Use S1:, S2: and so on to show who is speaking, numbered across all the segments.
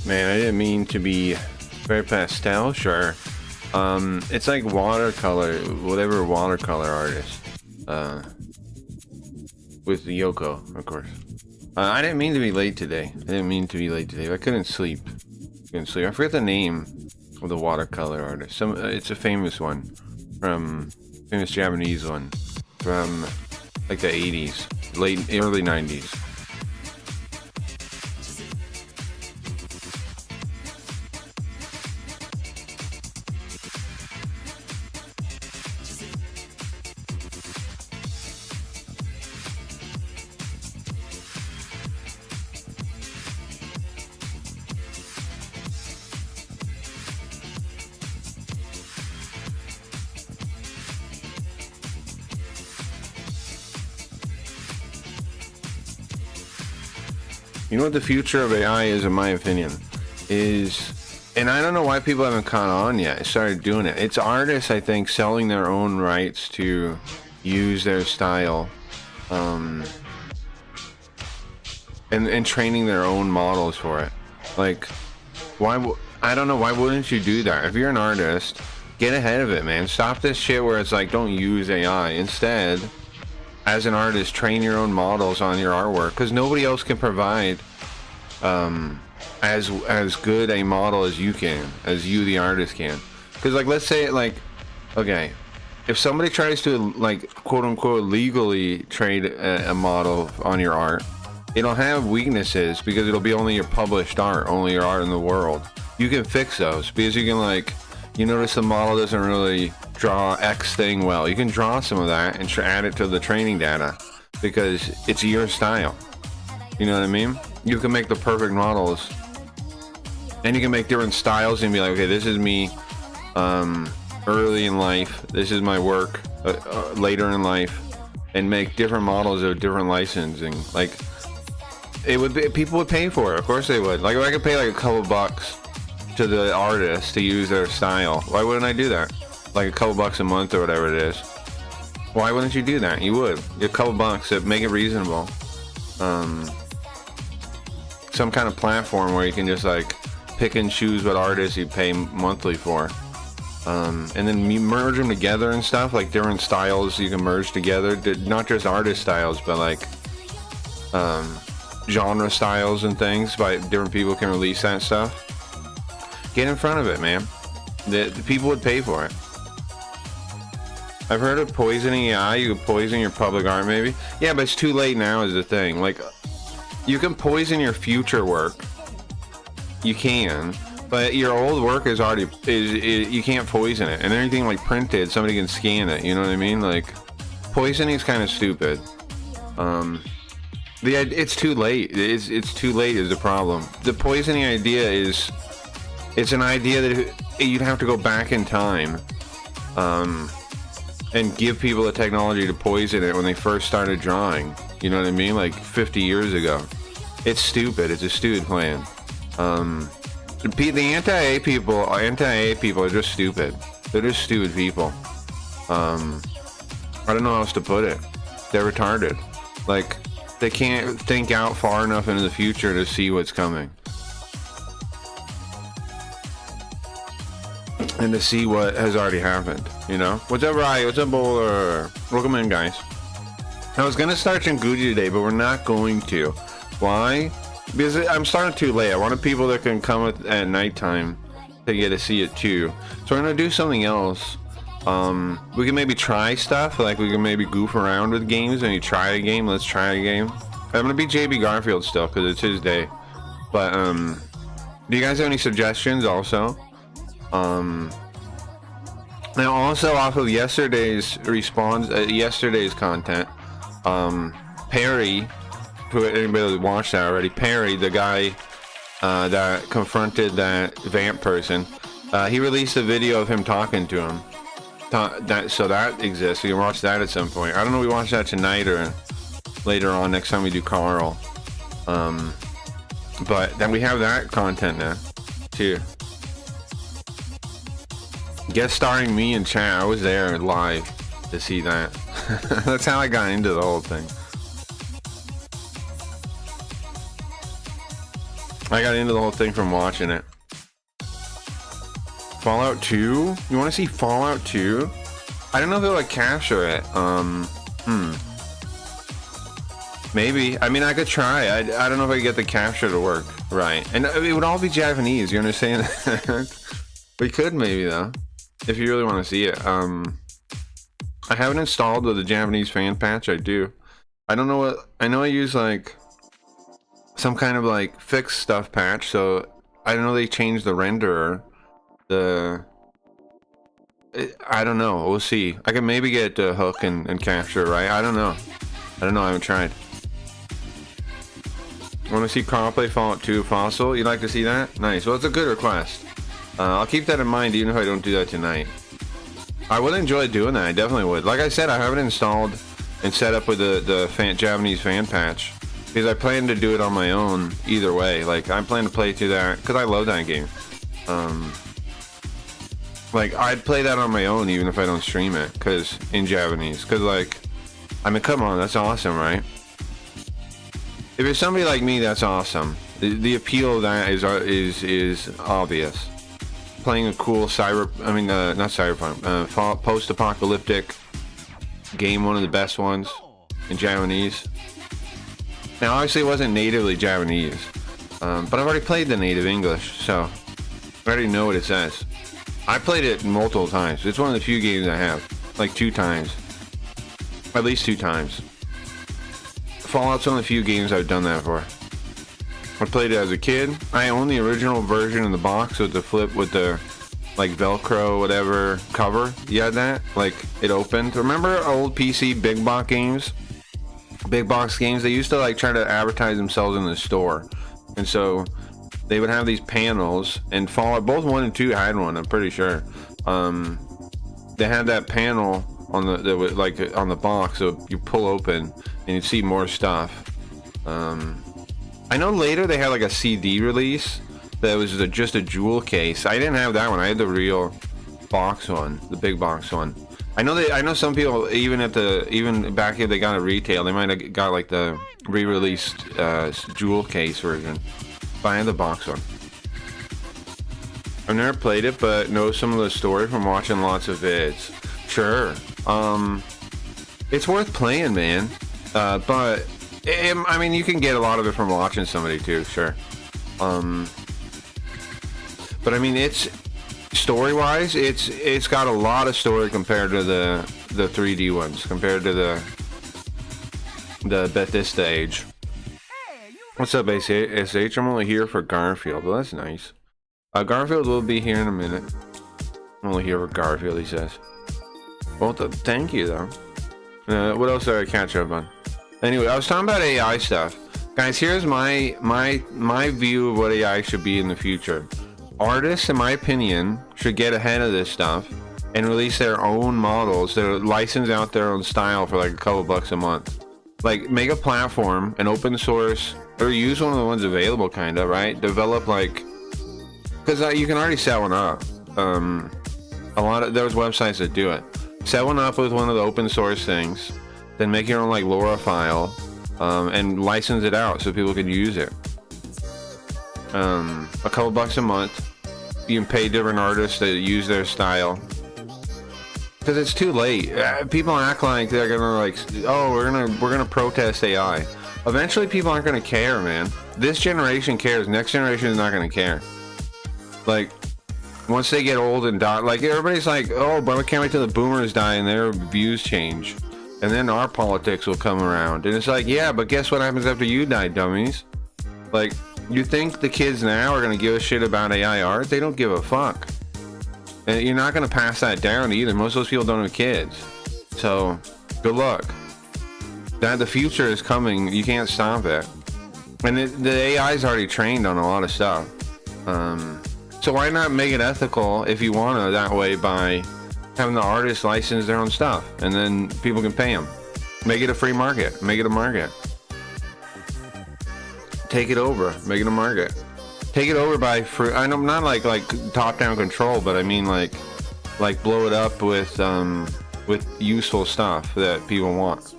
S1: Man, I didn't mean to be very pastel, sure. It's like watercolor, whatever watercolor artist. With the Yoko, of course. I didn't mean to be late today. I couldn't sleep. I forget the name of the watercolor artist. It's a famous one. Famous Japanese one. From, like, the 80s. Early 90s. You know what the future of AI is, in my opinion, is, and I don't know why people haven't caught on yet. I started doing it. It's artists, I think, selling their own rights to use their style, and training their own models for it. Like, I don't know, why wouldn't you do that? If you're an artist, get ahead of it, man. Stop this shit where it's like, don't use AI. Instead, as an artist, train your own models on your artwork, because nobody else can provide as good a model as you can, as you the artist can. Because, like, let's say, like, okay, if somebody tries to, like, quote unquote legally trade a model on your art, it'll have weaknesses because it'll be only your published art, only your art in the world. You can fix those because you can, like, you notice the model doesn't really draw X thing well. You can draw some of that and add it to the training data because it's your style. You know what I mean? You can make the perfect models, and you can make different styles and be like, okay, this is me early in life. This is my work later in life, and make different models of different licensing. Like, it would be, people would pay for it. Of course they would. Like, if I could pay like a couple bucks to the artist to use their style, why wouldn't I do that? Like a couple bucks a month or whatever it is. Why wouldn't you do that? You would. A couple bucks to make it reasonable. Some kind of platform where you can just, like, pick and choose what artists you pay monthly for. And then you merge them together and stuff, like different styles you can merge together. Not just artist styles, but like genre styles and things, by different people can release that stuff. Get in front of it, man. The people would pay for it. I've heard of poisoning AI. You could poison your public art, maybe. Yeah, but it's too late now is the thing. Like, you can poison your future work. You can, but your old work is already you can't poison it. And anything like printed, somebody can scan it. You know what I mean? Like, poisoning is kind of stupid. It's too late. It's too late is the problem. The poisoning idea is, it's an idea that you'd have to go back in time, and give people the technology to poison it when they first started drawing. You know what I mean? Like 50 years ago. It's stupid. It's a stupid plan. The anti-A people are just stupid. They're just stupid people. I don't know how else to put it. They're retarded. Like, they can't think out far enough into the future to see what's coming. And to see what has already happened, you know? What's up, Ryan? What's up, Bowler? Welcome in, guys. I was gonna start Chinguji today, but we're not going to. Why? Because I'm starting too late. I wanted people that can come at nighttime to get to see it too. So we're gonna do something else. We can maybe try stuff, like we can maybe goof around with games. Maybe try a game. Let's try a game. I'm gonna be JB Garfield still because it's his day. But do you guys have any suggestions also? Now also off of yesterday's yesterday's content, Perry, who anybody watched that already, Perry, the guy that confronted that vamp person, he released a video of him talking to him. So that exists. You can watch that at some point. I don't know if we watch that tonight or later on next time we do Carl. But then we have that content now too. Guest starring me in chat. I was there live to see that. That's how I got into the whole thing. I got into the whole thing from watching it. Fallout 2? You want to see Fallout 2? I don't know if they'll like capture it. Maybe. I mean, I could try. I don't know if I could get the capture to work right. And it would all be Japanese. You understand? We could maybe though, if you really want to see it. I haven't installed the Japanese fan patch. I do. I don't know what. I know I use like some kind of like fixed stuff patch. So I don't know they changed the renderer. I don't know. We'll see. I can maybe get hook and capture right. I don't know. I haven't tried. Want to see crossplay Fallout 2 Fossil? You'd like to see that? Nice. Well, it's a good request. I'll keep that in mind even if I don't do that tonight. I would enjoy doing that. I definitely would. Like I said, I have it installed and set up with the Japanese fan patch because I plan to do it on my own either way. Like I plan to play through that because I love that game. Like I'd play that on my own even if I don't stream it because in Japanese. Because like, I mean, come on, that's awesome, right? If it's somebody like me, that's awesome. The appeal of that is obvious. Playing a cool not cyberpunk, post-apocalyptic game, one of the best ones in Japanese. Now, obviously, it wasn't natively Japanese, but I've already played the native English, so I already know what it says. I played it multiple times. It's one of the few games I have, like 2 times, at least 2 times. Fallout's one of the few games I've done that for. I played it as a kid. I own the original version in the box with the flip with the like Velcro whatever cover. You had that? Like it opened. Remember old PC big box games? Big box games, they used to like try to advertise themselves in the store. And so they would have these panels, and Fallout both 1 and 2 had one, I'm pretty sure. They had that panel on on the box, so you pull open and you see more stuff. I know later they had like a CD release that was just a jewel case. I didn't have that one. I had the real box one, the big box one. I know some people even back here they got it retail. They might have got like the re-released jewel case version. But I had the box one. I've never played it, but know some of the story from watching lots of vids. Sure. It's worth playing, man. But I mean, you can get a lot of it from watching somebody too, sure. But I mean, it's story-wise, it's got a lot of story compared to the 3D ones, compared to the Bethesda age. What's up, SH? I'm only here for Garfield. Well, that's nice. Garfield will be here in a minute. I'm only here for Garfield, he says. Well, thank you, though. What else did I catch up on? Anyway, I was talking about AI stuff. Guys, here's my view of what AI should be in the future. Artists, in my opinion, should get ahead of this stuff and release their own models that license out their own style for like a couple bucks a month. Like, make a platform, an open source, or use one of the ones available, kind of, right? Develop like, because you can already set one up. A lot of there's websites that do it. Set one up with one of the open source things, then make your own like LoRa file, and license it out so people can use it. A couple bucks a month. You can pay different artists to use their style. Because it's too late. People act like they're gonna like, oh, we're gonna protest AI. Eventually, people aren't gonna care, man. This generation cares. Next generation is not gonna care. Like, once they get old and die, like everybody's like, oh, but I can't wait till the boomers die and their views change, and then our politics will come around. And it's like, yeah, but guess what happens after you die, dummies? Like, you think the kids now are gonna give a shit about AI art? They don't give a fuck. And you're not gonna pass that down either. Most of those people don't have kids. So, good luck. The future is coming. You can't stop it. And the AI is already trained on a lot of stuff. So why not make it ethical if you want to that way by having the artists license their own stuff, and then people can pay them. Make it a free market. Make it a market. Take it over. Make it a market. Take it over by free. I know, not like top-down control, but I mean like blow it up with useful stuff that people want.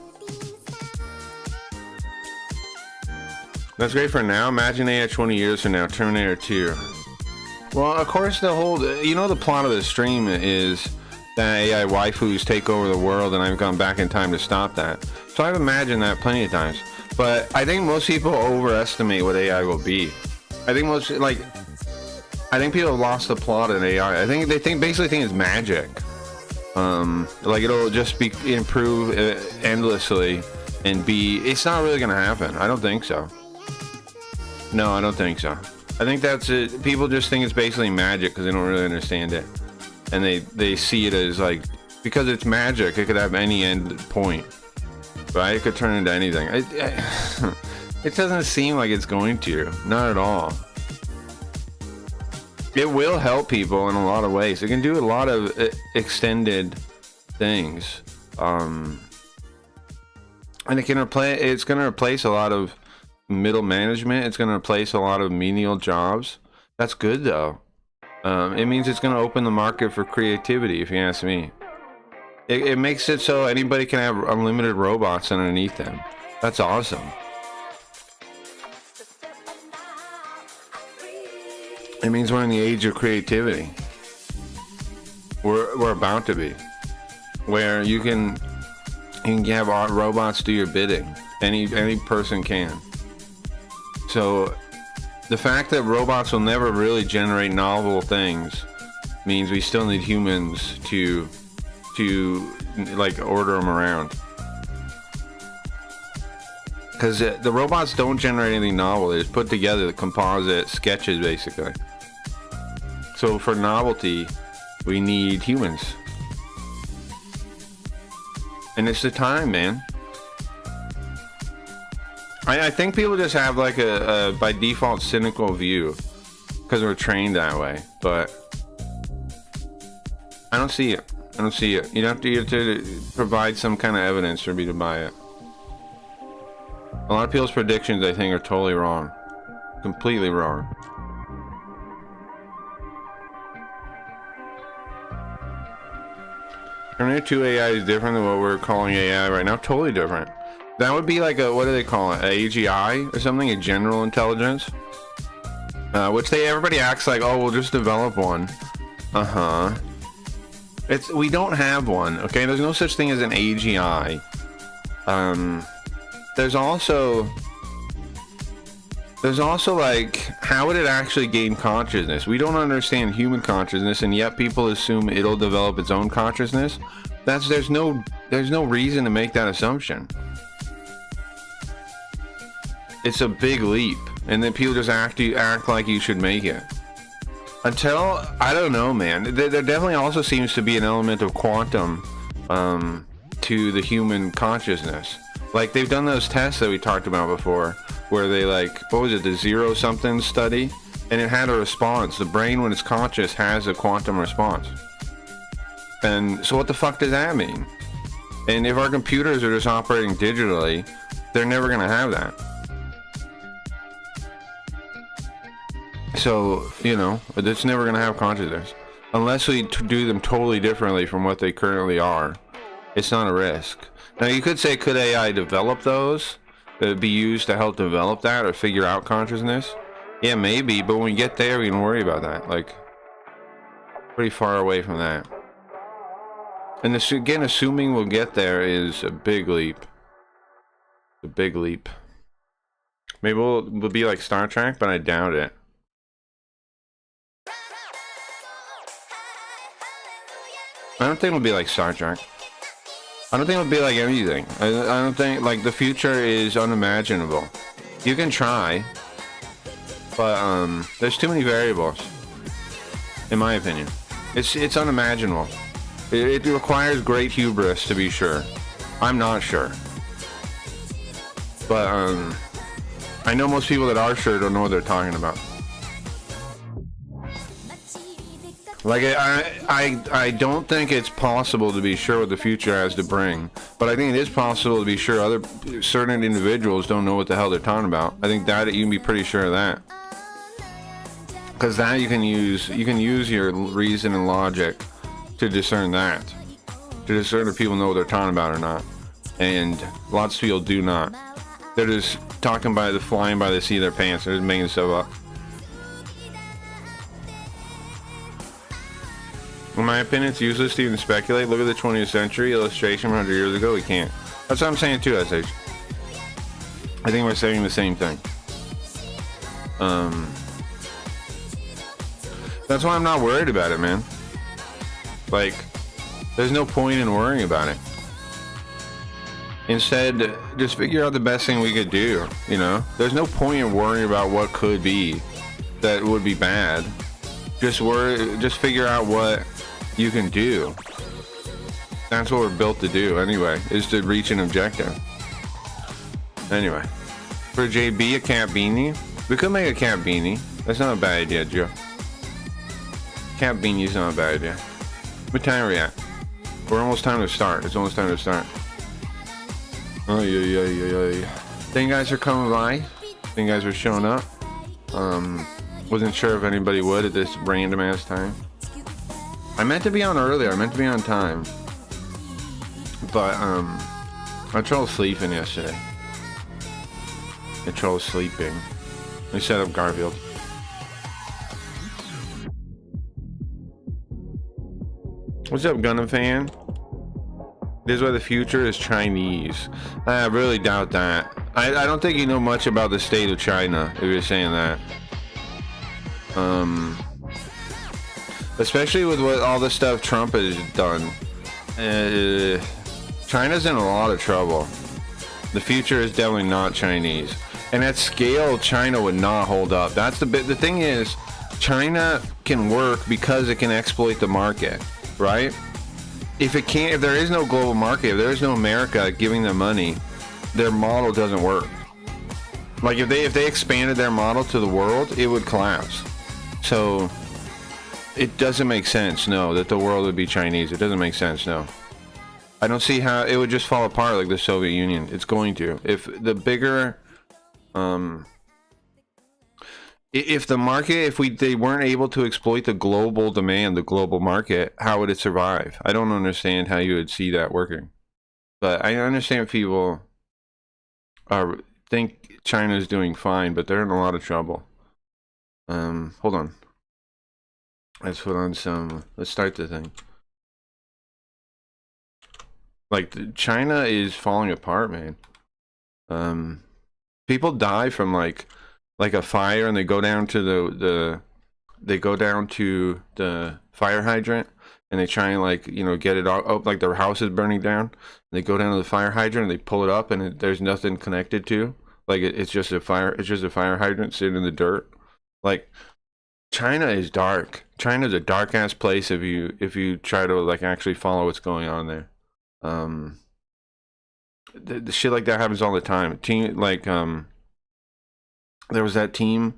S1: That's great for now. Imagine AI 20 years from now, Terminator 2. Well, of course, the whole, you know, the plot of the stream is that AI waifus take over the world, and I've gone back in time to stop that. So I've imagined that plenty of times. But I think most people overestimate what AI will be. I think I think people have lost the plot in AI. I think they basically think it's magic. Like it'll just be improve endlessly and it's not really gonna happen. I don't think so. No, I don't think so. I think that's it. People just think it's basically magic because they don't really understand it, and they see it as like, because it's magic, it could have any end point, right? It could turn into anything. It doesn't seem like it's going to. Not at all. It will help people in a lot of ways. It can do a lot of extended things, and it's going to replace a lot of middle management. It's going to replace a lot of menial jobs. That's good though. It means it's going to open the market for creativity, if you ask me. It makes it so anybody can have unlimited robots underneath them. That's awesome. It means we're in the age of creativity. We're about to be, where you can have robots do your bidding. Any person can. So the fact that robots will never really generate novel things means we still need humans to like order them around. Because the robots don't generate anything novel. They just put together the composite sketches, basically. So for novelty, we need humans. And it's the time, man. I think people just have like a by default cynical view because we're trained that way. But I don't see it. I don't see it. You have to provide some kind of evidence for me to buy it. A lot of people's predictions, I think, are totally wrong. Completely wrong. Terminator 2 AI is different than what we're calling AI right now. Totally different. That would be like what do they call it? AGI or something? A general intelligence? Which everybody acts like, oh, we'll just develop one. We don't have one, okay? There's no such thing as an AGI. There's also like, how would it actually gain consciousness? We don't understand human consciousness, and yet people assume it'll develop its own consciousness. There's no reason to make that assumption. It's a big leap, and then people just act like you should make it. Until, I don't know, man. There definitely also seems to be an element of quantum to the human consciousness. Like, they've done those tests that we talked about before, where they, like, what was it, the zero something study? And it had a response. The brain, when it's conscious, has a quantum response. And so what the fuck does that mean? And if our computers are just operating digitally, they're never going to have that. So, you know, it's never going to have consciousness. Unless we do them totally differently from what they currently are. It's not a risk. Now, you could say, could AI develop those? Could it be used to help develop that or figure out consciousness? Yeah, maybe, but when we get there, we can worry about that. Like, pretty far away from that. And again, assuming we'll get there is a big leap. A big leap. Maybe we'll be like Star Trek, but I doubt it. I don't think it'll be like Star Trek. I don't think it'll be like anything. I don't think, like, the future is unimaginable. You can try, but there's too many variables, in my opinion. It's unimaginable. It requires great hubris to be sure. I'm not sure, but I know most people that are sure don't know what they're talking about. Like, I don't think it's possible to be sure what the future has to bring, but I think it is possible to be sure certain individuals don't know what the hell they're talking about. I think that you can be pretty sure of that, because that you can use your reason and logic to discern that, to discern if people know what they're talking about or not, and lots of people do not. They're just talking by the flying by the seat of their pants. They're just making stuff up. In my opinion, it's useless to even speculate. Look at the 20th century illustration from 100 years ago. We can't. That's what I'm saying too, SH. I think we're saying the same thing. That's why I'm not worried about it, man. Like, there's no point in worrying about it. Instead, just figure out the best thing we could do, you know? There's no point in worrying about what could be that would be bad. Just figure out what you can do. That's what we're built to do anyway, is to reach an objective. Anyway, for JB, a cat beanie. We could make a cat beanie. That's not a bad idea, Joe. Cat beanie's not a bad idea. What time are we at? We're almost time to start. It's almost time to start. Oh, yeah. Thank you guys for coming by. Thank you guys for showing up. Wasn't sure if anybody would at this random ass time. I meant to be on earlier. I meant to be on time. But, I tried sleeping yesterday. I tried sleeping. I set up Garfield. What's up, Gundam fan? This is why the future is Chinese. I really doubt that. I don't think you know much about the state of China, if you're saying that. Especially with what all the stuff Trump has done. China's in a lot of trouble. The future is definitely not Chinese. And at scale, China would not hold up. That's the thing is, China can work because it can exploit the market, right? If there is no global market, if there is no America giving them money, their model doesn't work. Like if they expanded their model to the world, it would collapse. So it doesn't make sense, no, that the world would be Chinese. It doesn't make sense, no. I don't see how it would just fall apart like the Soviet Union. It's going to. If the bigger, if the market, they weren't able to exploit the global demand, the global market, how would it survive? I don't understand how you would see that working. But I understand people think China is doing fine, but they're in a lot of trouble. Hold on. Let's put on some. Let's start the thing. Like China is falling apart, man. People die from like a fire, and they go down to the fire hydrant, and they try and like, you know, get it up, like their house is burning down. And they go down to the fire hydrant and they pull it up, and there's nothing connected to. Like it's just a fire. It's just a fire hydrant sitting in the dirt. Like China is dark. China's a dark ass place if you try to like actually follow what's going on there. The shit like that happens all the time. There was that team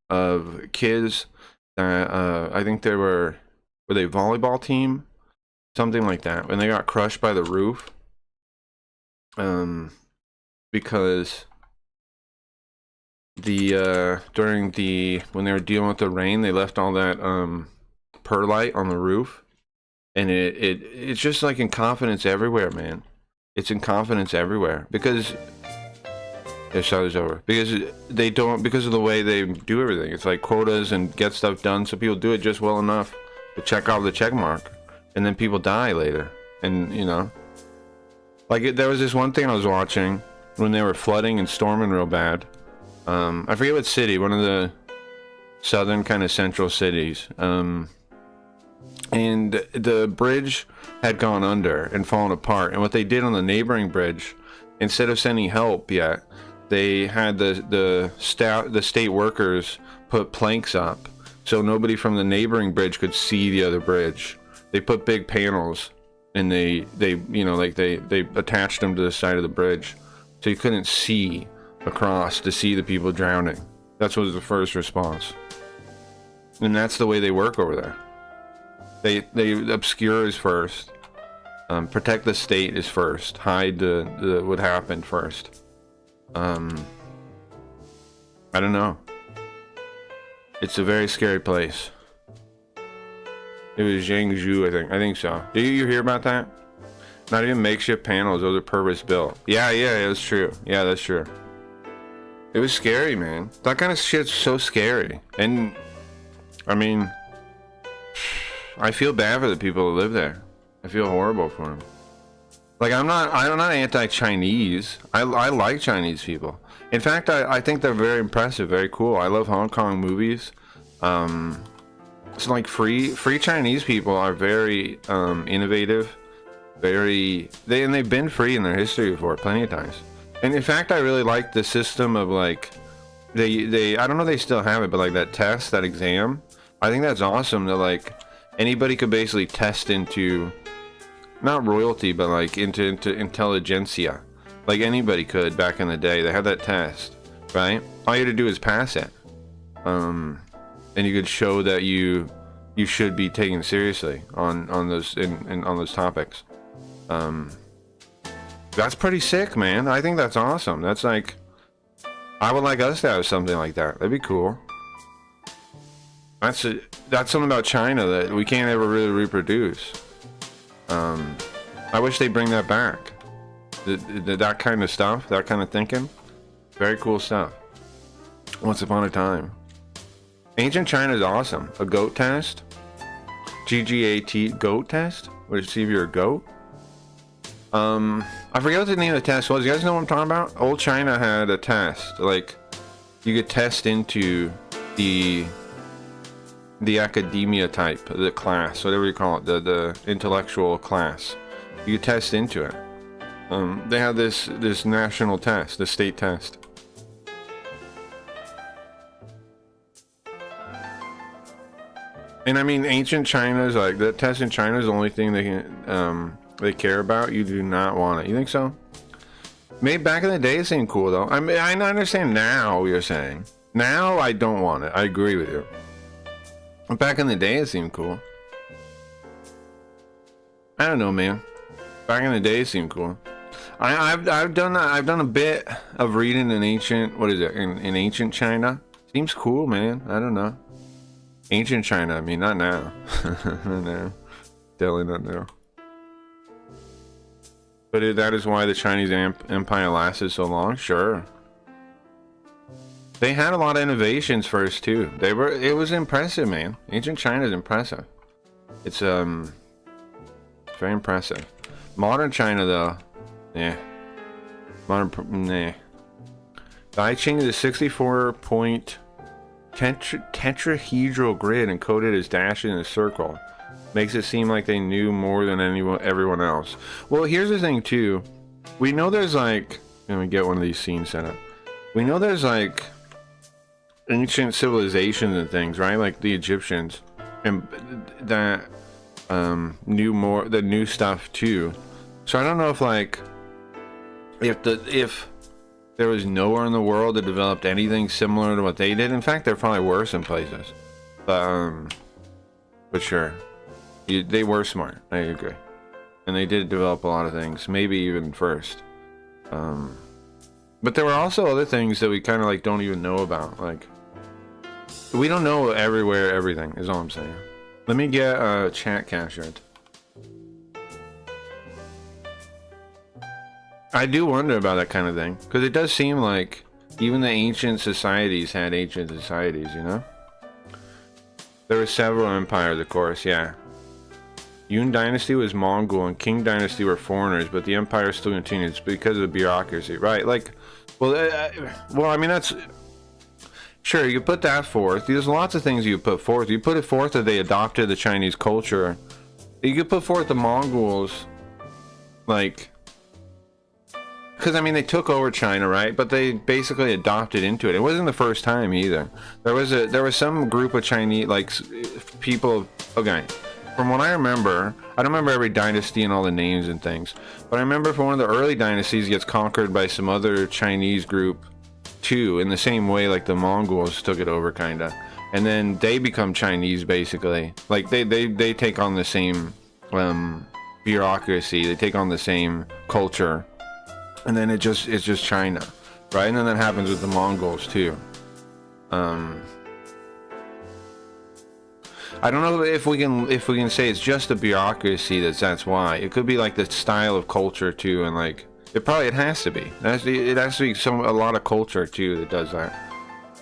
S1: of kids that I think were they volleyball team, something like that, when they got crushed by the roof, because when they were dealing with the rain, they left all that perlite on the roof, and it's just like incompetence everywhere, man. It's incompetence everywhere because their shot is over because because of the way they do everything. It's like quotas and get stuff done, so people do it just well enough to check off the check mark, and then people die later. And you know, like there was this one thing I was watching when they were flooding and storming real bad. I forget what city, one of the southern kind of central cities, and the bridge had gone under and fallen apart. And what they did on the neighboring bridge, instead of sending help yet, they had the state workers put planks up so nobody from the neighboring bridge could see the other bridge. They put big panels, and they you know, like they attached them to the side of the bridge so you couldn't see across to see the people drowning. That was the first response, and that's the way they work over there. They obscure is first, protect the state is first, hide the what happened first. I don't know. It's a very scary place. It was Zhangzhou, I think so. Did you hear about that? Not even makeshift panels, those are purpose built. Yeah, that's true. Yeah, that's true. It was scary, man. That kind of shit's so scary. And I mean, I feel bad for the people who live there. I feel horrible for them. Like, I'm not anti-Chinese. I like Chinese people. In fact, I think they're very impressive, very cool. I love Hong Kong movies. It's like free Chinese people are very innovative, they've been free in their history before plenty of times. And in fact, I really like the system of like they I don't know if they still have it, but like that test, that exam, I think that's awesome that like anybody could basically test into not royalty, but like into intelligentsia. Like anybody could back in the day. They had that test, right? All you had to do is pass it. And you could show that you should be taken seriously on those on those topics. That's pretty sick, man. I think that's awesome. That's like, I would like us to have something like that. That'd be cool. That's something about China that we can't ever really reproduce. I wish they'd bring that back. That kind of stuff, that kind of thinking. Very cool stuff. Once upon a time. Ancient China is awesome. A goat test. GGAT goat test? Would you see if you're a goat? I forget what the name of the test was. You guys know what I'm talking about? Old China had a test. Like, you could test into the academia type, the class, whatever you call it, the intellectual class. You could test into it. They had this national test, the state test. And I mean, ancient China's like, the test in China is the only thing they can, they care about. You do not want it. You think so? Maybe back in the day it seemed cool though. I mean, I understand now what you're saying. Now I don't want it. I agree with you. But back in the day it seemed cool. I don't know, man. Back in the day it seemed cool. I've done a bit of reading in ancient, what is it, in ancient China. Seems cool, man. I don't know. Ancient China, I mean, not now. Not now. Definitely not now. But that is why the Chinese Empire lasted so long? Sure. They had a lot of innovations first, too. It was impressive, man. Ancient China is impressive. It's, very impressive. Modern China, though, yeah. Nah. The I Ching is a 64-point tetrahedral grid encoded as dashes in a circle. Makes it seem like they knew more than everyone else. Well, here's the thing too. We know there's like, let me get one of these scenes set up. We know there's like ancient civilizations and things, right? Like the Egyptians, and that knew the new stuff too. So I don't know if like if there was nowhere in the world that developed anything similar to what they did. In fact, they're probably worse in places. But sure. They were smart, I agree. And they did develop a lot of things, maybe even first. But there were also other things that we kind of like don't even know about. Like, we don't know everything, is all I'm saying. Let me get a chat captured. I do wonder about that kind of thing, because it does seem like even the ancient societies had ancient societies, you know? There were several empires, of course, yeah. Yun Dynasty was Mongol and Qing Dynasty were foreigners, but the empire still continued. It's because of the bureaucracy, right? Like, well, I mean, that's sure you could put that forth. There's lots of things you put forth. You put it forth that they adopted the Chinese culture. You could put forth the Mongols, like, because I mean they took over China, right? But they basically adopted into it. It wasn't the first time either. There was some group of Chinese like people. Okay. From what I remember, I don't remember every dynasty and all the names and things, but I remember for one of the early dynasties gets conquered by some other Chinese group too, in the same way like the Mongols took it over kinda. And then they become Chinese basically. Like they take on the same bureaucracy, they take on the same culture. And then it's just China. Right? And then that happens with the Mongols too. I don't know if we can say it's just the bureaucracy that's why. It could be like the style of culture too, and like It has to be. It has to be a lot of culture too that does that.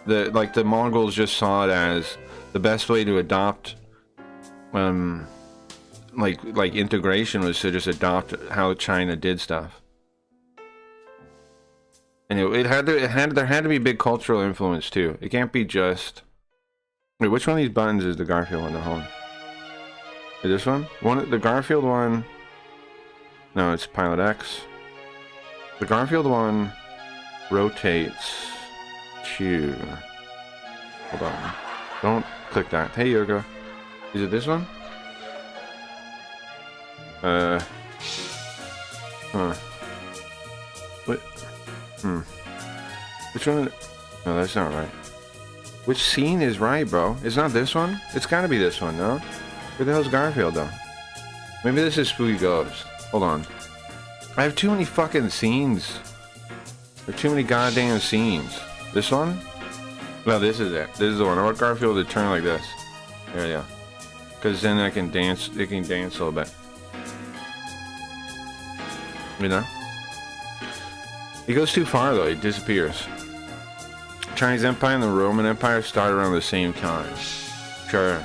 S1: The Mongols just saw it as the best way to adopt, like integration was to just adopt how China did stuff. And there had to be big cultural influence too. It can't be just. Wait, which one of these buttons is the Garfield one to hold? Is this one? The Garfield one. No, it's Pilot X. The Garfield one rotates to. Hold on. Don't click that. Hey, Yoga. Is it this one? Huh. What? Which one? No, that's not right. Which scene is right, bro? It's not this one? It's gotta be this one, no? Where the hell's Garfield, though? Maybe this is Spooky Ghost. Hold on. I have too many fucking scenes. There are too many goddamn scenes. This one? No, this is it. This is the one. I want Garfield to turn like this. There you go. Because then I can dance. It can dance a little bit. You know? He goes too far, though. He disappears. Chinese Empire and the Roman Empire started around the same time. Sure.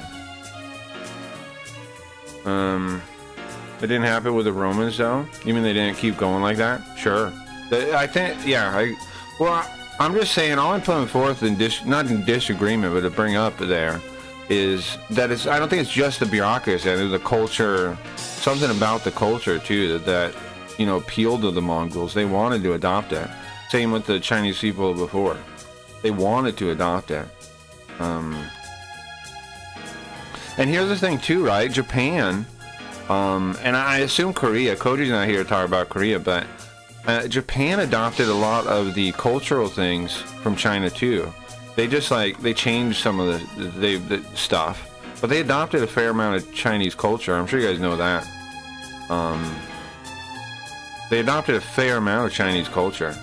S1: It didn't happen with the Romans, though? You mean they didn't keep going like that? Sure. I think, yeah. I'm just saying, all I'm putting forth, not in disagreement, but to bring up there, is that I don't think it's just the bureaucracy. There's the culture, something about the culture, too, that you know, appealed to the Mongols. They wanted to adopt it. Same with the Chinese people before. They wanted to adopt it. And here's the thing too, right? Japan, and I assume Korea. Cody's not here to talk about Korea, but Japan adopted a lot of the cultural things from China too. They just they changed some of the stuff, but they adopted a fair amount of Chinese culture. I'm sure you guys know that. They adopted a fair amount of Chinese culture.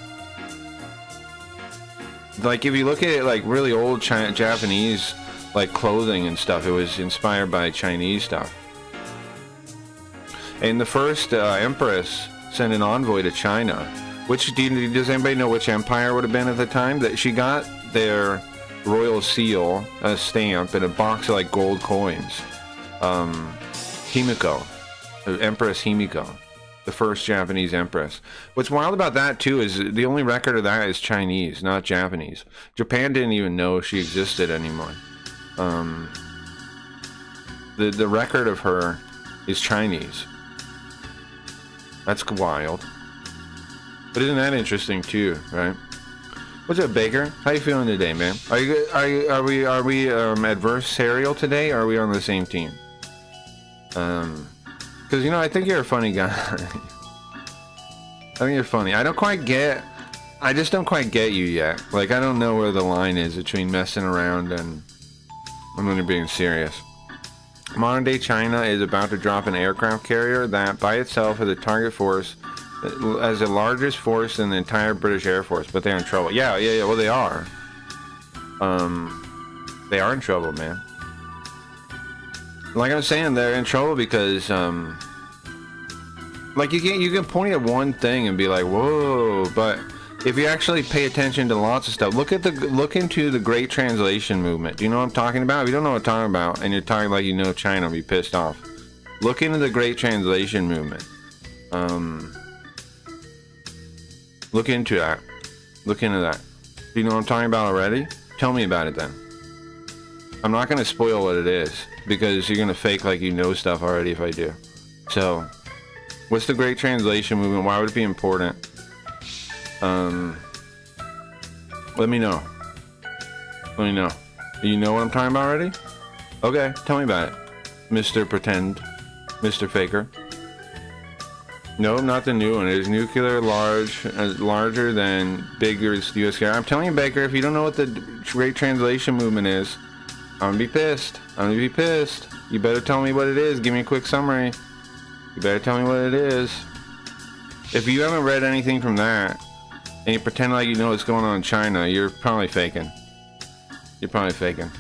S1: Like, if you look at it, like, really old Japanese, like, clothing and stuff, it was inspired by Chinese stuff. And the first empress sent an envoy to China. Does anybody know which empire would have been at the time? That she got their royal seal, a stamp, and a box of, like, gold coins. Himiko. Empress Himiko. The first Japanese empress. What's wild about that too is the only record of that is Chinese, not Japanese. Japan didn't even know she existed anymore. The record of her is Chinese. That's wild. But isn't that interesting too, right? What's up, Baker? How you feeling today, man? Are we adversarial today? Or are we on the same team? Because, you know, I think you're a funny guy. I think you're funny. I just don't quite get you yet. Like, I don't know where the line is between messing around and when you're being serious. Modern day China is about to drop an aircraft carrier that by itself has a target force as the largest force in the entire British Air Force, but they're in trouble. Yeah, well, they are. They are in trouble, man. Like I was saying, they're in trouble because, like, you can point at one thing and be like, whoa, but if you actually pay attention to lots of stuff, look into the Great Translation Movement. Do you know what I'm talking about? If you don't know what I'm talking about, and you're talking like you know China, be pissed off. Look into the Great Translation Movement. Look into that. Look into that. Do you know what I'm talking about already? Tell me about it then. I'm not going to spoil what it is, because you're going to fake like you know stuff already if I do. So, what's the Great Translation Movement? Why would it be important? Let me know. Let me know. You know what I'm talking about already? Okay, tell me about it. Mr. Pretend. Mr. Faker. No, not the new one. It is nuclear larger than bigger as the U.S. I'm telling you, Baker, if you don't know what the Great Translation Movement is, I'm gonna be pissed. I'm gonna be pissed. You better tell me what it is. Give me a quick summary. You better tell me what it is. If you haven't read anything from that, and you pretend like you know what's going on in China, you're probably faking. You're probably faking.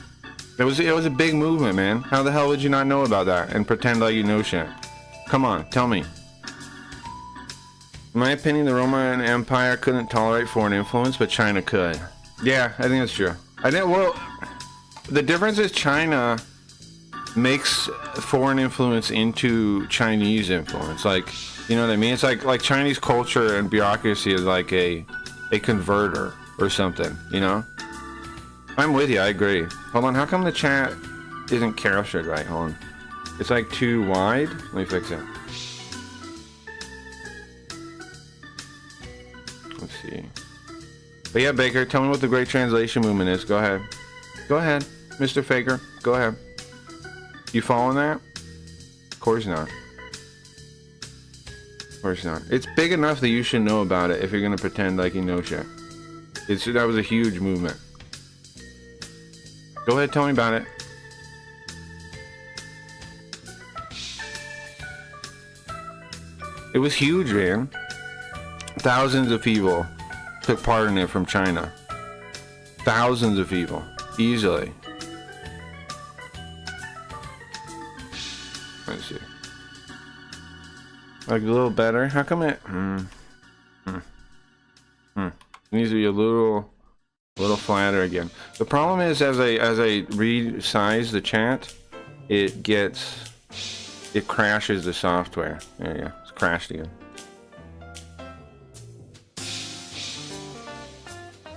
S1: It was a big movement, man. How the hell would you not know about that and pretend like you know shit? Come on, tell me. In my opinion, the Roman Empire couldn't tolerate foreign influence, but China could. Yeah, I think that's true. I think, well, the difference is China makes foreign influence into Chinese influence. Like, you know what I mean? It's like Chinese culture and bureaucracy is like a converter or something, you know? I'm with you, I agree. Hold on, how come the chat isn't captured right? Hold on. It's like too wide. Let me fix it. Let's see. But yeah, Baker, tell me what the Great Translation Movement is. Go ahead. Go ahead, Mr. Faker. Go ahead. You following that? Of course not. Of course not. It's big enough that you should know about it if you're gonna pretend like you know shit. That was a huge movement. Go ahead, tell me about it. It was huge, man. Thousands of people took part in it from China. Thousands of people. Easily. Let's see. Like a little better. How come it? It needs to be a little flatter again. The problem is, as I resize the chat, it crashes the software. There you go. It's crashed again.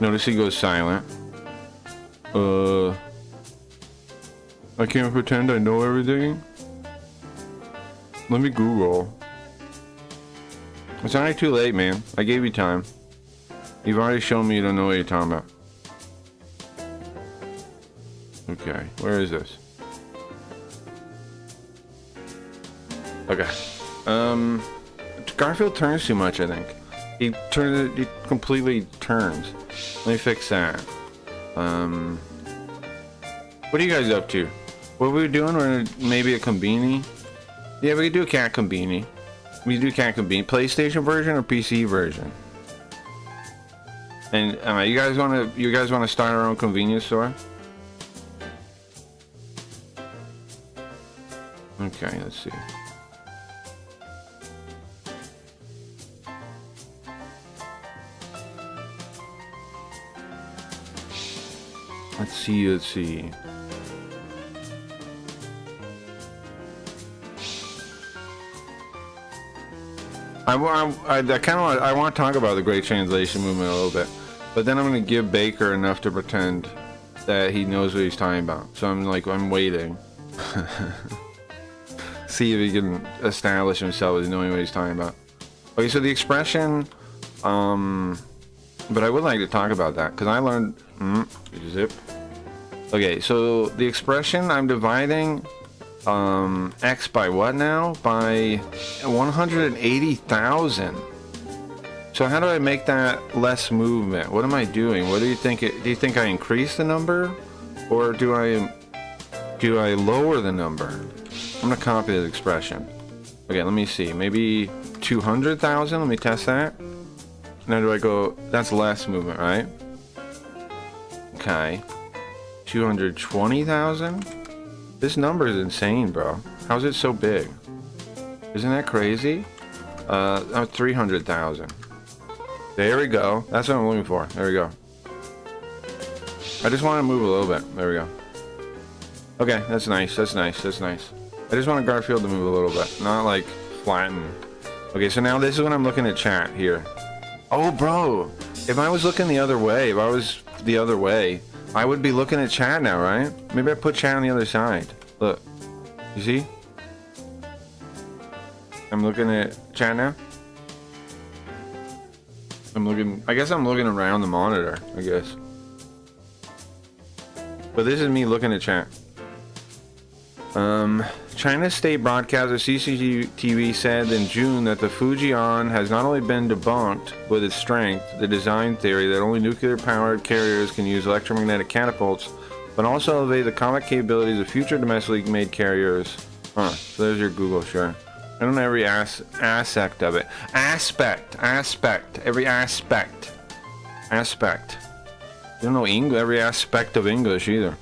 S1: Notice he goes silent. I can't pretend I know everything. Let me Google. It's already too late, man. I gave you time. You've already shown me you don't know what you're talking about. Okay, where is this? Okay. Garfield turns too much, I think. He completely turns. Let me fix that. What are you guys up to? What are we doing? We're maybe a Combini? Yeah, we could do a cat Combini. We do cat Combini. PlayStation version or PC version? And you guys wanna start our own convenience store? Okay, let's see. Let's see. I want to talk about the Great Translation Movement a little bit, but then I'm going to give Baker enough to pretend that he knows what he's talking about. So I'm waiting. See if he can establish himself as knowing what he's talking about. Okay, so the expression, but I would like to talk about that because I learned. Zip. Okay, so the expression, I'm dividing X by what now? By 180,000. So how do I make that less movement? What am I doing? What do you think? Do you think I increase the number, or do I lower the number? I'm gonna copy the expression. Okay, let me see. Maybe 200,000. Let me test that. Now do I go? That's less movement, right? Okay. 220,000. This number is insane, bro. How's it so big? Isn't that crazy? 300,000. There we go. That's what I'm looking for. There we go. I just want to move a little bit. There we go. Okay, that's nice. That's nice. That's nice. I just want Garfield to move a little bit, not like flatten. Okay, so now this is when I'm looking at chat here. Oh, bro. If I was looking the other way, I would be looking at chat now, right? Maybe I put chat on the other side. Look. You see? I'm looking at chat now. I guess I'm looking around the monitor, I guess. But this is me looking at chat. China's state broadcaster CCTV said in June that the Fujian has not only been debunked with its strength, the design theory that only nuclear-powered carriers can use electromagnetic catapults, but also elevate the combat capabilities of future domestically made carriers. Huh, so there's your Google, sure. I don't know every aspect of it. Every aspect. You don't know English, every aspect of English either.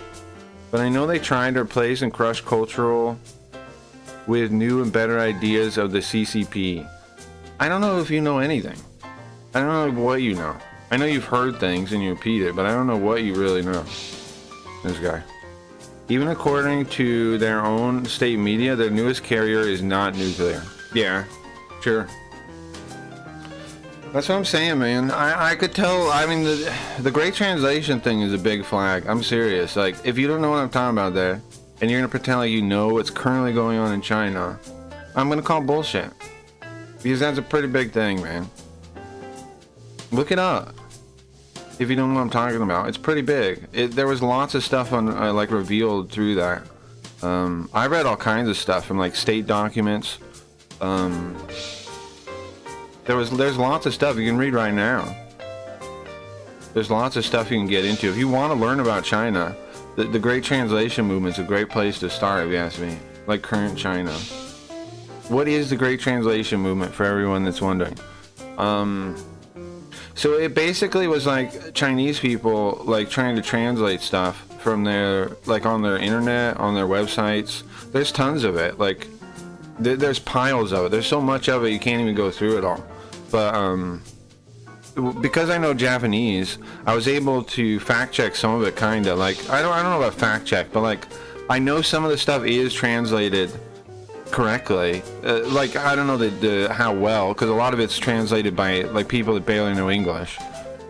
S1: But I know they tried to replace and crush cultural with new and better ideas of the CCP. I don't know if you know anything. I don't know what you know. I know you've heard things and you repeat it, but I don't know what you really know. This guy. Even according to their own state media, their newest carrier is not nuclear. Yeah, sure. That's what I'm saying, man. I could tell. I mean, the Great Translation thing is a big flag. I'm serious. Like, if you don't know what I'm talking about there, and you're gonna pretend like you know what's currently going on in China, I'm gonna call bullshit. Because that's a pretty big thing, man. Look it up. If you don't know what I'm talking about, it's pretty big. There was lots of stuff on like revealed through that. I read all kinds of stuff from like state documents. There's lots of stuff you can read right now. There's lots of stuff you can get into if you want to learn about China. The Great Translation Movement's a great place to start, if you ask me. Like current China. What is the Great Translation Movement for everyone that's wondering? So it basically was like Chinese people like trying to translate stuff from their, like on their internet, on their websites. There's tons of it. Like there's piles of it. There's so much of it you can't even go through it all. But because I know Japanese, I was able to fact check some of it, kinda. Like I don't know about fact check, but like I know some of the stuff is translated correctly. Like I don't know how well, because a lot of it's translated by like people that barely know English.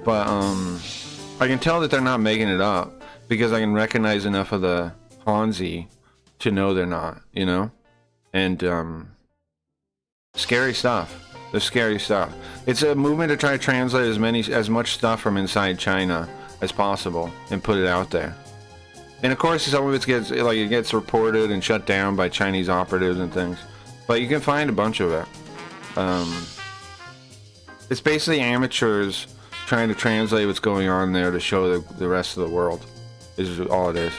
S1: But I can tell that they're not making it up because I can recognize enough of the Hanzi to know they're not, you know. And scary stuff. The scary stuff. It's a movement to try to translate as much stuff from inside China as possible and put it out there. And of course, some of it gets reported and shut down by Chinese operatives and things. But you can find a bunch of it. It's basically amateurs trying to translate what's going on there to show the rest of the world. Is all it is.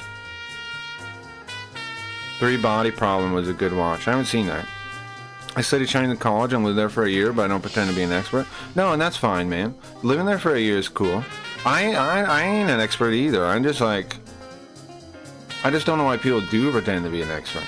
S1: Three Body Problem was a good watch. I haven't seen that. I studied Chinese in college and lived there for a year, but I don't pretend to be an expert. No, and that's fine, man. Living there for a year is cool. I ain't an expert either. I'm just like... I just don't know why people do pretend to be an expert.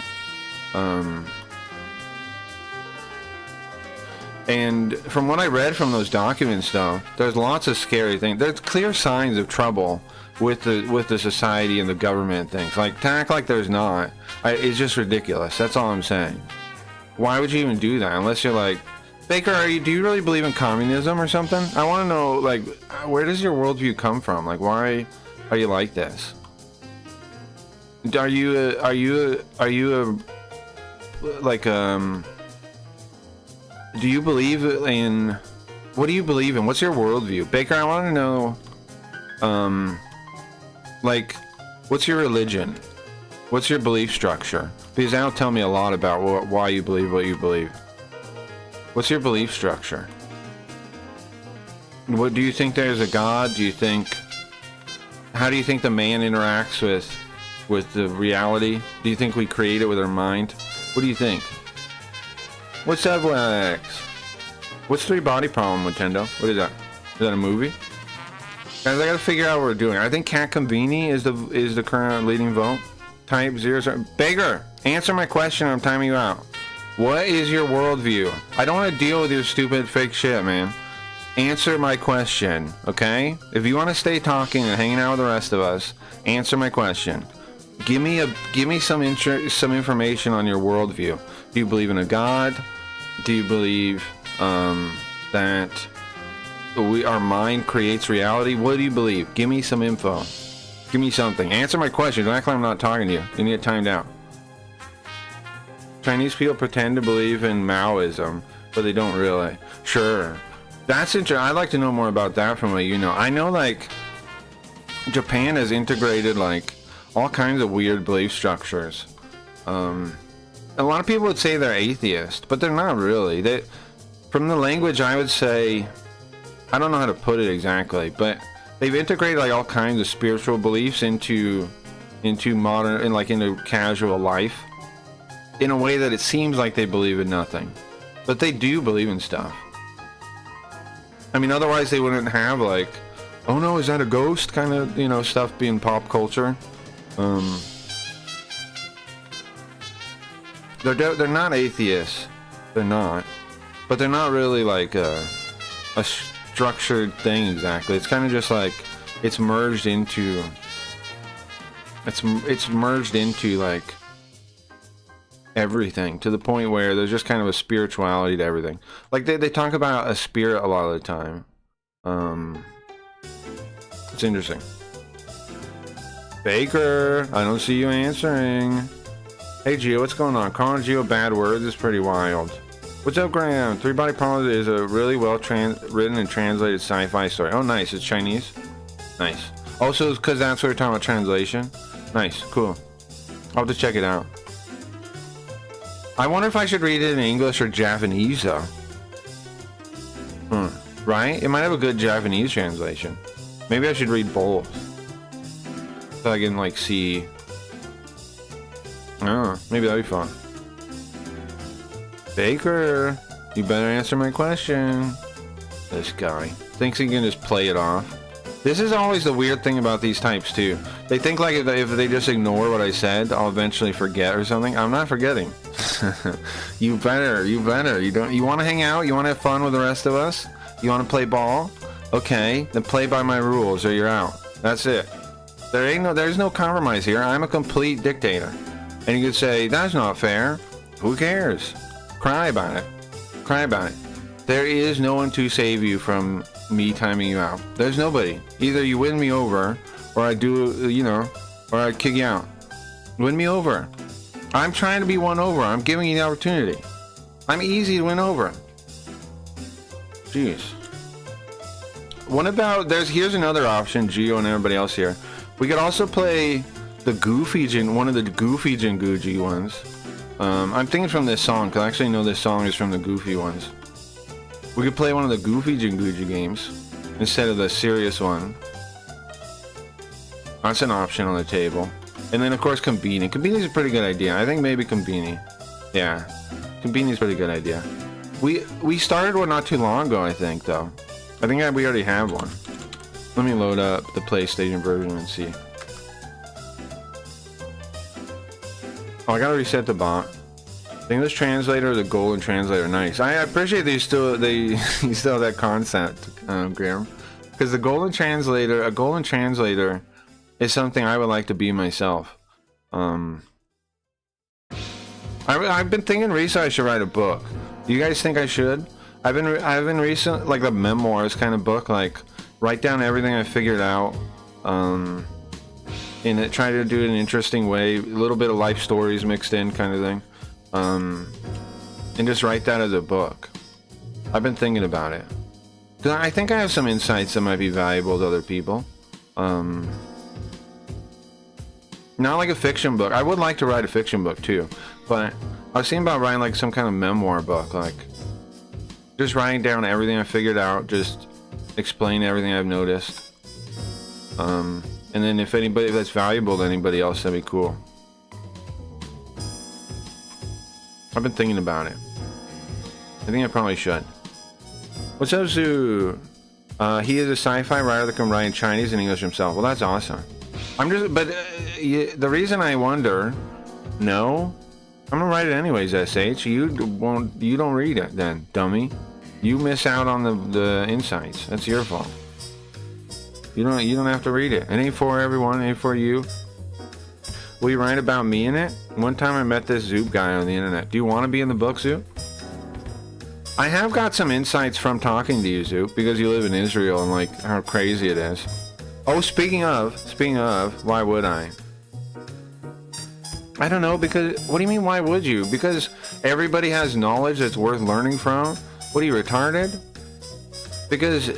S1: And from what I read from those documents, though, there's lots of scary things. There's clear signs of trouble with the society and the government and things. Like, to act like there's not, it's just ridiculous. That's all I'm saying. Why would you even do that? Unless you're like, Baker, do you really believe in communism or something? I want to know, like, where does your worldview come from? Like, why are you like this? Are you like do you believe in, what do you believe in? What's your worldview? Baker, I want to know like, what's your religion? What's your belief structure? Because that'll tell me a lot about why you believe what you believe. What's your belief structure? What do you think there's a God? Do you think, how do you think the man interacts with the reality? Do you think we create it with our mind? What do you think? What's up, Wax? What's Three Body Problem, Nintendo? What is that? Is that a movie? Guys, I gotta figure out what we're doing. I think Cat Conveni is the current leading vote. Type 0. Baker, answer my question. I'm timing you out. What is your worldview? I don't want to deal with your stupid fake shit, man. Answer my question, okay? If you want to stay talking and hanging out with the rest of us, answer my question. Give me some information on your worldview. Do you believe in a God? Do you believe that our mind creates reality? What do you believe? Give me some info. Give me something. Answer my question. Don't act like I'm not talking to you. You need it timed out. Chinese people pretend to believe in Maoism, but they don't really. Sure. That's interesting. I'd like to know more about that from what you know. I know, like, Japan has integrated, like, all kinds of weird belief structures. A lot of people would say they're atheist, but they're not really. From the language, I would say, I don't know how to put it exactly, but they've integrated like all kinds of spiritual beliefs into modern and like into casual life in a way that it seems like they believe in nothing, but they do believe in stuff. I mean, otherwise they wouldn't have like, oh no, is that a ghost kind of, you know, stuff being pop culture. They're not atheists. They're not. but they're not really like a structured thing exactly. It's kind of just like it's merged into like everything, to the point where there's just kind of a spirituality to everything. Like they talk about a spirit a lot of the time. It's interesting. Baker, I don't see you answering. Hey Gio, what's going on? Calling Gio bad words is pretty wild. What's up, Graham? Three Body Problems is a really well written and translated sci-fi story. Oh, nice. It's Chinese. Nice. Also, because that's what we're talking about, translation. Nice. Cool. I'll have to check it out. I wonder if I should read it in English or Japanese, though. Right? It might have a good Japanese translation. Maybe I should read both, so I can, like, see. Oh, maybe that'd be fun. Baker, you better answer my question. This guy thinks he can just play it off. This is always the weird thing about these types too. They think like if they just ignore what I said, I'll eventually forget or something. I'm not forgetting. You better. You want to hang out? You want to have fun with the rest of us? You want to play ball? Okay, then play by my rules or you're out. That's it. There's no compromise here. I'm a complete dictator. And you could say, that's not fair. Who cares? Cry about it. Cry about it. There is no one to save you from me timing you out. There's nobody. Either you win me over, or I do, you know, or I kick you out. Win me over. I'm trying to be won over. I'm giving you the opportunity. I'm easy to win over. Jeez. What about, here's another option, Gio and everybody else here. We could also play the Goofy Jin, one of the Goofy Jinguji ones. I'm thinking from this song, because I actually know this song is from the Goofy ones. We could play one of the Goofy Jinguji games instead of the serious one. That's an option on the table. And then, of course, Combini. Combini's a pretty good idea. I think maybe Combini. Yeah. Combini's a pretty good idea. We started one not too long ago, I think, though. I think we already have one. Let me load up the PlayStation version and see. Oh, I gotta reset the bot. The English translator or the golden translator. Nice. I appreciate you still have that concept, Graham. Because a golden translator is something I would like to be myself. I've been thinking recently I should write a book. Do you guys think I should? I've been recent, like a memoirs kind of book, like write down everything I figured out, and try to do it in an interesting way, a little bit of life stories mixed in, kind of thing, and just write that as a book. I've been thinking about it because I think I have some insights that might be valuable to other people. Not like a fiction book. I would like to write a fiction book too, but I was thinking about writing like some kind of memoir book, like just writing down everything I figured out, just explain everything I've noticed. And then if that's valuable to anybody else, that'd be cool. I've been thinking about it. I think I probably should. What's up, Zoo? He is a sci-fi writer that can write in Chinese and English himself. Well, that's awesome. The reason I wonder, no, I'm gonna write it anyways, SH. You don't read it then, dummy. You miss out on the insights. That's your fault. You don't have to read it. It ain't for everyone, it ain't for you. Will you write about me in it? One time I met this Zoop guy on the internet. Do you want to be in the book, Zoop? I have got some insights from talking to you, Zoop, because you live in Israel and like how crazy it is. Oh, speaking of, why would I? I don't know, because, what do you mean, why would you? Because everybody has knowledge that's worth learning from? What are you, retarded? Because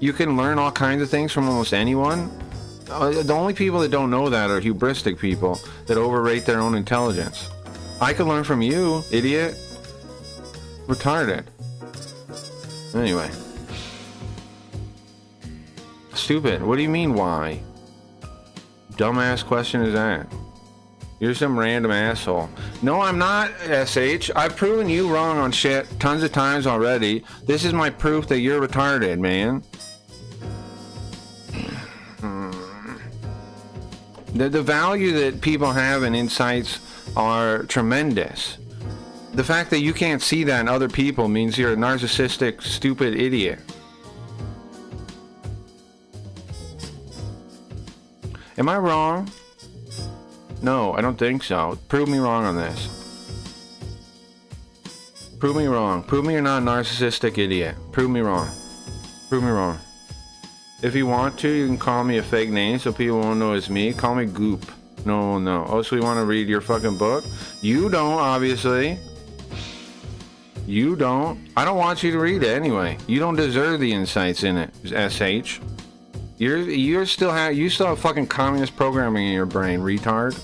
S1: you can learn all kinds of things from almost anyone. The only people that don't know that are hubristic people that overrate their own intelligence. I could learn from you, idiot. Retarded. Anyway. Stupid. What do you mean, why? Dumbass question is that? You're some random asshole. No, I'm not, SH. I've proven you wrong on shit tons of times already. This is my proof that you're retarded, man. The value that people have in insights are tremendous. The fact that you can't see that in other people means you're a narcissistic, stupid idiot. Am I wrong? No, I don't think so. Prove me wrong on this. Prove me wrong. Prove me you're not a narcissistic idiot. Prove me wrong. Prove me wrong. If you want to, you can call me a fake name so people won't know it's me. Call me Goop. No, no. Oh, so you want to read your fucking book? You don't, obviously. You don't. I don't want you to read it anyway. You don't deserve the insights in it, SH. You still have fucking communist programming in your brain, retard.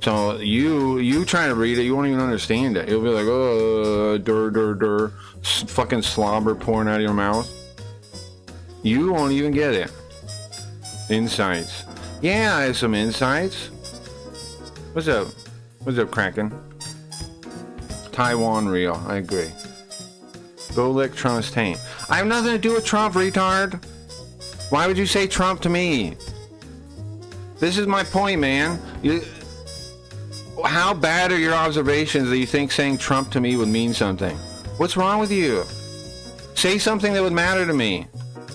S1: So you try to read it, you won't even understand it. You'll be like, oh, fucking slobber pouring out of your mouth. You won't even get it. Insights. Yeah, I have some insights. What's up? What's up, Kraken? Taiwan real. I agree. Go lick Trump's taint. I have nothing to do with Trump, retard. Why would you say Trump to me? This is my point, man. How bad are your observations that you think saying Trump to me would mean something? What's wrong with you? Say something that would matter to me.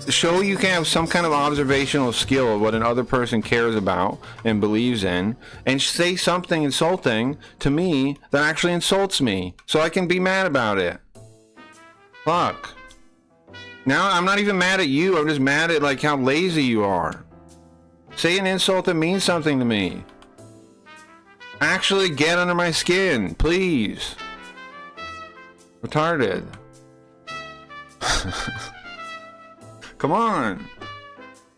S1: Show you can have some kind of observational skill of what another person cares about and believes in, and say something insulting to me that actually insults me, so I can be mad about it. Fuck. Now I'm not even mad at you, I'm just mad at like how lazy you are. Say an insult that means something to me. Actually get under my skin, please. Retarded. Come on.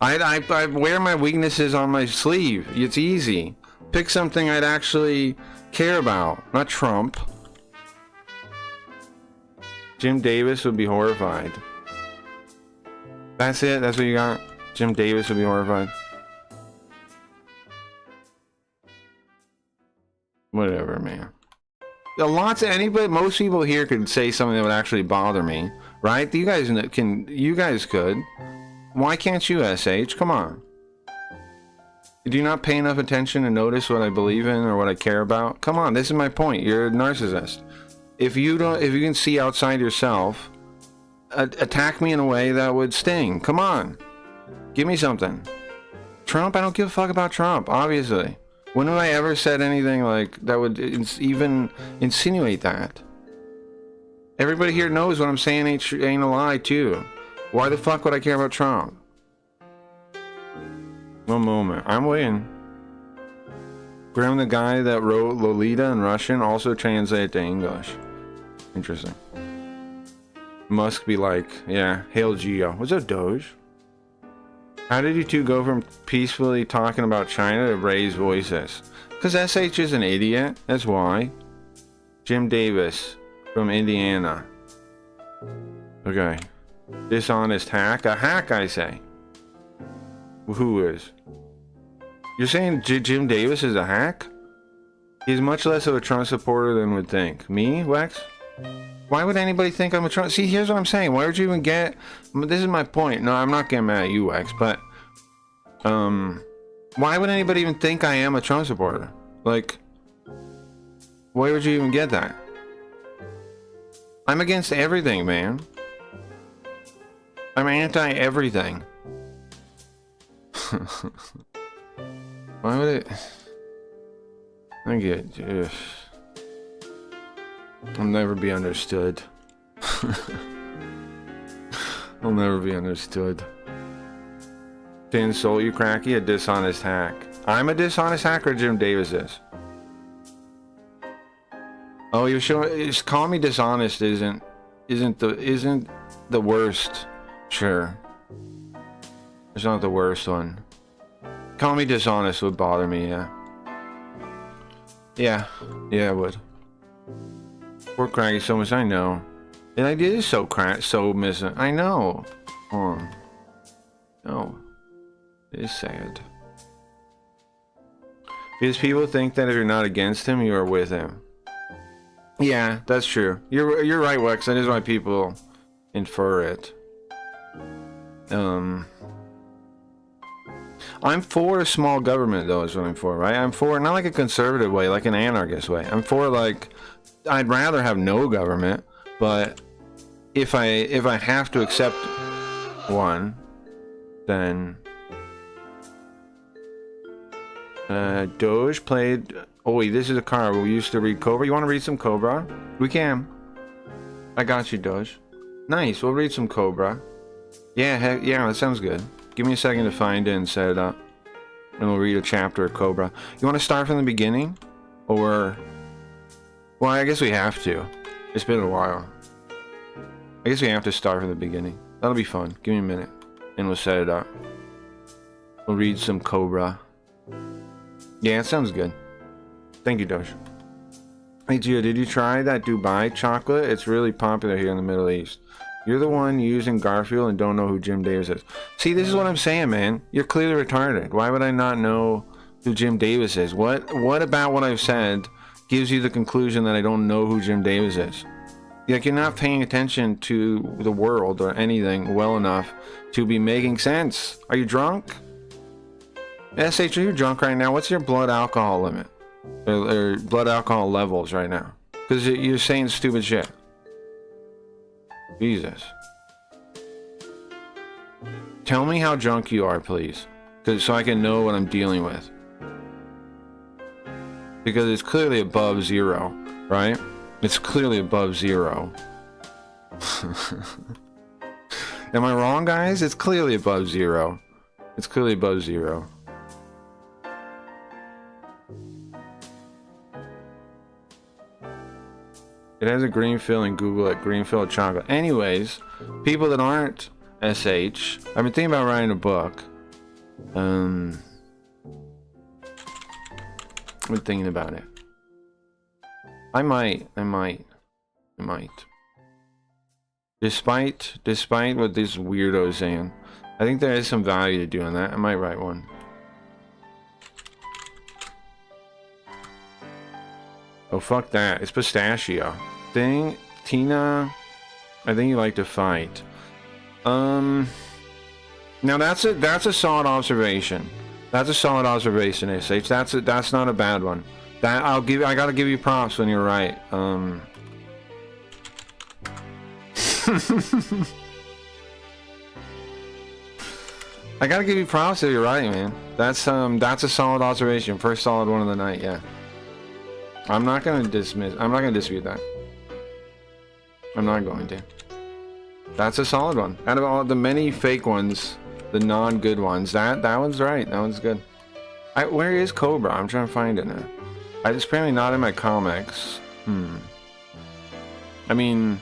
S1: I wear my weaknesses on my sleeve. It's easy. Pick something I'd actually care about, not Trump. Jim Davis would be horrified. That's it? That's what you got? Jim Davis would be horrified. Whatever, man. Most people here could say something that would actually bother me, right? You guys could. Why can't you, SH? Come on. Do you not pay enough attention to notice what I believe in or what I care about? Come on, this is my point. You're a narcissist. If you can see outside yourself, attack me in a way that would sting. Come on. Give me something. Trump? I don't give a fuck about Trump, obviously. When have I ever said anything like that would even insinuate that? Everybody here knows what I'm saying ain't a lie too. Why the fuck would I care about Trump? One moment, I'm waiting. Graham, the guy that wrote Lolita in Russian, also translated to English. Interesting. Musk be like, yeah, hail Geo. What's up, Doge? How did you two go from peacefully talking about China to raise voices? Because SH is an idiot, that's why. Jim Davis from Indiana. Okay. Dishonest hack? A hack, I say. Who is? You're saying Jim Davis is a hack? He's much less of a Trump supporter than would think. Me, Wex? Why would anybody think I'm a Trump? See, here's what I'm saying. Why would you even get... This is my point. No, I'm not getting mad at you, Wex, but... Why would anybody even think I am a Trump supporter? Like... Why would you even get that? I'm against everything, man. I'm anti-everything. Why would it... I get... I'll never be understood. I'll never be understood. To insult you, Cracky, a dishonest hack. I'm a dishonest hacker, Jim Davis is. Oh, you're showing... Just calling me dishonest isn't the worst. Sure. It's not the worst one. Calling me dishonest would bother me, yeah. Yeah, it would. Poor Craggy so much, I know. And I did so missing. I know. No. It is sad. Because people think that if you're not against him, you are with him. Yeah, that's true. You're right, Wex. That is why people infer it. I'm for a small government, though, is what I'm for, right? I'm for, not like a conservative way, like an anarchist way. I'm for, like, I'd rather have no government, but if I have to accept one, then Doge played. Oh wait, this is a car. We used to read Cobra. You want to read some Cobra? We can. I got you, Doge. Nice. We'll read some Cobra. Yeah, heck, yeah, that sounds good. Give me a second to find it and set it up, and we'll read a chapter of Cobra. You want to start from the beginning, or? Well, I guess we have to. It's been a while. I guess we have to start from the beginning. That'll be fun. Give me a minute, and we'll set it up. We'll read some Cobra. Yeah, it sounds good. Thank you, Doge. Hey, Gio, did you try that Dubai chocolate? It's really popular here in the Middle East. You're the one using Garfield and don't know who Jim Davis is. See, this is what I'm saying, man. You're clearly retarded. Why would I not know who Jim Davis is? What about what I've said gives you the conclusion that I don't know who Jim Davis is? Like, you're not paying attention to the world or anything well enough to be making sense. Are you drunk? SH, are you drunk right now? What's your blood alcohol limit? Or blood alcohol levels right now? Because you're saying stupid shit. Jesus. Tell me how drunk you are, please. So I can know what I'm dealing with. Because it's clearly above 0, right? It's clearly above 0. Am I wrong, guys? It's clearly above 0. It's clearly above 0. It has a green filling. Google it. Green filled chocolate. Anyways, people that aren't SH, I've been thinking about writing a book. I've been thinking about it. I might. Despite what this weirdo is saying, I think there is some value to doing that. I might write one. Oh, fuck that. It's pistachio. Tina, I think you like to fight. Now that's a solid observation. That's a solid observation, SH. That's not a bad one. I gotta give you props when you're right. I gotta give you props if you're right, man. That's a solid observation. First solid one of the night, yeah. I'm not gonna dispute that. I'm not going to. That's a solid one. Out of all the many fake ones, the non-good ones, that one's right. That one's good. Where is Cobra? I'm trying to find it now. It's apparently not in my comics. I mean,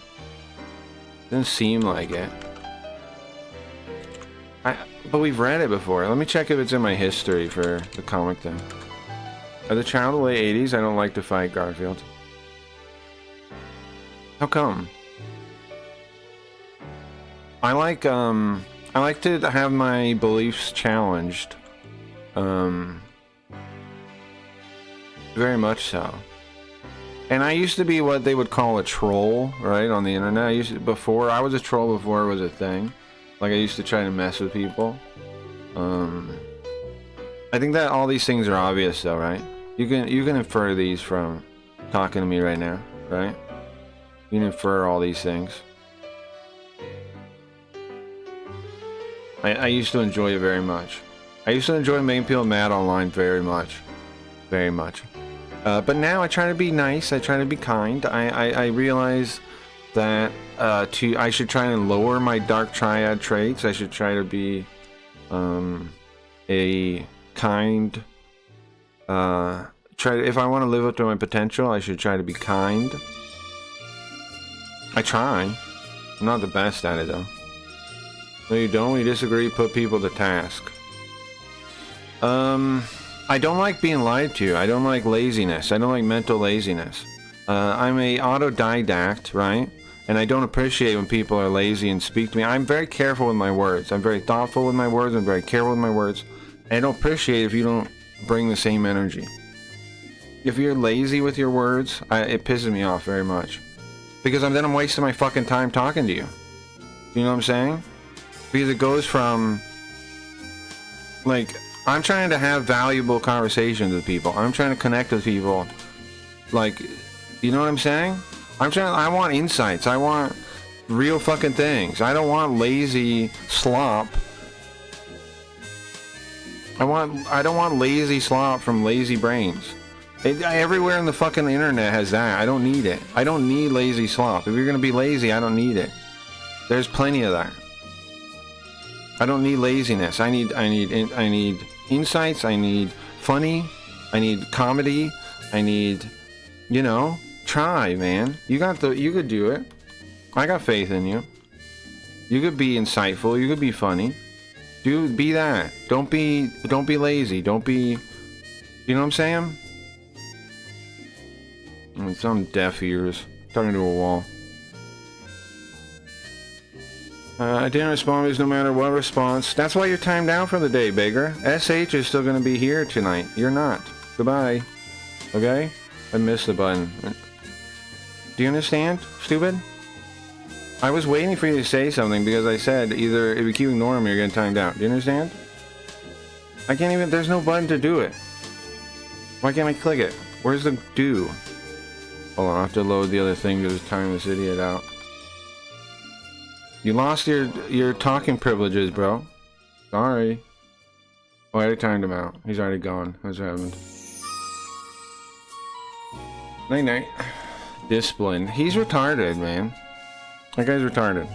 S1: doesn't seem like it. But we've read it before. Let me check if it's in my history for the comic thing. As a child of the late 80s, I don't like to fight Garfield. How come? I like to have my beliefs challenged. Very much so. And I used to be what they would call a troll, right, on the internet. I was a troll before it was a thing. Like, I used to try to mess with people. I think that all these things are obvious, though, right? You can infer these from talking to me right now, right? You can infer all these things. I used to enjoy it very much. I used to enjoy making people mad online very much. Very much. But now I try to be nice. I try to be kind. I realize that I should try and lower my dark triad traits. I should try to be a kind. If I want to live up to my potential, I should try to be kind. I try. I'm not the best at it, though. No, you don't. We disagree. Put people to task. I don't like being lied to. I don't like laziness. I don't like mental laziness. I'm a autodidact, right? And I don't appreciate when people are lazy and speak to me. I'm very careful with my words. I'm very thoughtful with my words. I'm very careful with my words. And I don't appreciate if you don't bring the same energy. If you're lazy with your words, it pisses me off very much. Because then I'm wasting my fucking time talking to you. You know what I'm saying? Because it goes from, like, I'm trying to have valuable conversations with people. I'm trying to connect with people. Like, you know what I'm saying? I want insights. I want real fucking things. I don't want lazy slop. I don't want lazy slop from lazy brains. Everywhere in the fucking internet has that. I don't need it. I don't need lazy slop. If you're gonna be lazy, I don't need it. There's plenty of that. I don't need laziness. I need insights. I need funny. I need comedy. I need, you know, try, man. You could do it. I got faith in you. You could be insightful. You could be funny. Dude, be that. Don't be lazy. Don't be, you know what I'm saying? Some deaf ears talking to a wall. I didn't respond because no matter what response. That's why you're timed out for the day, Beggar. SH is still going to be here tonight. You're not. Goodbye. Okay? I missed the button. Do you understand, stupid? I was waiting for you to say something because I said either if you keep ignoring me, you're getting timed out. Do you understand? I can't even... There's no button to do it. Why can't I click it? Where's the do? Hold on, I have to load the other thing to time this idiot out. You lost your talking privileges, bro. Sorry. Oh, I already timed him out. He's already gone. That's what happened. Night night. Discipline. He's retarded, man. That guy's retarded.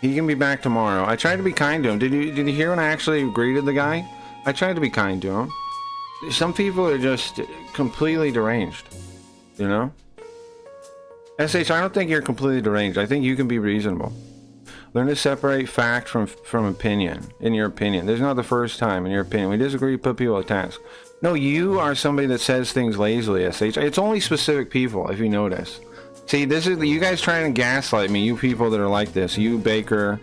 S1: He can be back tomorrow. I tried to be kind to him. Did you hear when I actually greeted the guy? I tried to be kind to him. Some people are just completely deranged. You know? SH, I don't think you're completely deranged. I think you can be reasonable. Learn to separate fact from opinion. In your opinion. This is not the first time, in your opinion. We disagree, put people at task. No, you are somebody that says things lazily, SH. It's only specific people, if you notice. See, this is you guys trying to gaslight me, you people that are like this. You, Baker.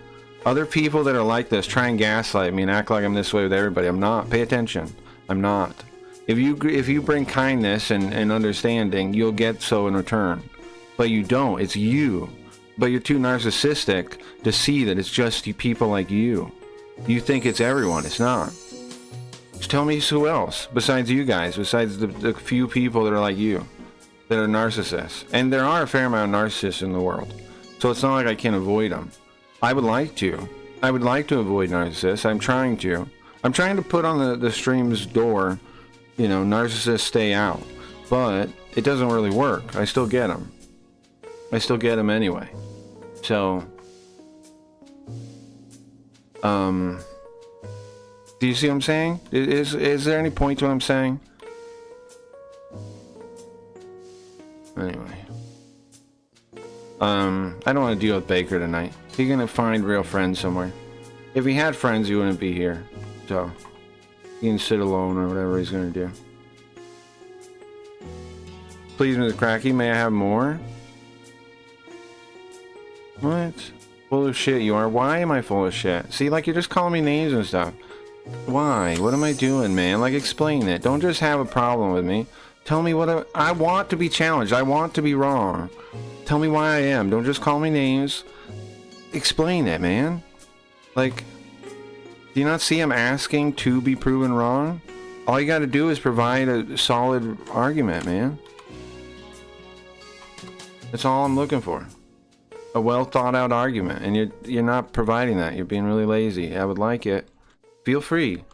S1: Other people that are like this try and gaslight me and act like I'm this way with everybody. I'm not. Pay attention. I'm not. If you bring kindness and understanding, you'll get so in return. But you don't. It's you. But you're too narcissistic to see that it's just people like you. You think it's everyone. It's not. Just tell me who else besides you guys, besides the few people that are like you, that are narcissists. And there are a fair amount of narcissists in the world. So it's not like I can avoid them. I would like to. I would like to avoid narcissists. I'm trying to. I'm trying to put on the stream's door, you know, narcissists stay out. But it doesn't really work. I still get them. I still get them anyway. So, do you see what I'm saying? Is there any point to what I'm saying? Anyway. I don't want to deal with Baker tonight. He's gonna find real friends somewhere. If he had friends, he wouldn't be here. So, he can sit alone or whatever he's gonna do. Please, Mr. Cracky, may I have more? What? Full of shit you are. Why am I full of shit? See, like, you're just calling me names and stuff. Why? What am I doing, man? Like, explain it. Don't just have a problem with me. Tell me what I want to be challenged. I want to be wrong. Tell me why I am. Don't just call me names. Explain it, man. Like, do you not see I'm asking to be proven wrong? All you gotta do is provide a solid argument, man. That's all I'm looking for. A well thought out argument, and you're not providing that. You're being really lazy. I would like it. Feel free.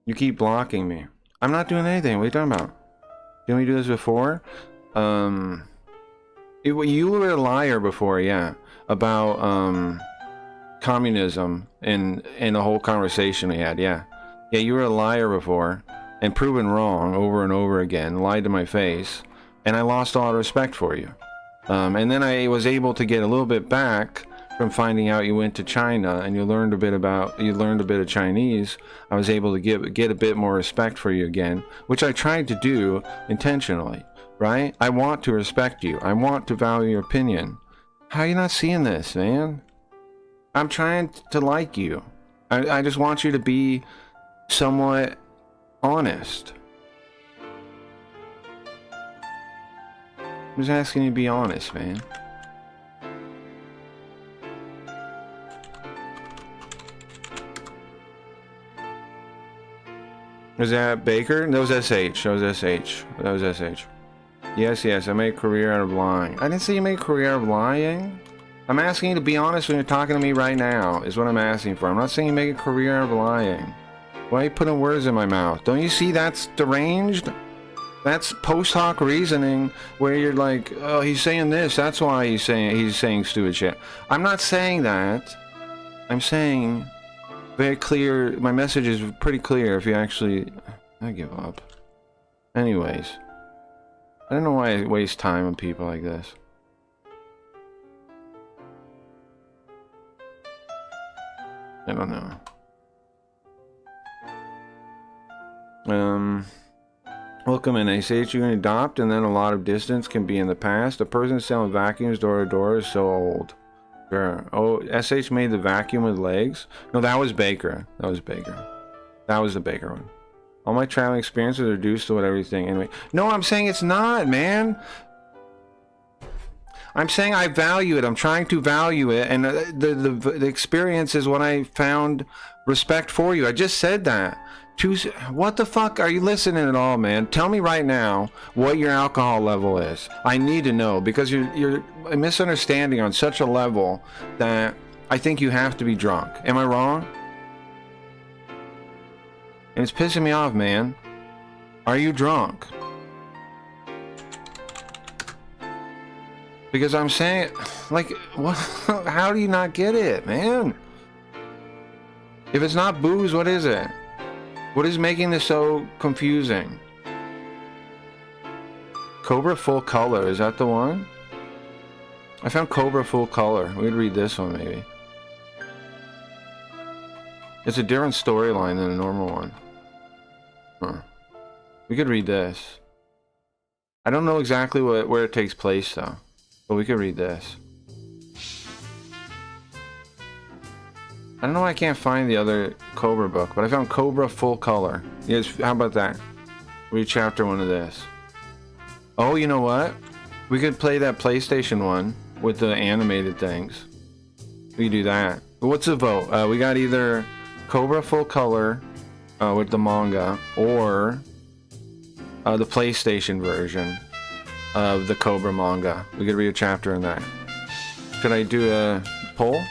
S1: You keep blocking me. I'm not doing anything. What are you talking about? Didn't we do this before? You were a liar before, yeah, about communism and the whole conversation we had. Yeah, you were a liar before and proven wrong over and over again. Lied to my face, and I lost all respect for you. And then I was able to get a little bit back from finding out you went to China and you learned a bit of Chinese. I was able to get a bit more respect for you again, which I tried to do intentionally, right? I want to respect you. I want to value your opinion. How are you not seeing this, man? I'm trying to like you. I just want you to be somewhat honest. I'm just asking you to be honest, man. Was that Baker? That was SH. That was SH. That was SH. Yes, yes, I made a career out of lying. I didn't say you made a career out of lying. I'm asking you to be honest when you're talking to me right now, is what I'm asking for. I'm not saying you make a career out of lying. Why are you putting words in my mouth? Don't you see that's deranged? That's post hoc reasoning where you're like, oh, he's saying this, that's why he's saying stupid shit. I'm not saying that. I'm saying very clear, my message is pretty clear if you actually... I give up. Anyways. I don't know why I waste time on people like this. I don't know. Welcome in. They say that you can adopt and then a lot of distance can be in the past. The person selling vacuums door to door is so old. Sure. Oh, SH made the vacuum with legs? No, that was Baker. That was Baker. That was the Baker one. All my traveling experiences are reduced to what everything anyway. No, I'm saying it's not, man. I'm saying I value it. I'm trying to value it, and the experience is what I found respect for you. I just said that. What the fuck are you listening at all, man? Tell me right now what your alcohol level is. I need to know, because you're a misunderstanding on such a level that I think you have to be drunk. Am I wrong? And it's pissing me off, man. Are you drunk? Because I'm saying, like, what? How do you not get it, man? If it's not booze, what is it? What is making this so confusing? Cobra Full Color, is that the one? I found Cobra Full Color. We could read this one, maybe. It's a different storyline than the normal one. Huh. We could read this. I don't know exactly where it takes place, though. But we could read this. I don't know why I can't find the other Cobra book, but I found Cobra Full Color. Yes, how about that? Read chapter 1 of this. Oh, you know what? We could play that PlayStation one with the animated things. We could do that. What's the vote? We got either Cobra Full Color with the manga, or the PlayStation version of the Cobra manga. We could read a chapter in that. Should I do a poll?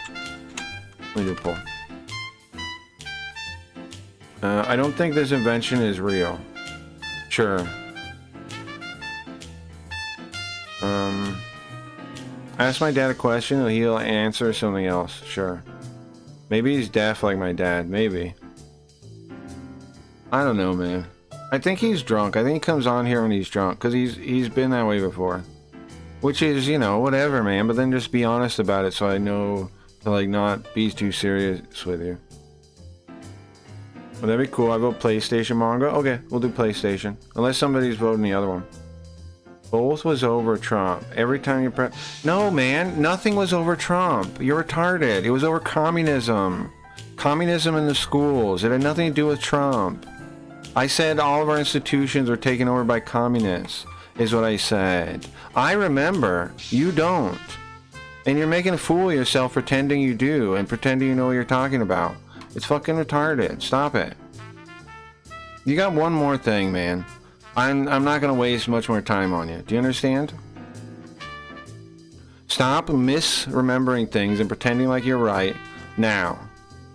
S1: Let me do a poll. I don't think this invention is real. Sure. Ask my dad a question and he'll answer something else. Sure. Maybe he's deaf like my dad. Maybe. I don't know, man. I think he's drunk. I think he comes on here when he's drunk, because he's been that way before. Which is, you know, whatever, man. But then just be honest about it so I know to, like, not be too serious with you. Would that be cool? I vote PlayStation manga? Okay, we'll do PlayStation. Unless somebody's voting the other one. Both was over Trump. Every time you press... No, man. Nothing was over Trump. You're retarded. It was over communism. Communism in the schools. It had nothing to do with Trump. I said all of our institutions are taken over by communists, is what I said. I remember. You don't. And you're making a fool of yourself pretending you do, and pretending you know what you're talking about. It's fucking retarded. Stop it. You got one more thing, man. I'm not going to waste much more time on you. Do you understand? Stop misremembering things and pretending like you're right now.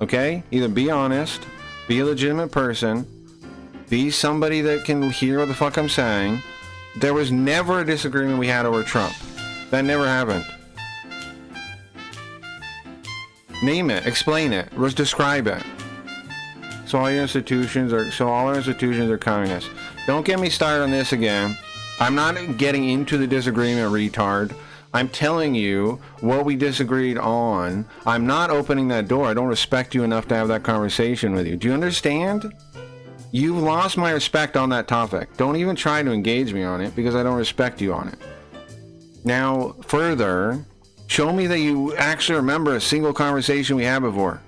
S1: Okay? Either be honest, be a legitimate person, be somebody that can hear what the fuck I'm saying. There was never a disagreement we had over Trump. That never happened. Name it. Explain it. Describe it. So all our institutions are communist. Don't get me started on this again. I'm not getting into the disagreement, retard. I'm telling you what we disagreed on. I'm not opening that door. I don't respect you enough to have that conversation with you. Do you understand? You've lost my respect on that topic. Don't even try to engage me on it, because I don't respect you on it. Now, further, show me that you actually remember a single conversation we had before.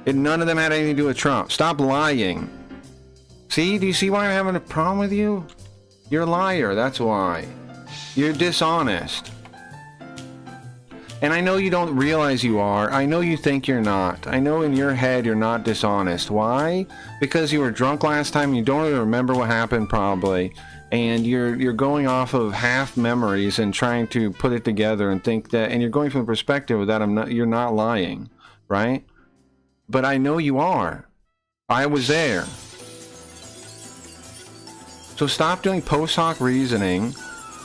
S1: And none of them had anything to do with Trump. Stop lying. See? Do you see why I'm having a problem with you? You're a liar, that's why. You're dishonest. And I know you don't realize you are. I know you think you're not. I know in your head you're not dishonest. Why? Because you were drunk last time. You don't even remember what happened probably. And you're going off of half memories and trying to put it together and think that, and you're going from the perspective that you're not lying, right? But I know you are. I was there. So stop doing post hoc reasoning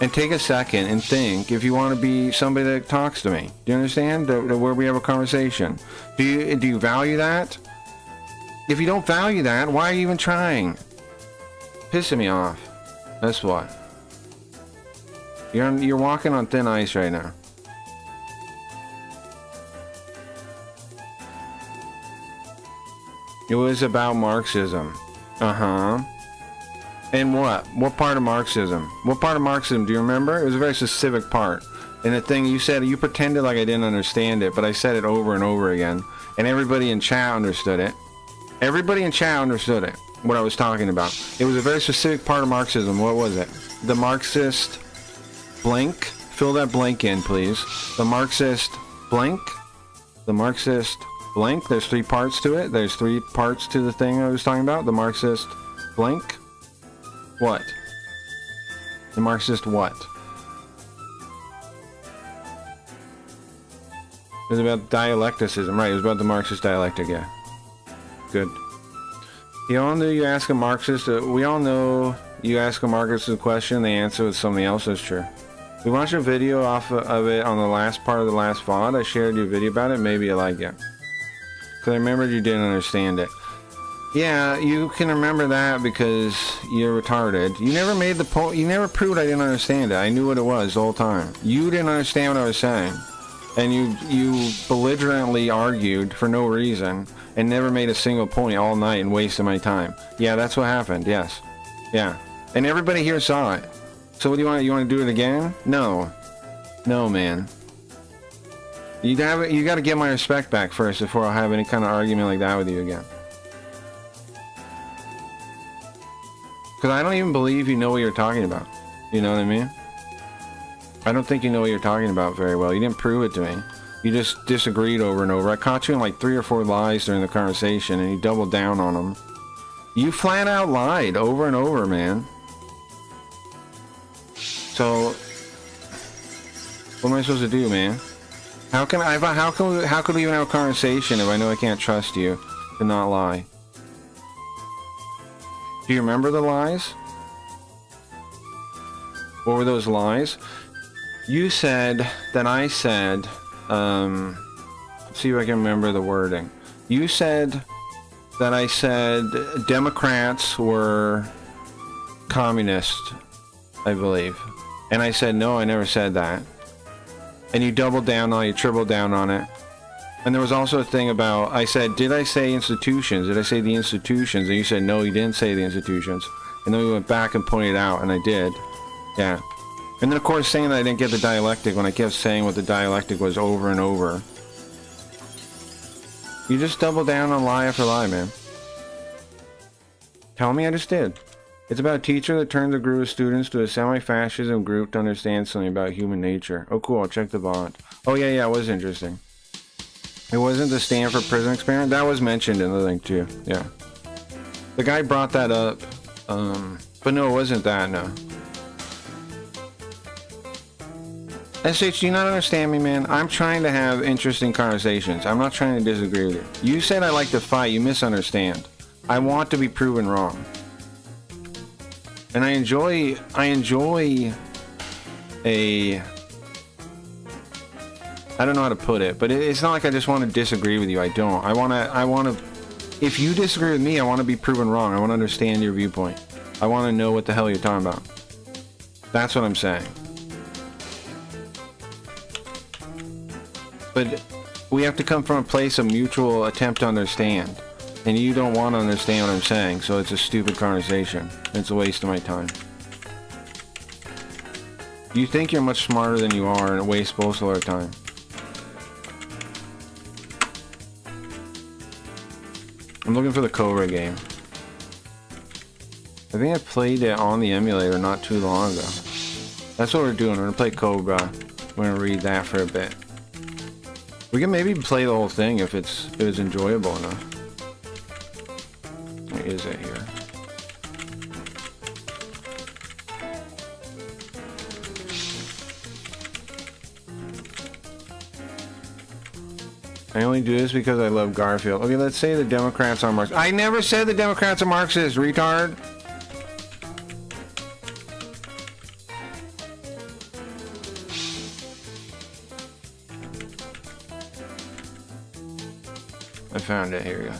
S1: and take a second and think if you want to be somebody that talks to me. Do you understand? Where we have a conversation. Do you value that? If you don't value that, why are you even trying? Pissing me off. That's what. You're walking on thin ice right now. It was about Marxism. Uh-huh. And what? What part of Marxism? What part of Marxism do you remember? It was a very specific part. And the thing you said, you pretended like I didn't understand it, but I said it over and over again. And everybody in chat understood it. Everybody in chat understood it, what I was talking about. It was a very specific part of Marxism. What was it? The Marxist blank? Fill that blank in, please. The Marxist blank? The Marxist blank? There's 3 parts to it. There's 3 parts to the thing I was talking about. The Marxist blank? What? The Marxist what? It was about dialecticism, right? It was about the Marxist dialectic, yeah. Good. You all know you ask a Marxist, we all know you ask a Marxist a question, they answer with something else. That's true. We watched a video off of it on the last part of the last VOD. I shared your video about it. Maybe you like it. Because I remembered you didn't understand it. Yeah, you can remember that because you're retarded. You never made the point. You never proved I didn't understand it. I knew what it was the whole time. You didn't understand what I was saying. And you belligerently argued for no reason and never made a single point all night and wasted my time. Yeah, that's what happened. Yes. Yeah. And everybody here saw it. So what do you want? You want to do it again? No. No, man. You got to get my respect back first before I'll have any kind of argument like that with you again. Because I don't even believe you know what you're talking about. You know what I mean? I don't think you know what you're talking about very well. You didn't prove it to me. You just disagreed over and over. I caught you in like 3 or 4 lies during the conversation, and you doubled down on them. You flat out lied over and over, man. So, what am I supposed to do, man? How could we even have a conversation if I know I can't trust you to not lie? Do you remember the lies? What were those lies? You said that I said, let's see if I can remember the wording. You said that I said Democrats were communist, I believe. And I said, no, I never said that. And you doubled down on it, you tripled down on it. And there was also a thing about, I said, did I say institutions? Did I say the institutions? And you said, no, you didn't say the institutions. And then we went back and pointed out, and I did. Yeah. And then, of course, saying that I didn't get the dialectic when I kept saying what the dialectic was over and over. You just double down on lie after lie, man. Tell me I just did. It's about a teacher that turns a group of students to a semi-fascism group to understand something about human nature. Oh, cool. I'll check the bond. Oh, yeah, it was interesting. It wasn't the Stanford prison experiment. That was mentioned in the thing, too. Yeah. The guy brought that up. But no, it wasn't that, no. SH, do you not understand me, man? I'm trying to have interesting conversations. I'm not trying to disagree with you. You said I like to fight. You misunderstand. I want to be proven wrong. And I enjoy a... I don't know how to put it, but it's not like I just want to disagree with you. I don't. I want to... If you disagree with me, I want to be proven wrong. I want to understand your viewpoint. I want to know what the hell you're talking about. That's what I'm saying. But we have to come from a place of mutual attempt to understand. And you don't want to understand what I'm saying, so it's a stupid conversation. It's a waste of my time. You think you're much smarter than you are, and it wastes both of our time. I'm looking for the Cobra game. I think I played it on the emulator not too long ago. That's what we're doing. We're gonna play Cobra. We're gonna read that for a bit. We can maybe play the whole thing if it's enjoyable enough. Where is it here? I only do this because I love Garfield. Okay, let's say the Democrats are Marxists. I never said the Democrats are Marxists, retard. I found it. Here you go.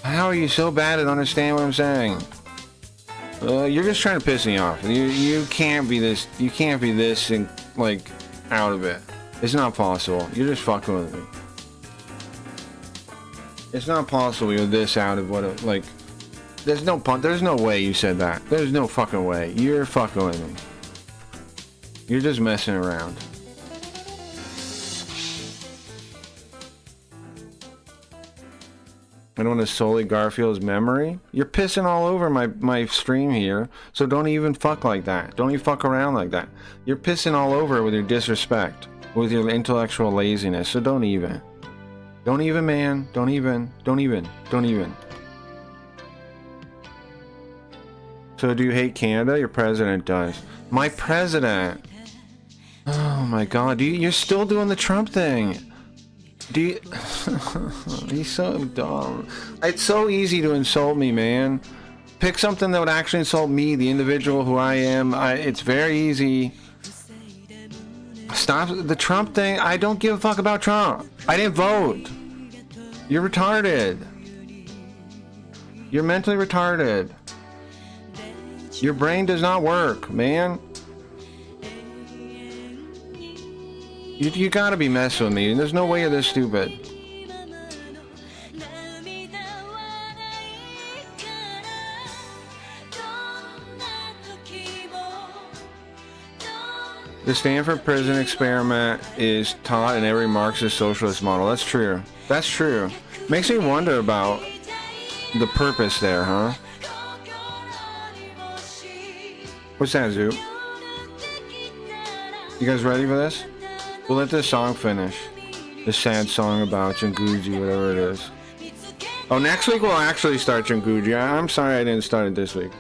S1: How are you so bad at understanding what I'm saying? You're just trying to piss me off. You can't be this. You can't be this and like out of it. It's not possible. You're just fucking with me. It's not possible you're this out of what it, like. There's no way you said that. There's no fucking way. You're fucking with me. You're just messing around. I don't want to sully Garfield's memory. You're pissing all over my stream here, so don't even fuck like that. Don't even fuck around like that. You're pissing all over with your disrespect, with your intellectual laziness, so don't even. Don't even, man. Don't even. Don't even. Don't even. So do you hate Canada? Your president does. My president? Oh my god. You're still doing the Trump thing. He's so dumb. It's so easy to insult me, man. Pick something that would actually insult me, the individual who I am. It's very easy. Stop the Trump thing. I don't give a fuck about Trump. I didn't vote. You're retarded. You're mentally retarded. Your brain does not work, man. You gotta be messing with me. There's no way you're this stupid. The Stanford prison experiment is taught in every Marxist socialist model. That's true. That's true. Makes me wonder about the purpose there, huh? What's that, Zoop? You guys ready for this? We'll let this song finish. The sad song about Junguji, whatever it is. Oh, next week we'll actually start Junguji. I'm sorry I didn't start it this week.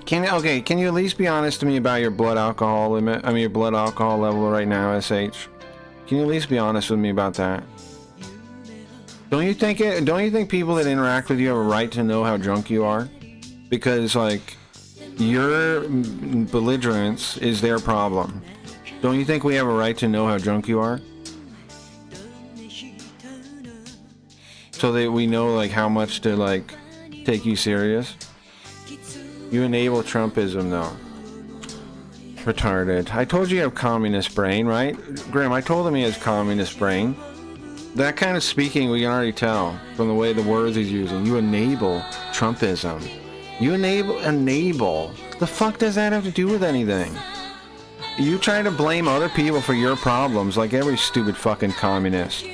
S1: Can you at least be honest to me about your blood alcohol limit? I mean, your blood alcohol level right now, SH. Can you at least be honest with me about that? Don't you think people that interact with you have a right to know how drunk you are? Because, like, your belligerence is their problem. Don't you think we have a right to know how drunk you are? So that we know, like, how much to, like, take you serious? You enable Trumpism, though. Retarded. I told you have communist brain, right? Grim, I told him he has communist brain. That kind of speaking we can already tell from the way the words he's using. You enable Trumpism. You enable. The fuck does that have to do with anything? You try to blame other people for your problems like every stupid fucking communist.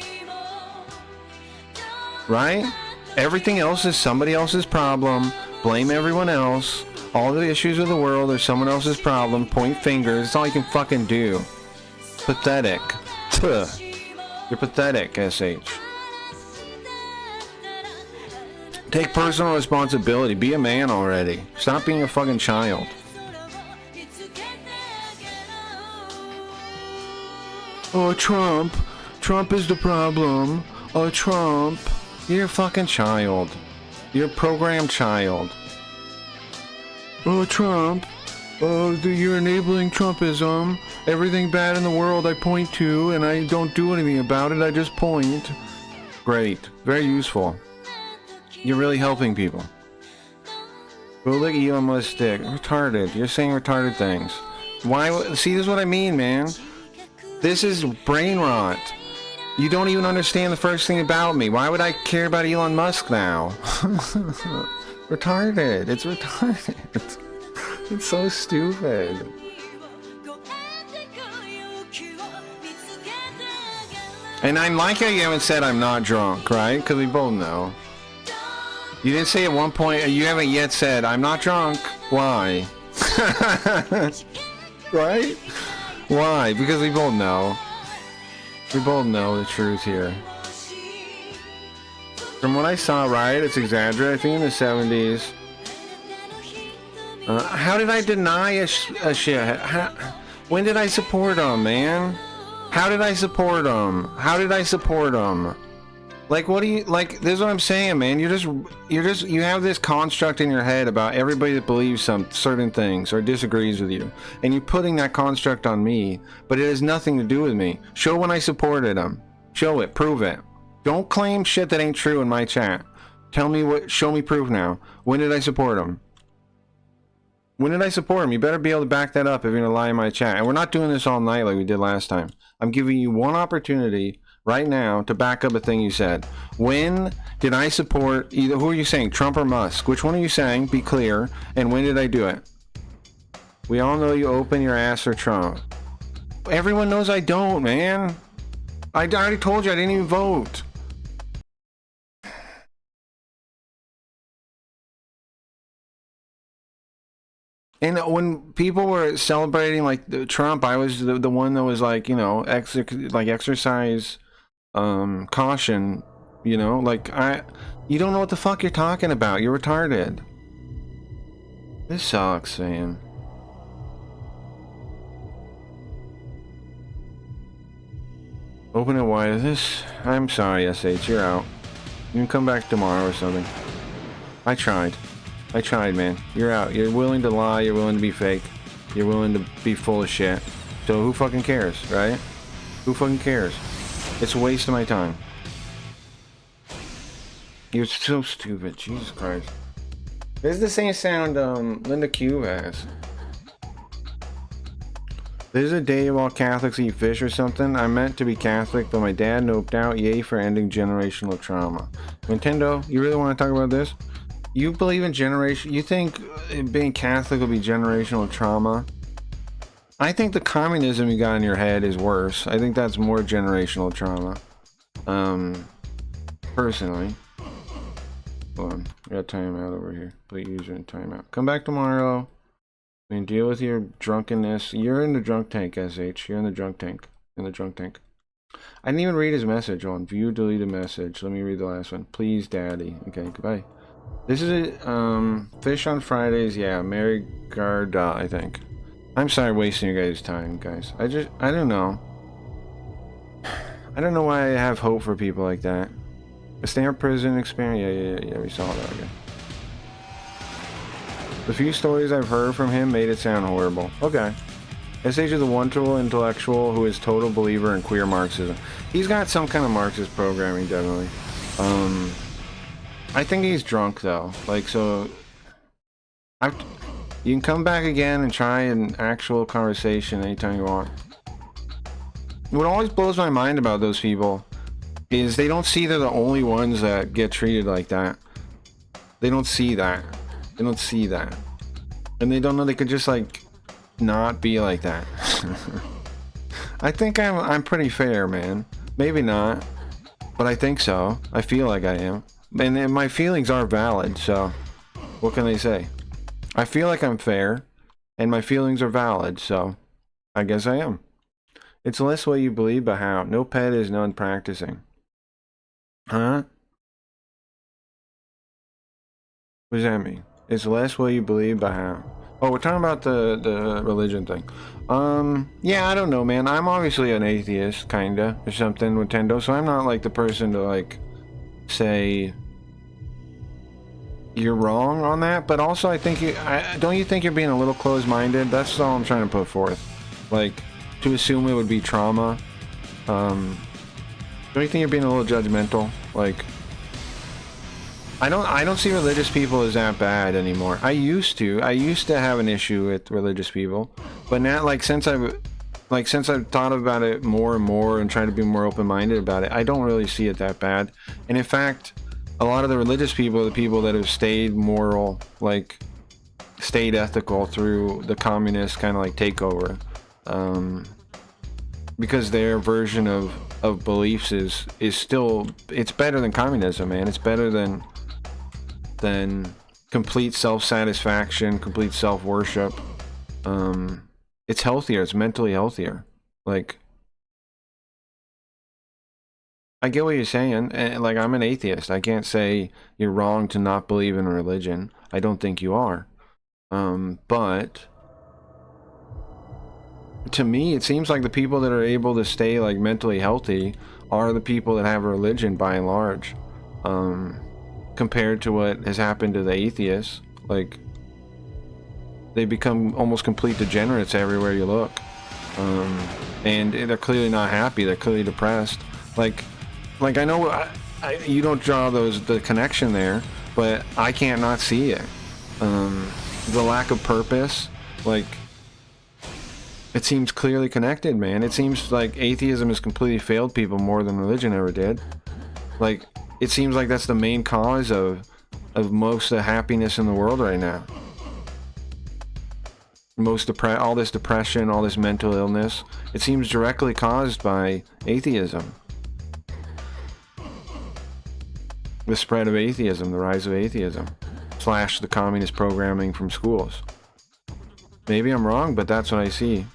S1: Right? Everything else is somebody else's problem. Blame everyone else. All the issues of the world are someone else's problem. Point fingers. That's all you can fucking do. Pathetic. Tuh. You're pathetic, SH. Take personal responsibility. Be a man already. Stop being a fucking child. Oh, Trump. Trump is the problem. Oh, Trump. You're a fucking child. You're a programmed child. Oh, Trump. Oh, you're enabling Trumpism. Everything bad in the world I point to, and I don't do anything about it. I just point. Great. Very useful. You're really helping people. Go look at Elon Musk's dick. Retarded. You're saying retarded things. Why? See, this is what I mean, man. This is brain rot. You don't even understand the first thing about me. Why would I care about Elon Musk now? Retarded. It's retarded. It's so stupid. And I'm like how you haven't said I'm not drunk, right? Because we both know. You didn't say at one point, you haven't yet said, I'm not drunk. Why? Right? Why? Because we both know. We both know the truth here. From what I saw, right, it's exaggerated. I think in the 70s. How did I deny a shit? When did I support him, man? How did I support him? How did I support him? Like, what do you, like, this is what I'm saying, man. You have this construct in your head about everybody that believes some certain things or disagrees with you. And you're putting that construct on me, but it has nothing to do with me. Show when I supported him. Show it. Prove it. Don't claim shit that ain't true in my chat. Tell me what, show me proof now. When did I support him? When did I support him? You better be able to back that up if you're gonna lie in my chat. And we're not doing this all night like we did last time. I'm giving you one opportunity right now to back up a thing you said. When did I support either, who are you saying, Trump or Musk? Which one are you saying? Be clear. And when did I do it? We all know you open your ass for Trump. Everyone knows I don't, man. I already told you I didn't even vote. And when people were celebrating like Trump, I was the one that was like, you know, exercise caution, you know, like you don't know what the fuck you're talking about. You're retarded. This sucks, man. Open it wide. This, I'm sorry, SH, you're out. You can come back tomorrow or something. I tried, man. You're out. You're willing to lie. You're willing to be fake. You're willing to be full of shit. So who fucking cares, right? Who fucking cares? It's a waste of my time. You're so stupid. Jesus Christ. This is the same sound Linda Q has. This is a day of all Catholics eat fish or something. I meant to be Catholic, but my dad noped out. Yay for ending generational trauma. Nintendo, you really want to talk about this? You believe in generation? You think being Catholic will be generational trauma? I think the communism you got in your head is worse. I think that's more generational trauma. Personally. Hold on. I got timeout over here. Put user in timeout. Come back tomorrow. I mean, deal with your drunkenness. You're in the drunk tank, SH. You're in the drunk tank. In the drunk tank. I didn't even read his message on view deleted message. Let me read the last one. Please, daddy. Okay, goodbye. This is it. Fish on Fridays. Yeah, Mary Garda, I think. I'm sorry wasting your guys' time, guys. I don't know. I don't know why I have hope for people like that. A Stanford prison experience. Yeah, we saw that again. The few stories I've heard from him made it sound horrible. Okay. SH is a wonderful intellectual who is total believer in queer Marxism. He's got some kind of Marxist programming, definitely. I think he's drunk, though. Like, so... You can come back again and try an actual conversation anytime you want. What always blows my mind about those people is they don't see they're the only ones that get treated like that. They don't see that. They don't see that. And they don't know they could just, like, not be like that. I think I'm pretty fair, man. Maybe not. But I think so. I feel like I am. And my feelings are valid, so... What can they say? I feel like I'm fair. And my feelings are valid, so... I guess I am. It's less what you believe, but how. No pet is non-practicing. Huh? What does that mean? It's less what you believe, but how. Oh, we're talking about the religion thing. Yeah, I don't know, man. I'm obviously an atheist, kinda, or something, Nintendo, so I'm not, like, the person to, like, say you're wrong on that, but also I think don't you think you're being a little closed-minded? That's all I'm trying to put forth. Like, to assume it would be trauma. Don't you think you're being a little judgmental? Like, I don't see religious people as that bad anymore. I used to have an issue with religious people, but now, like, since I've thought about it more and more and tried to be more open-minded about it, I don't really see it that bad. And in fact, a lot of the religious people are the people that have stayed moral, like, stayed ethical through the communist kind of like takeover, because their version of beliefs is still, it's better than communism, man. It's better than complete self-satisfaction, complete self-worship. It's healthier. It's mentally healthier. Like, I get what you're saying. And, like, I'm an atheist. I can't say you're wrong to not believe in religion. I don't think you are. But to me, it seems like the people that are able to stay like mentally healthy are the people that have a religion by and large. Compared to what has happened to the atheists, like they become almost complete degenerates everywhere you look. And they're clearly not happy. They're clearly depressed. Like I know you don't draw the connection there, but I can't not see it. The lack of purpose, like, it seems clearly connected, man. It seems like atheism has completely failed people more than religion ever did. Like, it seems like that's the main cause of most of the happiness in the world right now. All this depression, all this mental illness, it seems directly caused by atheism. The spread of atheism, the rise of atheism, / the communist programming from schools. Maybe I'm wrong, but that's what I see.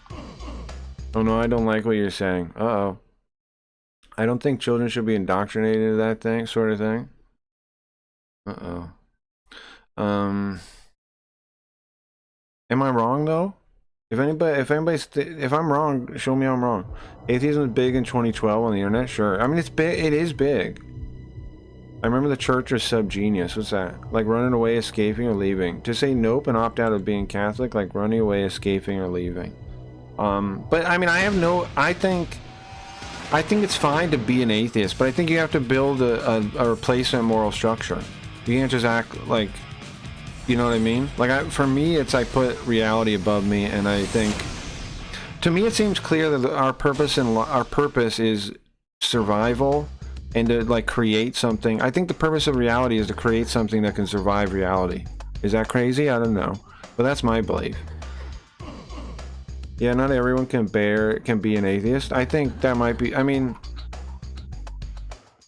S1: Oh no, I don't like what you're saying. Uh-oh. I don't think children should be indoctrinated into that thing, sort of thing. Uh-oh. Am I wrong though? If I'm wrong, show me I'm wrong. Atheism was big in 2012 on the internet, sure. I mean, it's big. It is big. I remember the church was subgenius. What's that? Like running away, escaping, or leaving. To say nope and opt out of being Catholic, like running away, escaping, or leaving. But I mean, I think it's fine to be an atheist, but I think you have to build a replacement moral structure. You can't just act like, you know what I mean? Like, for me, it's I put reality above me, and I think, to me, it seems clear that our purpose is survival, and to like create something. I think the purpose of reality is to create something that can survive reality. Is that crazy? I don't know, but that's my belief. Yeah, not everyone can be an atheist. I think that might be, I mean,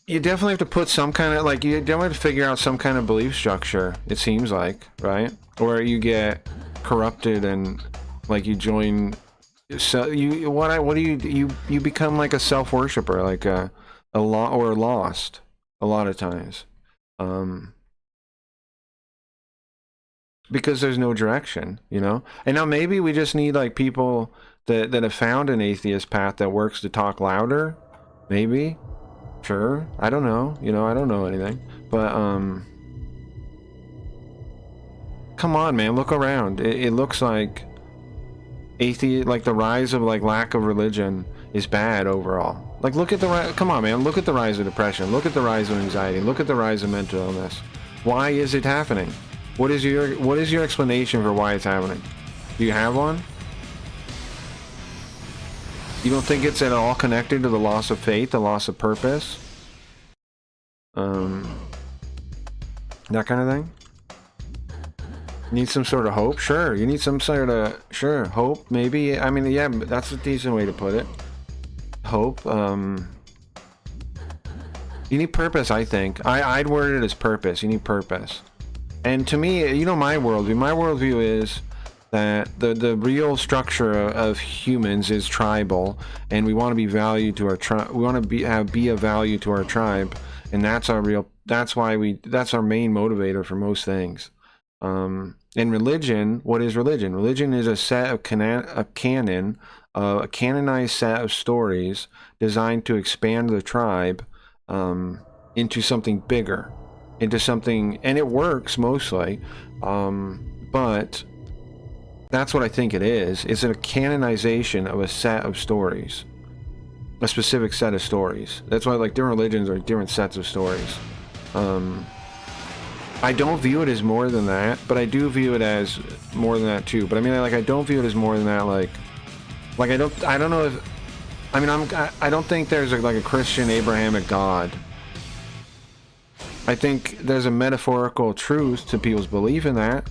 S1: you definitely have to put some kind of, like, you definitely have to figure out some kind of belief structure, it seems like, right? Or you get corrupted and, like, you join, so you become like a self-worshipper, like lost a lot of times. Because there's no direction, you know? And now maybe we just need like people that have found an atheist path that works to talk louder. Maybe. Sure. I don't know. You know, I don't know anything. But come on, man, look around. It looks like the rise of like lack of religion is bad overall. Like, look at come on, man, look at the rise of depression, look at the rise of anxiety, look at the rise of mental illness. Why is it happening? What is your explanation for why it's happening? Do you have one? You don't think it's at all connected to the loss of faith, the loss of purpose? That kind of thing? You need some sort of hope? Sure. You need some sort of, sure, hope, maybe. I mean, yeah, that's a decent way to put it. Hope. You need purpose, I think. I'd word it as purpose. You need purpose. And to me, you know, my worldview is that the real structure of humans is tribal, and we want to be valued to our tribe. We want to be of value to our tribe, and that's our main motivator for most things. And religion, what is religion? Religion is a set of a canonized set of stories designed to expand the tribe into something bigger. Into something, and it works mostly, but that's what I think it is. It's a canonization of a set of stories, a specific set of stories. That's why, like, different religions are different sets of stories. I don't view it as more than that, but I do view it as more than that too. But I mean, like, I don't view it as more than that. Like I don't know if, I mean, I don't think there's like a Christian Abrahamic God. I think there's a metaphorical truth to people's belief in that.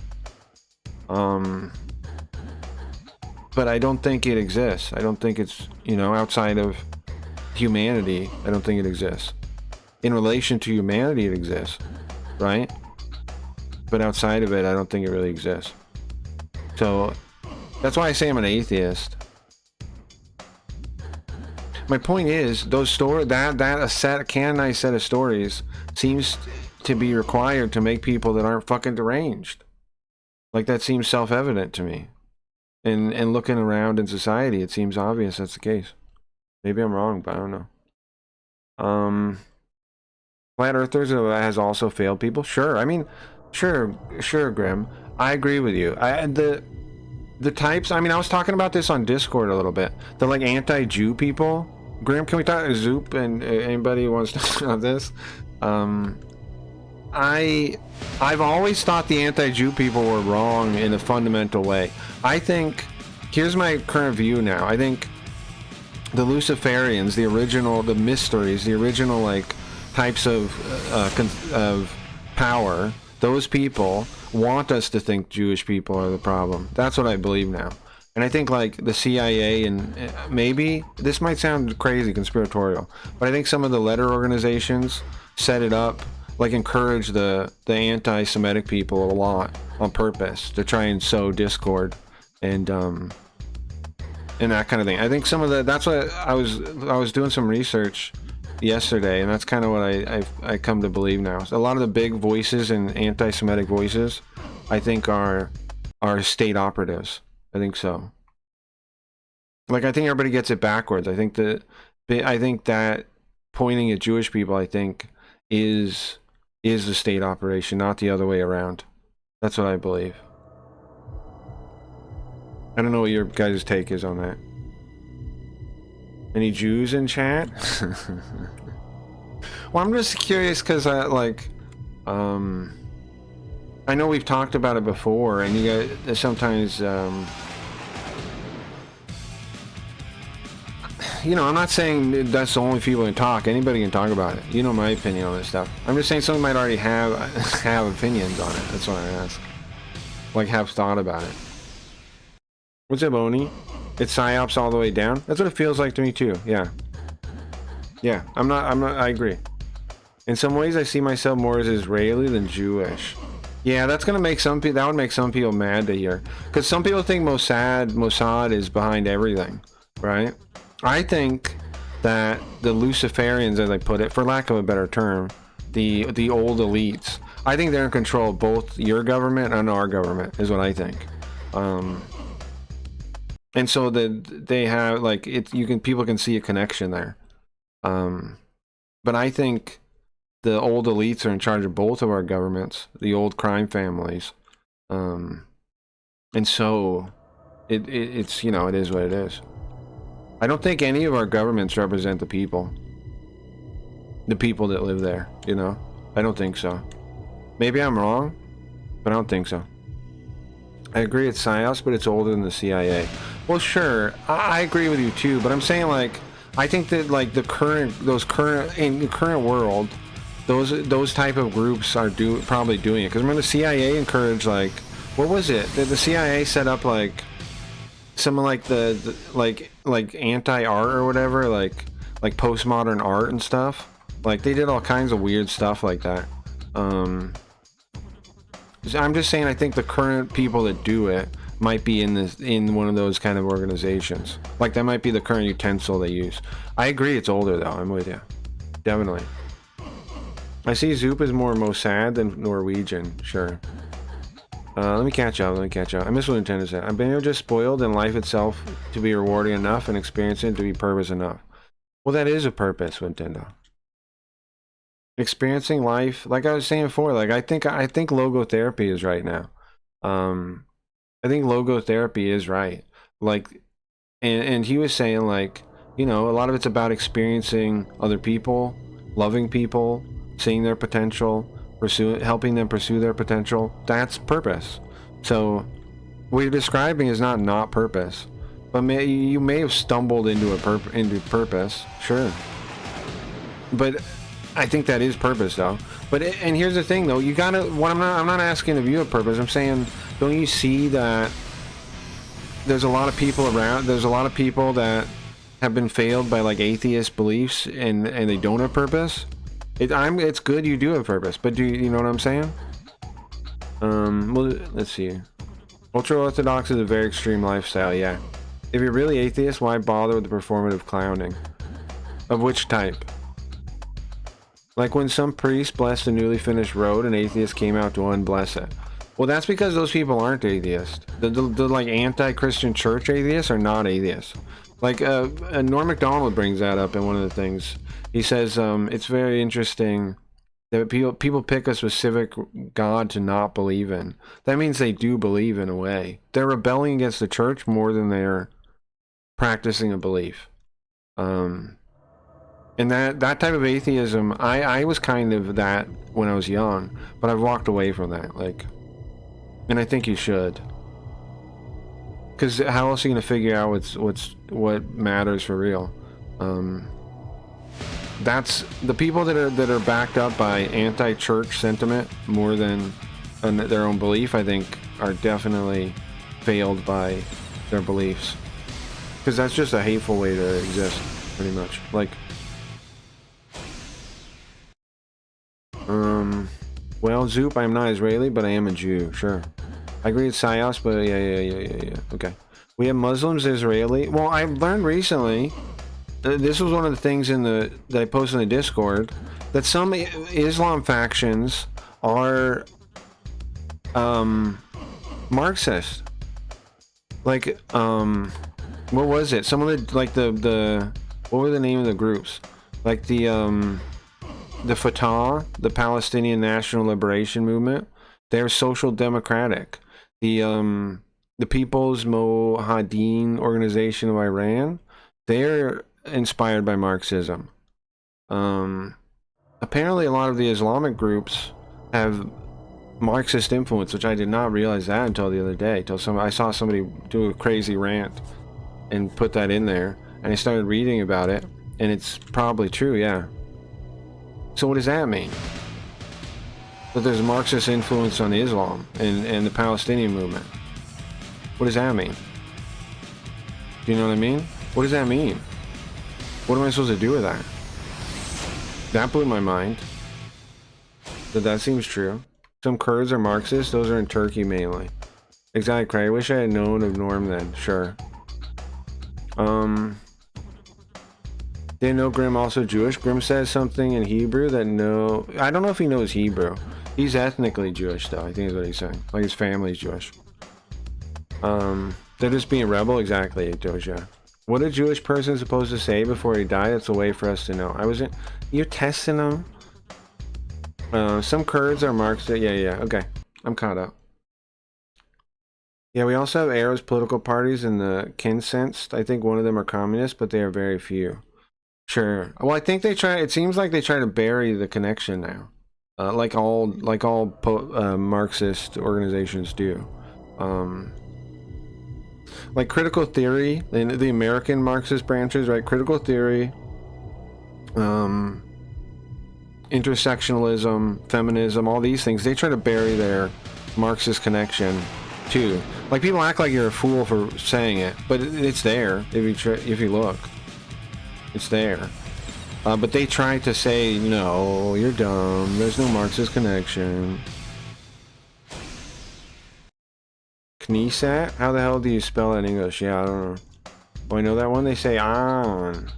S1: But I don't think it exists. I don't think it's, you know, outside of humanity. I don't think it exists. In relation to humanity, it exists, right? But outside of it, I don't think it really exists. So That's why I say I'm an atheist. My point is, those canonized set of stories seems to be required to make people that aren't fucking deranged. Like, that seems self-evident to me. And looking around in society, it seems obvious that's the case. Maybe I'm wrong, but I don't know. Flat Earthers has also failed people. Sure, I mean, sure, Grim. I agree with you. The types. I mean, I was talking about this on Discord a little bit. The like anti-Jew people. Grim, can we talk Zoop and anybody who wants to talk about this? I've always thought the anti-Jew people were wrong in a fundamental way. I think, here's my current view now. I think the Luciferians, the mysteries, the original like types of power, those people want us to think Jewish people are the problem. That's what I believe now. And I think like the CIA and maybe, this might sound crazy conspiratorial, but I think some of the letter organizations set it up, like encourage the anti-Semitic people a lot on purpose to try and sow discord and that kind of thing. I think some of that's what I was doing some research yesterday, and that's kind of what I come to believe now. So a lot of the big voices and anti-Semitic voices, I think are state operatives. I think so. Like, I think everybody gets it backwards. I think that pointing at Jewish people, I think, is the state operation, not the other way around. That's what I believe. I don't know what your guys' take is on that. Any Jews in chat? Well, I'm just curious because I know we've talked about it before, and you guys sometimes, you know, I'm not saying that's the only people who can talk. Anybody can talk about it. You know my opinion on this stuff. I'm just saying someone might already have opinions on it. That's why I ask. Like, have thought about it. What's up, Oni? It's psyops all the way down. That's what it feels like to me too. Yeah. Yeah. I agree. In some ways, I see myself more as Israeli than Jewish. Yeah, that's gonna make some people. That would make some people mad to hear, because some people think Mossad is behind everything, right? I think that the Luciferians, as I put it, for lack of a better term, the old elites, I think they're in control of both your government and our government, is what I think. And so they have like people can see a connection there. But I think the old elites are in charge of both of our governments, the old crime families, and so it's you know, it is what it is. I don't think any of our governments represent the people that live there, you know. I don't think so. Maybe I'm wrong, but I don't think so. I agree it's PSYOPs, but it's older than the CIA. Well, sure, I agree with you too, but I'm saying, like, I think that like in the current world, those type of groups are probably doing it. Because remember, the CIA encouraged, like, what was it? The CIA set up like some like the like anti-art or whatever, like postmodern art and stuff. Like, they did all kinds of weird stuff like that. I'm just saying, I think the current people that do it might be in one of those kind of organizations. Like, that might be the current utensil they use. I agree it's older though. I'm with you. Definitely. I see Zoop is more Mossad than Norwegian. Sure. Let me catch up. I miss what Nintendo said. I've been just spoiled in life itself to be rewarding enough and experiencing to be purpose enough. Well, that is a purpose, Nintendo. Experiencing life, like I was saying before, like I think logotherapy is right now. I think logotherapy is right. Like, and he was saying, like, you know, a lot of it's about experiencing other people, loving people, seeing their potential, helping them pursue their potential. That's purpose. So what you're describing is not purpose, but you may have stumbled into purpose, sure. But I think that is purpose, though. But and here's the thing, though. You gotta. I'm not asking of you a purpose. I'm saying, don't you see that there's a lot of people around? There's a lot of people that have been failed by like atheist beliefs, and they don't have purpose. It's good you do have purpose, but you know what I'm saying? Well, let's see. Ultra-Orthodox is a very extreme lifestyle, yeah. If you're really atheist, why bother with the performative clowning? Of which type? Like when some priest blessed a newly finished road and atheists came out to unbless it. Well, that's because those people aren't atheists. The like anti-Christian church atheists are not atheists. Like Norm Macdonald brings that up in one of the things. He says it's very interesting that people pick a specific God to not believe in. That means they do believe in a way. They're rebelling against the church more than they're practicing a belief. And that type of atheism, I was kind of that when I was young, but I've walked away from that. Like, and I think you should, because how else are you gonna figure out what matters for real? That's the people that are backed up by anti-church sentiment more than their own belief. I think are definitely failed by their beliefs, because that's just a hateful way to exist, pretty much. Like, well, Zoop, I am not Israeli, but I am a Jew. Sure, I agree with Psyos, but yeah. Okay, we have Muslims, Israeli. Well, I learned recently. This was one of the things that I posted in the Discord, that some Islam factions are Marxist. Like what was it? Some of the what were the name of the groups? Like the Fatah, the Palestinian National Liberation Movement, they're social democratic. The People's Mojahedin Organization of Iran, they're inspired by Marxism. Apparently a lot of the Islamic groups have Marxist influence, which I did not realize that until the other day. I saw somebody do a crazy rant and put that in there, and I started reading about it, and it's probably true, yeah. So what does that mean? That there's Marxist influence on Islam and the Palestinian movement. What does that mean? Do you know what I mean? What does that mean? What am I supposed to do with that? That blew my mind. That seems true. Some Kurds are Marxists. Those are in Turkey mainly. Exactly. I wish I had known of Norm then. Sure. Didn't know Grim also Jewish. Grim says something in Hebrew that no... I don't know if he knows Hebrew. He's ethnically Jewish though. I think is what he's saying. Like his family's Jewish. They're just being rebel. Exactly, Doja. What a Jewish person is supposed to say before he died? That's a way for us to know. You're testing them. Some Kurds are Marxist. Yeah. Okay, I'm caught up. Yeah, we also have Arabs political parties in the Kensensed. I think one of them are communist, but they are very few. Sure. Well, I think it seems like they try to bury the connection now. Like all Marxist organizations do. Like critical theory, the American Marxist branches, right? Critical theory, intersectionalism, feminism, all these things, they try to bury their Marxist connection too. Like, people act like you're a fool for saying it, but it's there if you look. It's there. But they try to say, no, you're dumb, there's no Marxist connection. Knesset? How the hell do you spell that in English? Yeah, I don't know. Oh, I know that one. They say on.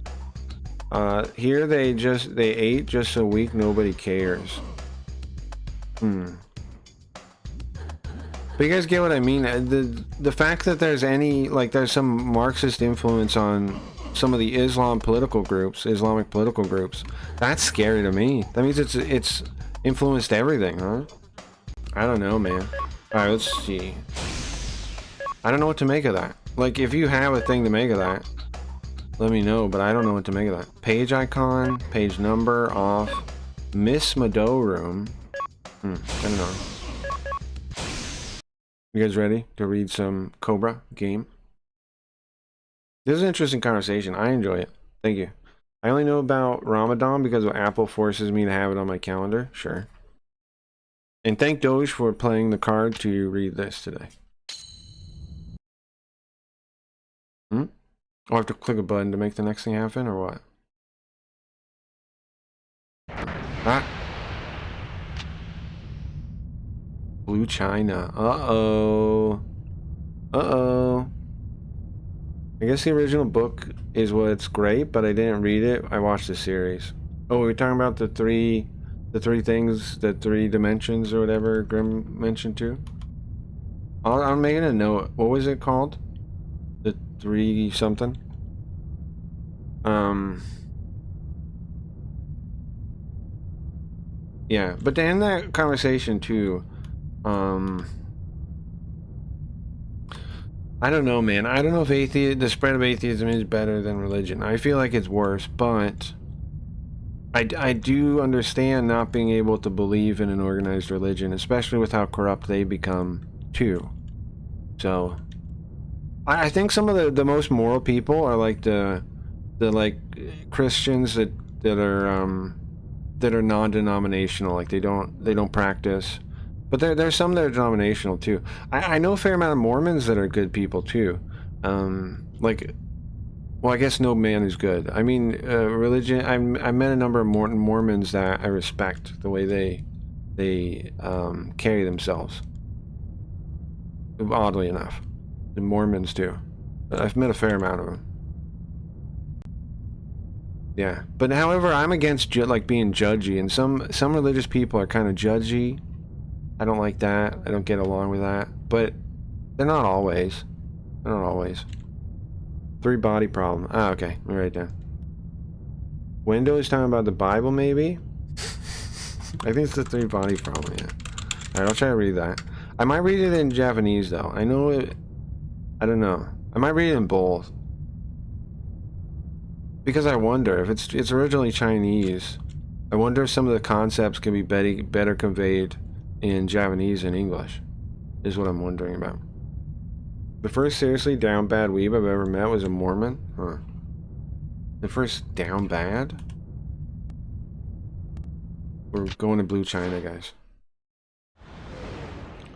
S1: Here they ate just a week. Nobody cares. But you guys get what I mean? The fact that there's some Marxist influence on some of the Islamic political groups, that's scary to me. That means it's influenced everything, huh? I don't know, man. Alright, let's see. I don't know what to make of that. Like, if you have a thing to make of that, let me know, but I don't know what to make of that. Page icon, page number, off. Miss Mado room. I don't know. You guys ready to read some Cobra game? This is an interesting conversation. I enjoy it. Thank you. I only know about Ramadan because Apple forces me to have it on my calendar. Sure. And thank Doge for playing the card to read this today. I'll have to click a button to make the next thing happen, or what? Ah! Blue China. Uh-oh. Uh-oh. I guess the original book is what's great, but I didn't read it. I watched the series. Oh, we were talking about the three things, the 3 dimensions or whatever Grimm mentioned too. I'm making a note. What was it called? The 3 something? Yeah, but to end that conversation too, I don't know, man. I don't know if the spread of atheism is better than religion. I feel like it's worse, but I do understand not being able to believe in an organized religion, especially with how corrupt they become too. So I think some of the most moral people are like the like Christians that are non-denominational, like they don't practice. But there's some that are denominational too. I know a fair amount of Mormons that are good people too. Like, well, I guess no man is good. I mean, religion. I met a number of Mormons that I respect the way they carry themselves. Oddly enough, the Mormons too. I've met a fair amount of them. Yeah, but however, I'm against like being judgy, and some religious people are kind of judgy. I don't like that. I don't get along with that. But they're not always. They're not always. 3 body problem. Ah, okay. Let me write it down. Windows talking about the Bible, maybe? I think it's the 3 body problem, yeah. Alright, I'll try to read that. I might read it in Japanese, though. I know it... I don't know. I might read it in both. Because I wonder, if it's originally Chinese, I wonder if some of the concepts can be better conveyed in Japanese and English, is what I'm wondering about. The first seriously down bad weeb I've ever met was a Mormon? Huh. The first down bad? We're going to Blue China, guys.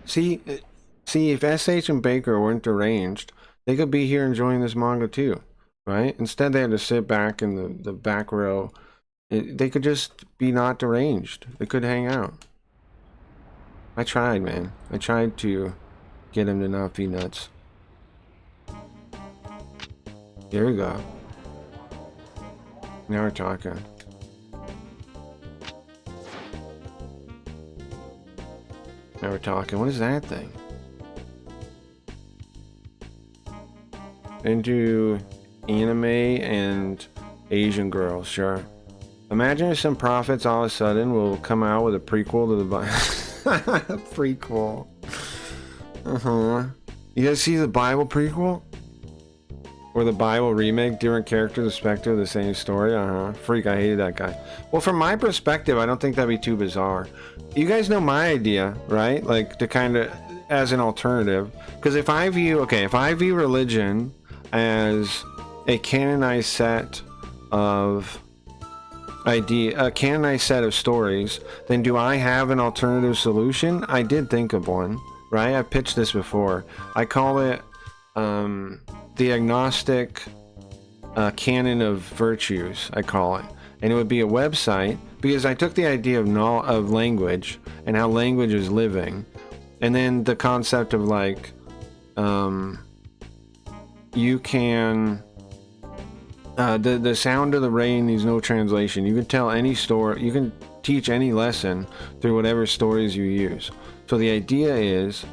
S1: See, if SH and Baker weren't deranged, they could be here enjoying this manga too, right? Instead, they had to sit back in the back row. They could just be not deranged. They could hang out. I tried, man. I tried to get him to not be nuts. There we go. Now we're talking. Now we're talking. What is that thing? Into anime and Asian girls, sure. Imagine if some prophets all of a sudden will come out with a prequel to the Bible. Prequel. You guys see the Bible prequel? Or the Bible remake, different characters, respective of the same story? Freak, I hated that guy. Well, from my perspective, I don't think that'd be too bizarre. You guys know my idea, right? Like, to kind of, as an alternative. Because if I view religion as a canonized set of a canonized set of stories, then do I have an alternative solution? I did think of one, right? I've pitched this before. I call it the agnostic canon of virtues, I call it. And it would be a website, because I took the idea of language and how language is living, and then the concept of like you can the sound of the rain needs no translation. You can tell any story, you can teach any lesson through whatever stories you use. So the idea is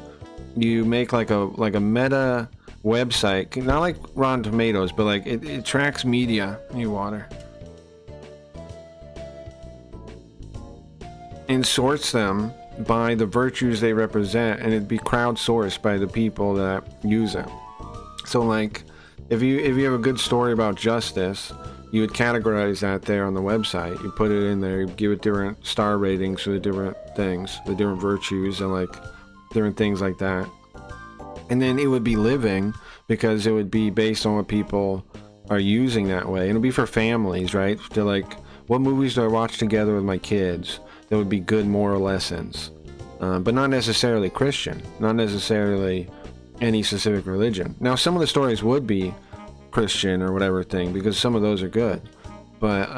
S1: you make like a meta website, not like Rotten Tomatoes, but like it tracks media. Need water. And sorts them by the virtues they represent, and it'd be crowdsourced by the people that use it. So like if you have a good story about justice, you would categorize that there on the website. You put it in there, you give it different star ratings for the different things, the different virtues, and like different things like that. And then it would be living, because it would be based on what people are using that way. And it'll be for families, right? To like, what movies do I watch together with my kids that would be good moral lessons? But not necessarily Christian, not necessarily any specific religion. Now, some of the stories would be Christian or whatever thing, because some of those are good. But,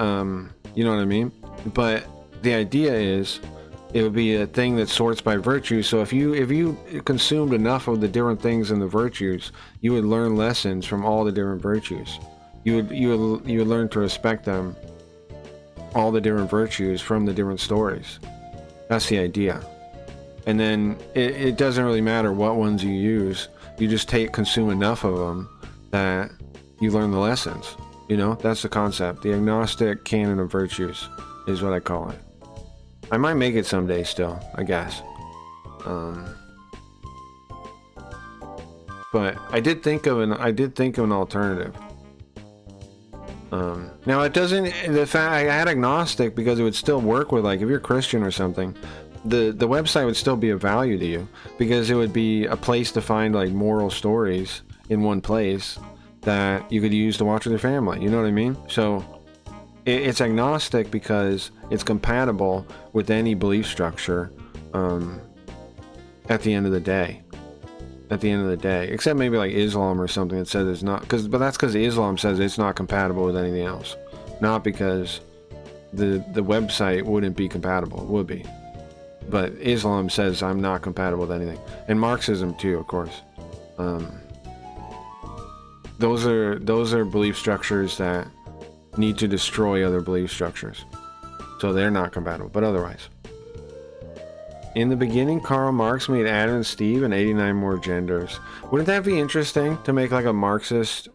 S1: you know what I mean? But the idea is it would be a thing that sorts by virtue. So if you consumed enough of the different things in the virtues, you would learn lessons from all the different virtues. You would learn to respect them, all the different virtues from the different stories. That's the idea. And then it doesn't really matter what ones you use. You just consume enough of them that you learn the lessons. You know, that's the concept. The agnostic canon of virtues is what I call it. I might make it someday still, I guess. But I did think of an alternative. Now it doesn't, the fact I had agnostic because it would still work with, like, if you're Christian or something, the website would still be of value to you because it would be a place to find like moral stories in one place that you could use to watch with your family. You know what I mean? So it's agnostic because it's compatible with any belief structure at the end of the day. Except maybe like Islam or something that says it's not, but that's because Islam says it's not compatible with anything else, not because the website wouldn't be compatible. It would be, but Islam says I'm not compatible with anything, and Marxism too, of course. Those are belief structures that need to destroy other belief structures, so they're not compatible. But otherwise, in the beginning, Karl Marx made Adam and Steve and 89 more genders. Wouldn't that be interesting to make like a Marxist?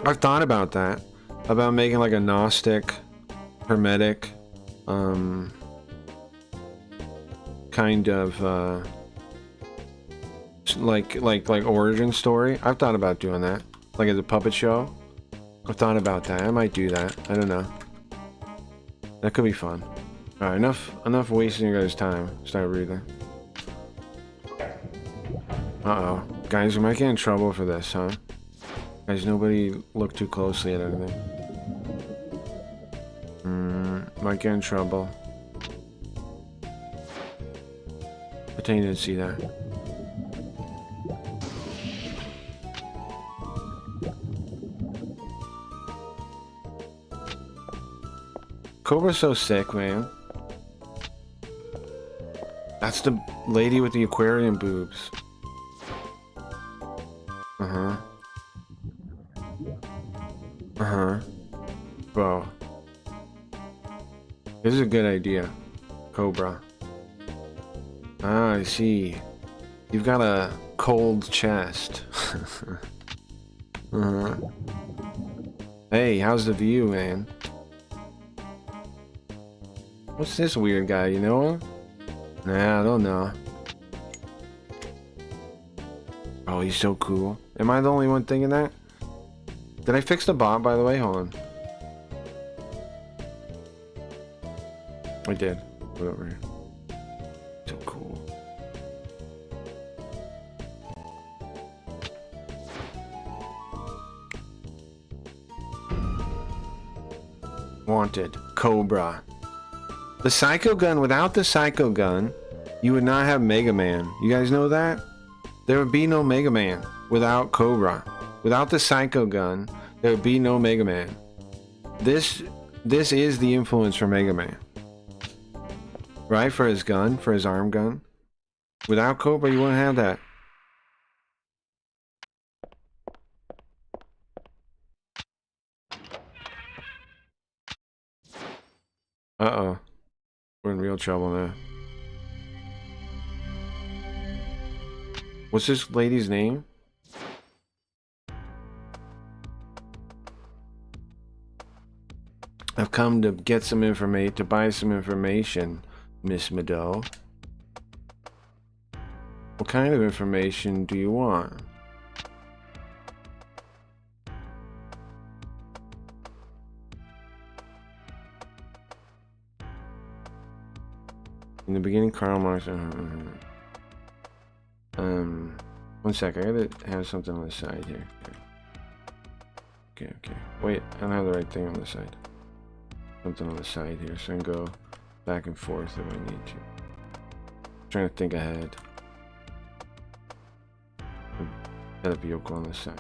S1: I've thought about that, about making like a Gnostic, Hermetic, kind of like origin story. I've thought about doing that, like as a puppet show. I've thought about that. I might do that. I don't know. That could be fun. Alright, enough wasting your guys' time. Start reading. Uh-oh. Guys, we might get in trouble for this, huh? Guys, nobody look too closely at anything. Might get in trouble. Pretend you didn't see that. Cobra's so sick, man. That's the lady with the aquarium boobs. Uh-huh. Uh-huh. Bro. This is a good idea. Cobra. Ah, I see. You've got a cold chest. Uh-huh. Hey, how's the view, man? What's this weird guy, you know him? Nah, I don't know. Oh, he's so cool. Am I the only one thinking that? Did I fix the bot, by the way? Hold on. I did. Put it over here. So cool. Wanted. Cobra. The Psycho Gun, without the Psycho Gun, you would not have Mega Man. You guys know that? There would be no Mega Man without Cobra. Without the Psycho Gun, there would be no Mega Man. This is the influence for Mega Man. Right? For his gun, for his arm gun. Without Cobra, you wouldn't have that. Uh-oh. We're in real trouble now. What's this lady's name? I've come to get some information, to buy some information, Miss Mado. What kind of information do you want? In the beginning, Karl Marx. One sec. I gotta have something on the side here. Okay. Wait, I don't have the right thing on the side. Something on the side here, so I can go back and forth if I need to. I'm trying to think ahead. Gotta be Yoko on this side.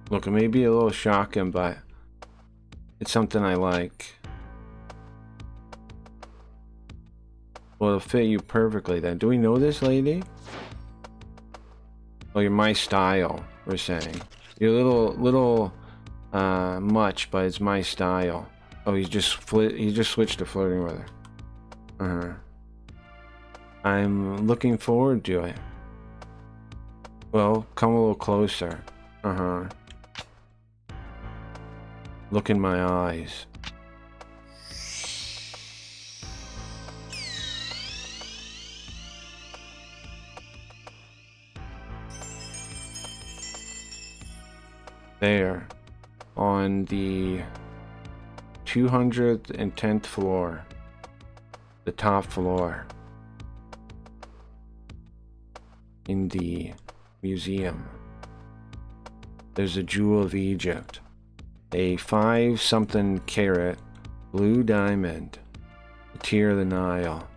S1: Look, it may be a little shocking, but it's something I like. Well, it'll fit you perfectly then. Do we know this lady? Oh, you're my style, we're saying. You're a little much, but it's my style. Oh, he just switched to flirting with her. Uh-huh. I'm looking forward to it. Well, come a little closer. Uh-huh. Look in my eyes. There, on the 210th floor, the top floor, in the museum, there's a jewel of Egypt, a 5-something carat blue diamond, the tear of the Nile.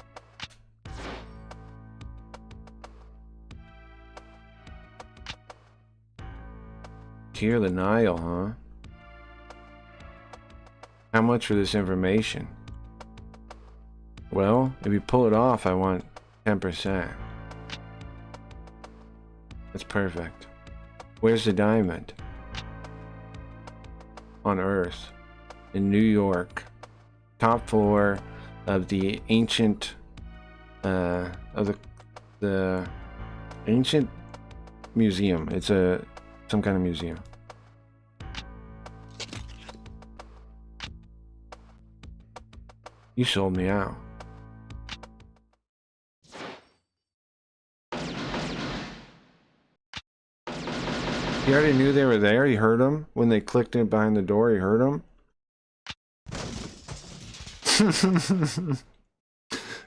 S1: Tear of the Nile, huh? How much for this information? Well, if you pull it off, I want 10%. That's perfect. Where's the diamond? On Earth. In New York. Top floor of the ancient... of the ancient museum. It's some kind of museum. You sold me out. You already knew they were there? You heard them? When they clicked in behind the door, you heard them?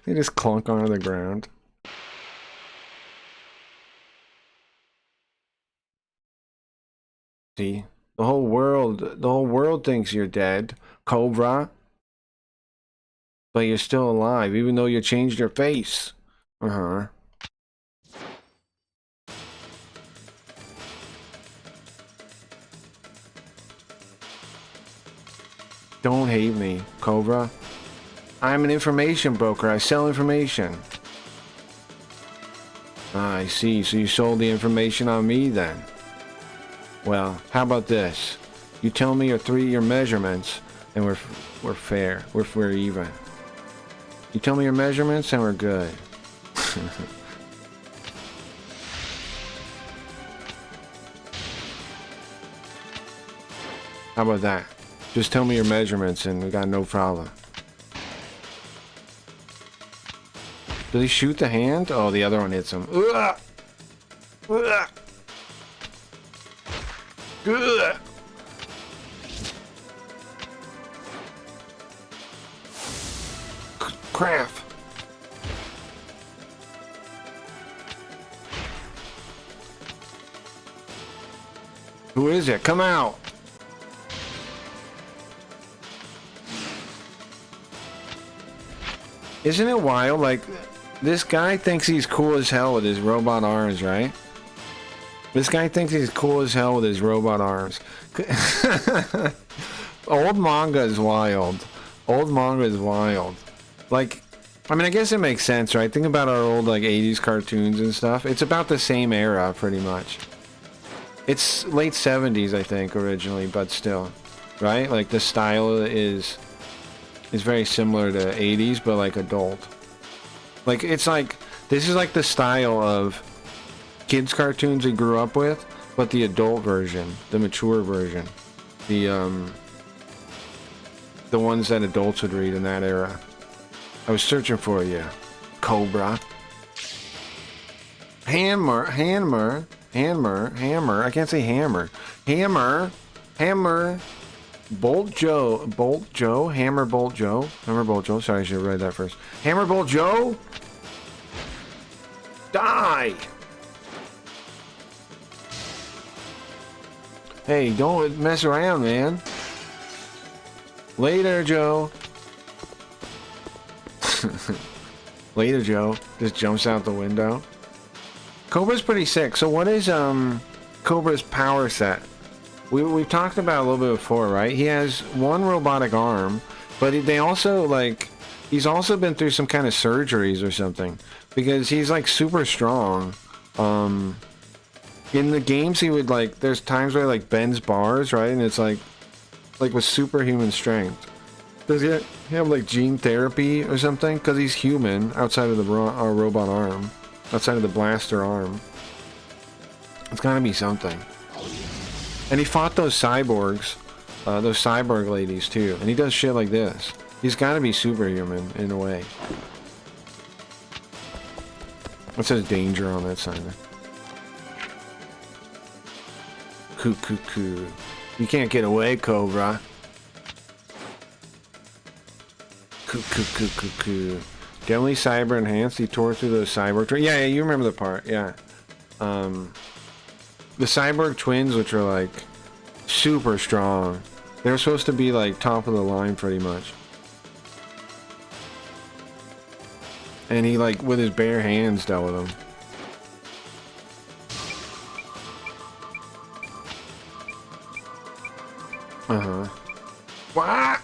S1: They just clunk onto the ground. See? The whole world thinks you're dead, Cobra. But you're still alive, even though you changed your face. Uh-huh. Don't hate me, Cobra. I'm an information broker. I sell information. Ah, I see. So you sold the information on me then. Well, how about this? You tell me your measurements, and we're fair. We're even. You tell me your measurements, and we're good. How about that? Just tell me your measurements, and we got no problem. Did he shoot the hand? Oh, the other one hits him. Ugh! Ugh! Ugh! Crap! Who is it? Come out! Isn't it wild? Like, this guy thinks he's cool as hell with his robot arms, right? This guy thinks he's cool as hell with his robot arms. Old manga is wild. Old manga is wild. Like, I mean, I guess it makes sense, right? Think about our old, like, 80s cartoons and stuff. It's about the same era, pretty much. It's late 70s, I think, originally, but still. Right? Like, the style is very similar to 80s, but, like, adult. Like, it's like, this is like the style of kids' cartoons we grew up with, but the adult version, the mature version. The ones that adults would read in that era. I was searching for you, Cobra. Hammer. I can't say hammer. Hammer. Bolt Joe. Hammer Bolt Joe. Sorry, I should have read that first. Hammer Bolt Joe. Die. Hey, don't mess around, man. Later, Joe. Later, Joe. Just jumps out the window. Cobra's pretty sick. So what is Cobra's power set? we've talked about it a little bit before, right? He has one robotic arm, but they also like he's also been through some kind of surgeries or something because he's like super strong. In the games he would like there's times where he like bends bars, right? And it's like with superhuman strength. Does he have like gene therapy or something? Because he's human outside of the robot arm, outside of the blaster arm. It's gotta be something. And he fought those cyborgs, those cyborg ladies too. And he does shit like this. He's gotta be superhuman in a way. It says danger on that sign there. Coo. You can't get away, Cobra. Coo. Definitely cyber enhanced. He tore through those cyborg. Yeah, you remember the part. Yeah. The cyborg twins, which are like super strong. They're supposed to be like top of the line pretty much. And he like with his bare hands dealt with them. What?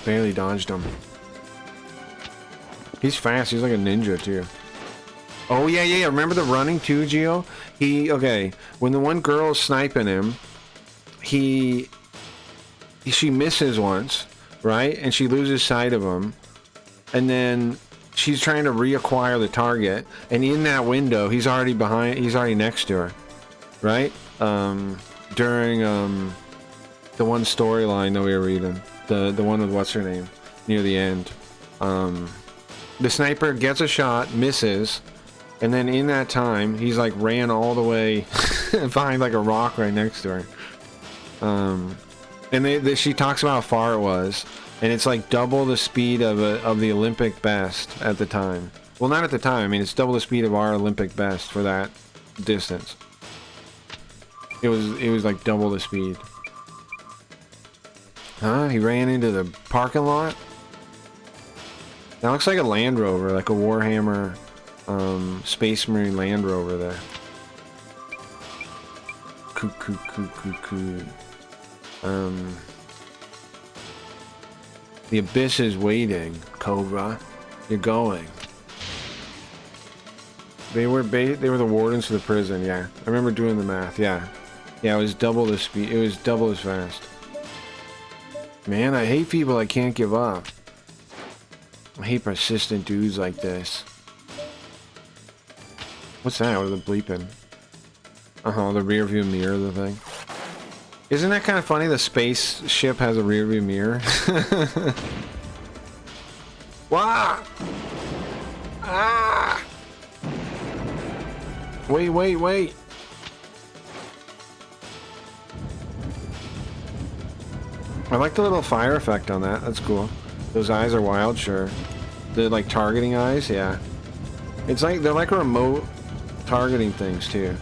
S1: Barely dodged him. He's fast. He's like a ninja too. Oh yeah. Remember the running too, Gio? Okay. When the one girl's sniping him, she misses once, right? And she loses sight of him, and then she's trying to reacquire the target. And in that window, he's already next to her, right? During the one storyline that we were reading, the one with what's her name near the end, the sniper gets a shot, misses, and then in that time he's like ran all the way behind like a rock right next to her. And she talks about how far it was, and it's like double the speed of the Olympic best at the time. Well, not at the time. I mean, it's double the speed of our Olympic best for that distance. It was like double the speed. Huh? He ran into the parking lot? That looks like a Land Rover, like a Warhammer Space Marine Land Rover there. Coo. The abyss is waiting, Cobra. You're going. They were the wardens for the prison, yeah. I remember doing the math, yeah. Yeah, it was double the speed. It was double as fast. Man, I hate people that can't give up. I hate persistent dudes like this. What's that? What are the bleeping? The rear view mirror, the thing. Isn't that kind of funny? The spaceship has a rear view mirror. Wow! Ah! Wait. I like the little fire effect on that. That's cool. Those eyes are wild, sure. The like targeting eyes, yeah. It's like they're like remote targeting things too.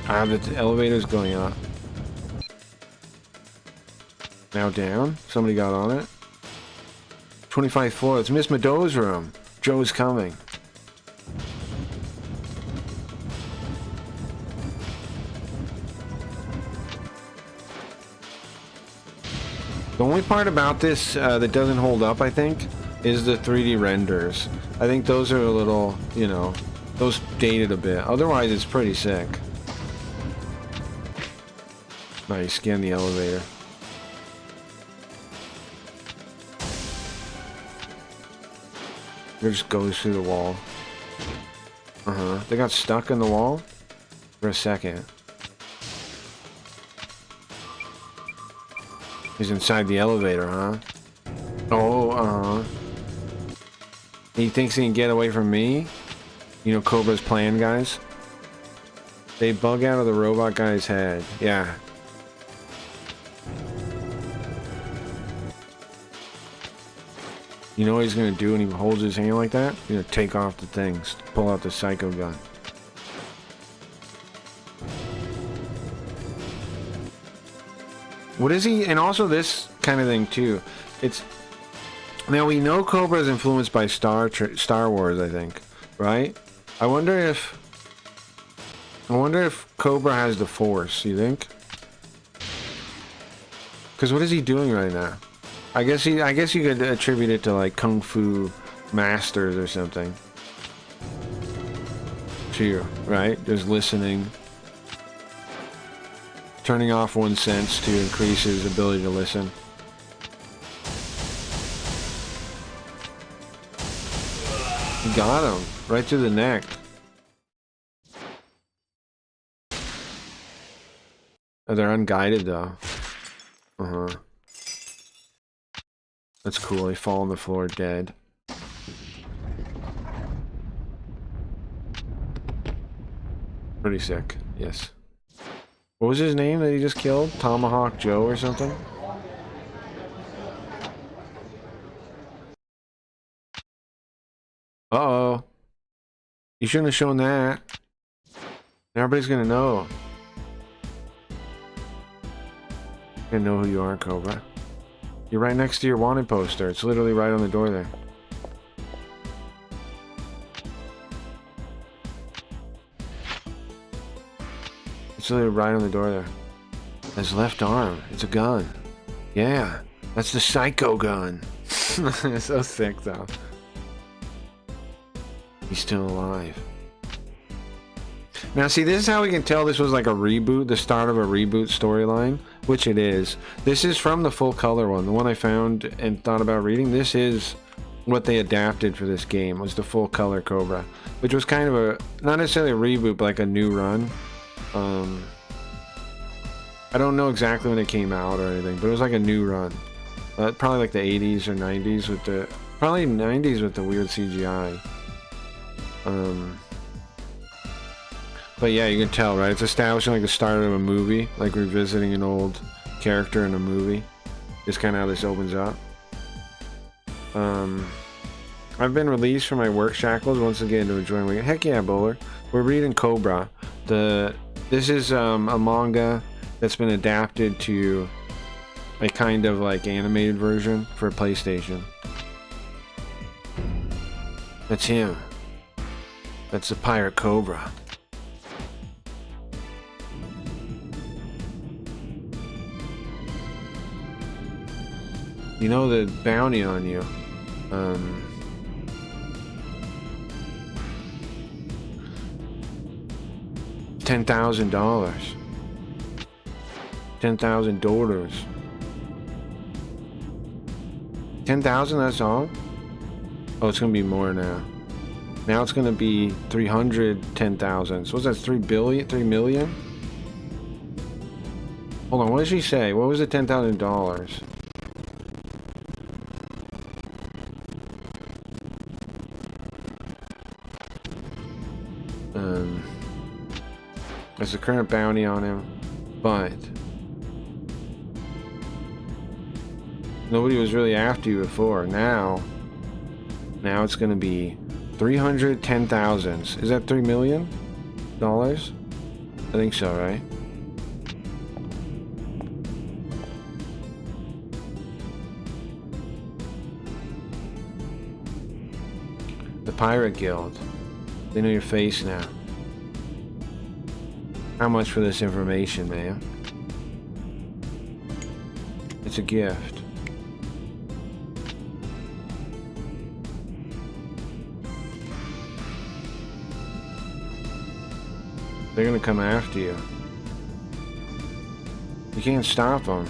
S1: The elevator's going up. Now down. Somebody got on it. 25th floor. It's Miss Meadows' room. Joe's coming. The only part about this that doesn't hold up, I think, is the 3D renders. I think those are a little, you know, those dated a bit. Otherwise, it's pretty sick. Nice, scan the elevator. It just goes through the wall. They got stuck in the wall for a second. He's inside the elevator, huh? Oh, He thinks he can get away from me? You know Cobra's plan, guys? They bug out of the robot guy's head. Yeah. You know what he's gonna do when he holds his hand like that? He's gonna take off the things, pull out the psycho gun. What is he? And also this kind of thing too. It's now we know Cobra is influenced by Star Wars, I think, right? I wonder if I wonder if Cobra has the Force, you think? Because what is he doing right now? I guess you could attribute it to like Kung Fu masters or something. Too, right? Just listening. Turning off one sense to increase his ability to listen. He got him. Right through the neck. Oh, they're unguided though. Uh-huh. That's cool. They fall on the floor dead. Pretty sick. Yes. What was his name that he just killed? Tomahawk Joe or something? Uh-oh. You shouldn't have shown that. Everybody's gonna know. Gonna know who you are, Cobra. You're right next to your wanted poster. It's literally right on the door there. It's literally right on the door there. His left arm. It's a gun. Yeah. That's the psycho gun. It's so sick, though. He's still alive. Now, see, this is how we can tell this was like a reboot, the start of a reboot storyline, which it is. This is from the full color one, the one I found and thought about reading. This is what they adapted for this game, was the full color Cobra, which was kind of a, not necessarily a reboot, but like a new run. I don't know exactly when it came out or anything, but it was like a new run. Probably like the 80s or 90s with the, probably 90s with the weird CGI. But yeah, you can tell, right? It's establishing like the start of a movie, like revisiting an old character in a movie. Just kind of how this opens up. I've been released from my work shackles once again to enjoy my... Heck yeah, Bowler. We're reading Cobra. This is a manga that's been adapted to a kind of like animated version for PlayStation. That's him. That's the Pirate Cobra. You know the bounty on you. $10,000. 10,000 dollars. 10,000, that's all? Oh, it's gonna be more now. Now it's gonna be 310,000. So what's that, 3 million? Hold on, what did she say? What was the $10,000? There's a current bounty on him, but nobody was really after you before. Now it's gonna be 310,000. Is that $3 million? I think so, right? The Pirate Guild. They know your face now. How much for this information, man? It's a gift. They're gonna come after you. You can't stop them.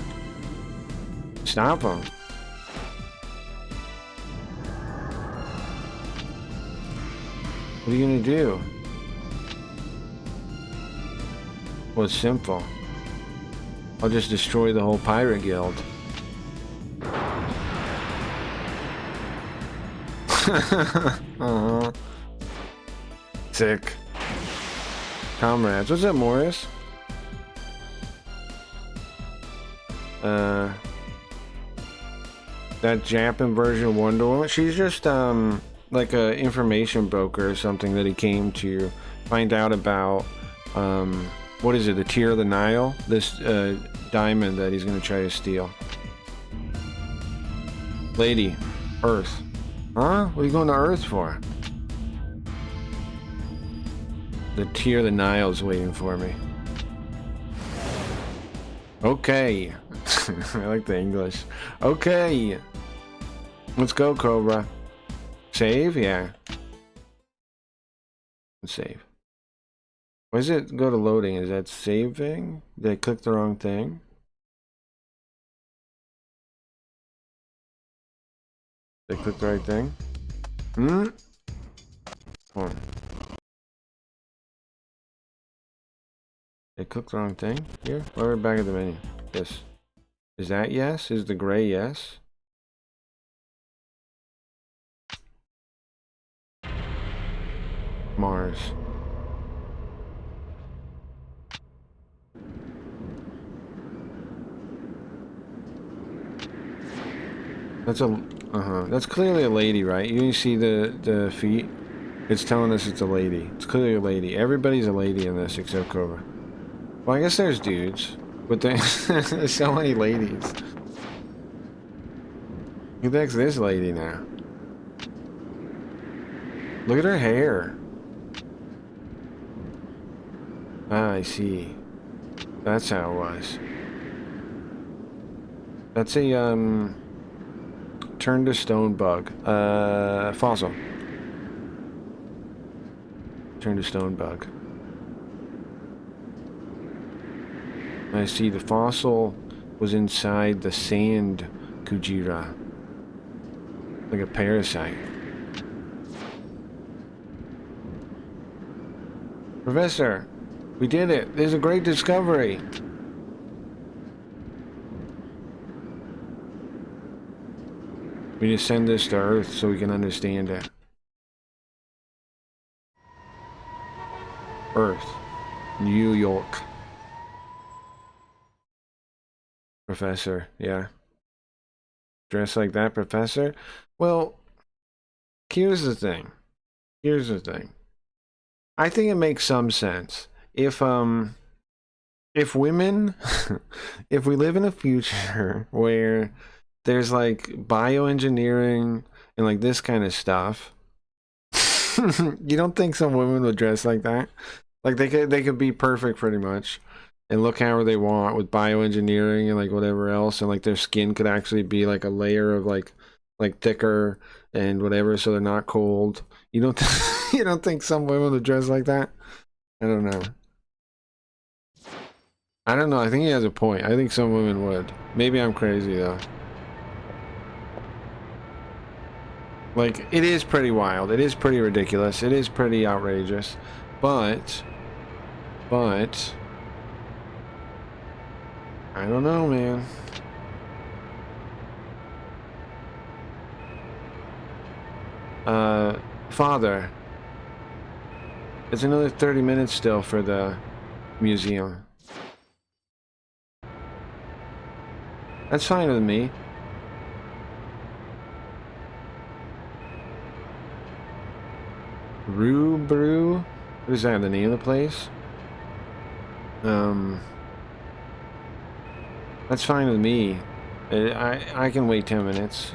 S1: Stop them. What are you gonna do? Well, it's simple. I'll just destroy the whole Pirate Guild. Uh-huh. Sick. Comrades. What's up, Morris? That Japan version of Wonder Woman. She's just like a information broker or something that he came to find out about. What is it? The Tear of the Nile? This diamond that he's gonna try to steal. Lady, Earth. Huh? What are you going to Earth for? The tear of the Nile's waiting for me. Okay. I like the English. Okay. Let's go, Cobra. Save? Yeah. Let's save. Why does it go to loading? Is that saving? Did I click the wrong thing? Did I click the right thing? Hold on. Did I click the wrong thing here? Or we're back at the menu? Yes. Is that yes? Is the gray yes? Mars. That's a that's clearly a lady, right? You see the feet? It's telling us it's a lady. It's clearly a lady. Everybody's a lady in this except Cobra. Well, I guess there's dudes, but there's so many ladies. Who the heck's this lady now? Look at her hair. Ah, I see. That's how it was. That's a turn to stone bug. Fossil. Turn to stone bug. I see the fossil was inside the sand Kujira. Like a parasite. Professor, we did it. There's a great discovery. We need to send this to Earth so we can understand it. Earth. New York. Professor, yeah. Dress like that, Professor? Well, here's the thing. Here's the thing. I think it makes some sense. If women if we live in a future where there's like bioengineering and like this kind of stuff, you don't think some women would dress like that? Like they could be perfect pretty much and look however they want with bioengineering and like whatever else, and like their skin could actually be like a layer of like thicker and whatever, so they're not cold. You don't you don't think some women would dress like that? I don't know. I don't know. I think he has a point. I think some women would. Maybe I'm crazy though. Like, it is pretty wild. It is pretty ridiculous. It is pretty outrageous. But I don't know, man. Father. It's another 30 minutes still for the museum. That's fine with me. Brew? What is that, the name of the place? That's fine with me. I can wait 10 minutes.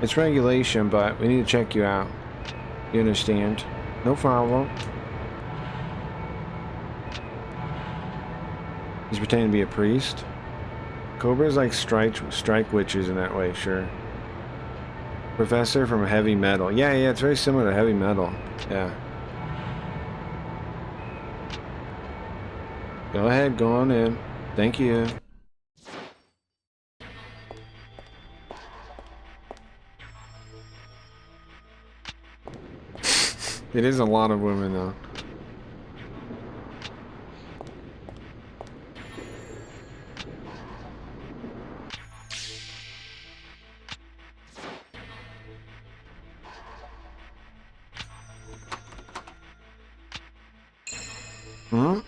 S1: It's regulation, but we need to check you out. You understand? No problem. He's pretending to be a priest. Cobra's like strike witches in that way, sure. Professor from heavy metal. Yeah, it's very similar to heavy metal. Yeah. Go ahead, go on in. Thank you. It is a lot of women, though. Hmm?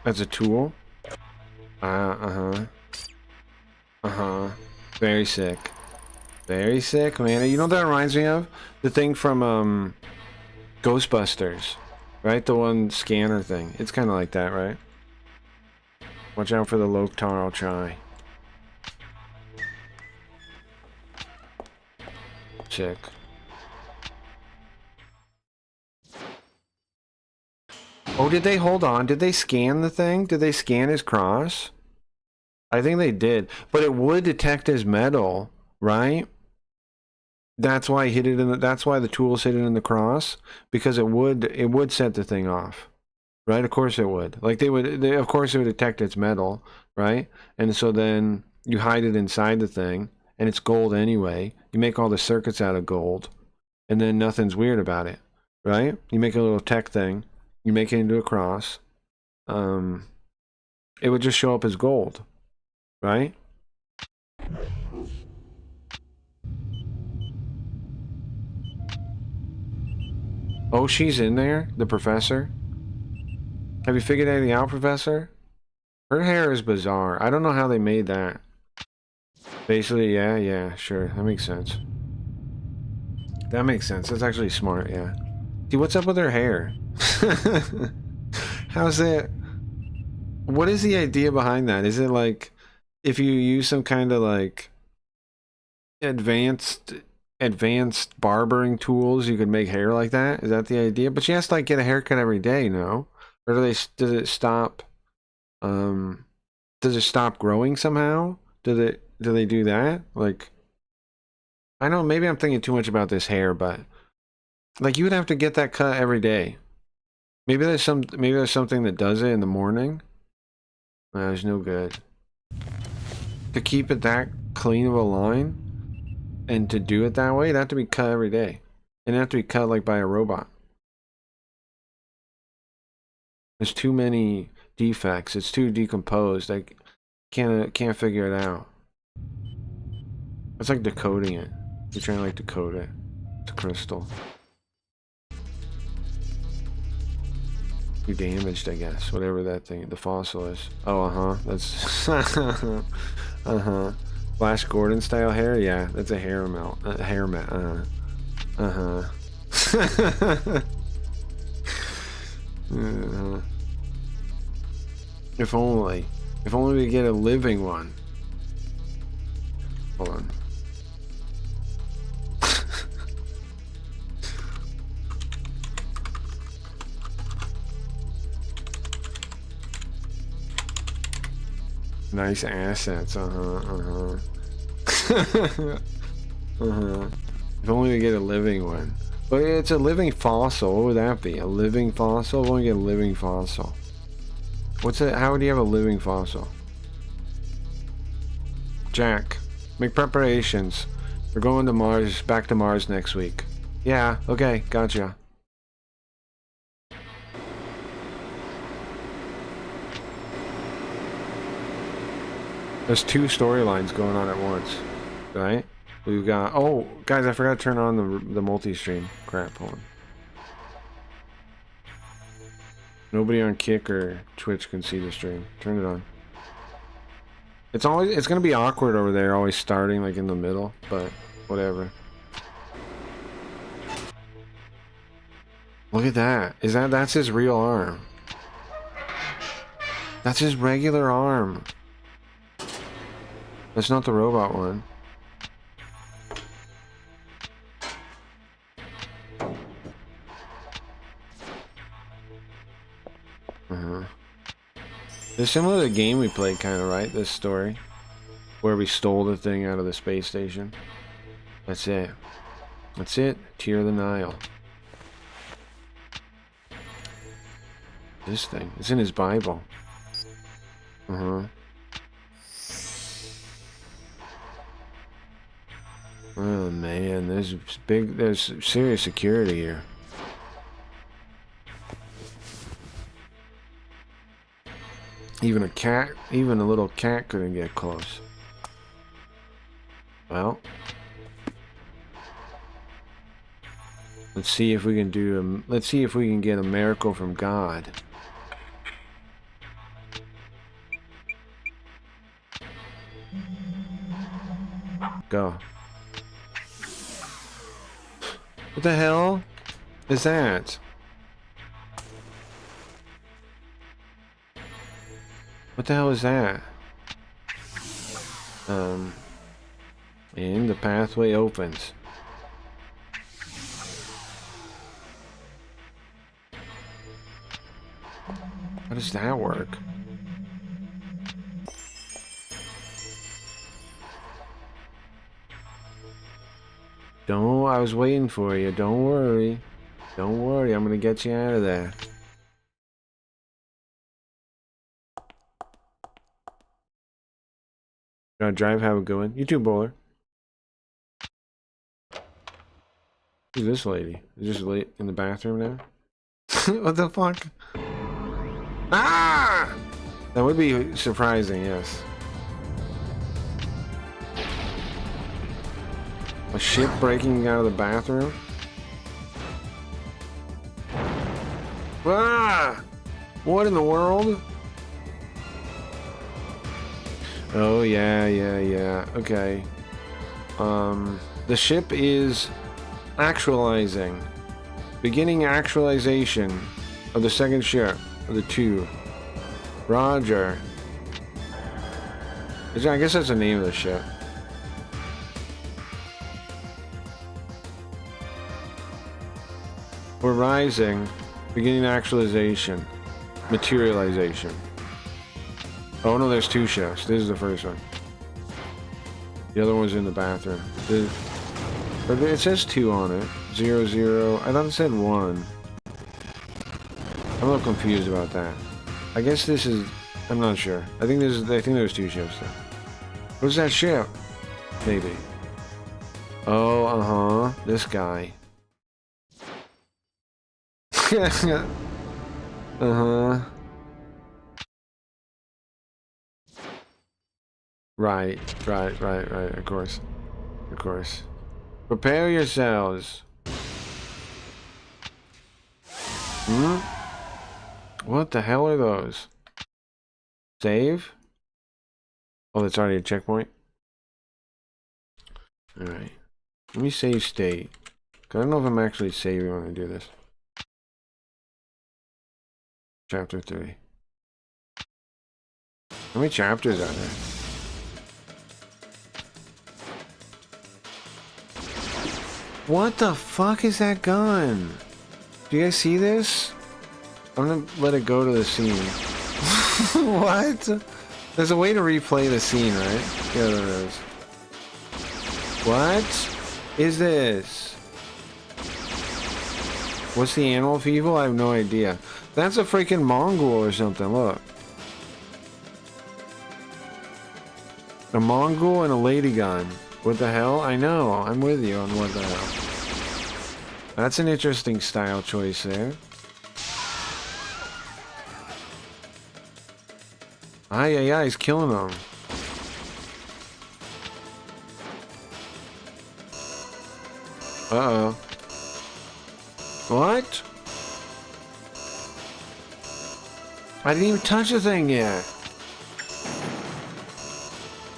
S1: That's a tool? Uh-huh. Very sick. Very sick, man. You know what that reminds me of? The thing from, Ghostbusters. Right? The one scanner thing. It's kind of like that, right? Watch out for the Loktar Chai. Sick. Oh, did they, hold on, did they scan the thing? Did they scan his cross? I think they did, but it would detect his metal, right? That's why I hit it in the, that's why the tools hit it in the cross, because it would set the thing off, right? Of course it would. Like of course it would detect its metal, right? And so then you hide it inside the thing, and it's gold anyway. You make all the circuits out of gold, and then nothing's weird about it, right? You make a little tech thing, you make it into a cross, it would just show up as gold, right? Oh, she's in there? The professor? Have you figured anything out, Professor? Her hair is bizarre. I don't know how they made that. Basically, yeah, sure. That makes sense. That makes sense. That's actually smart, yeah. See, what's up with her hair? How's it? What is the idea behind that? Is it like, if you use some kind of like advanced barbering tools, you could make hair like that? Is that the idea? But she has to like get a haircut every day, no? Or does it stop does it stop growing somehow? Do they do that? Like, I know maybe I'm thinking too much about this hair, but like you would have to get that cut every day. Maybe there's something that does it in the morning. No, there's no good. To keep it that clean of a line and to do it that way, it'd have to be cut every day. And it'd have to be cut like by a robot. There's too many defects. It's too decomposed. I can't figure it out. It's like decoding it. You're trying to like decode it. It's a crystal. Too damaged, I guess. Whatever that thing, the fossil is. Oh, that's Flash Gordon style hair. Yeah, that's a hair melt. Hair melt. If only we get a living one. Hold on. Nice assets. If only we get a living one. But it's a living fossil. What would that be? A living fossil? If only we get a living fossil. What's it? How would you have a living fossil? Jack, make preparations. We're going to Mars, back to Mars next week. Yeah, okay, gotcha. There's two storylines going on at once, right? We've got, oh, guys, I forgot to turn on the multi-stream. Crap, hold on. Nobody on Kick or Twitch can see the stream. Turn it on. It's gonna be awkward over there, always starting like in the middle, but whatever. Look at that. That's his real arm. That's his regular arm. That's not the robot one. It's similar to the game we played, kind of, right? This story. Where we stole the thing out of the space station. That's it. That's it. Tear of the Nile. This thing. It's in his Bible. Oh man, there's serious security here. Even a little cat couldn't get close. Well, let's see if we can get a miracle from God. Go. What the hell is that? What the hell is that? And the pathway opens. How does that work? Don't, I was waiting for you. Don't worry. Don't worry, I'm gonna get you out of there. Gotta drive, have a good one. You too, bowler. Who's this lady? Is this lady in the bathroom now? What the fuck? Ah! That would be surprising, yes. A ship breaking out of the bathroom? Ah! What in the world? Oh, yeah. Okay. The ship is actualizing. Beginning actualization of the second ship of the two. Roger. I guess that's the name of the ship. We're rising. Beginning actualization. Materialization. Oh no, there's two ships. This is the first one. The other one's in the bathroom. But it says 2 on it. 0, 0. I thought it said 1. I'm a little confused about that. I guess this is... I'm not sure. I think there's 2 ships though. What's that ship? Maybe. Oh, uh-huh. This guy. Uh-huh. Right. Of course. Prepare yourselves. What the hell are those? Save? Oh, that's already a checkpoint? Alright. Let me save state. 'Cause I don't know if I'm actually saving when I do this. Chapter 3. How many chapters are there? What the fuck is that gun? Do you guys see this? I'm gonna let it go to the scene. What? There's a way to replay the scene, right? Yeah, there is. What is this? What's the animal people? I have no idea. That's a freaking Mongol or something, look. A Mongol and a lady gun. What the hell? I know, I'm with you on what the hell. That's an interesting style choice there. Yeah, he's killing them. Uh-oh. What? I didn't even touch the thing yet.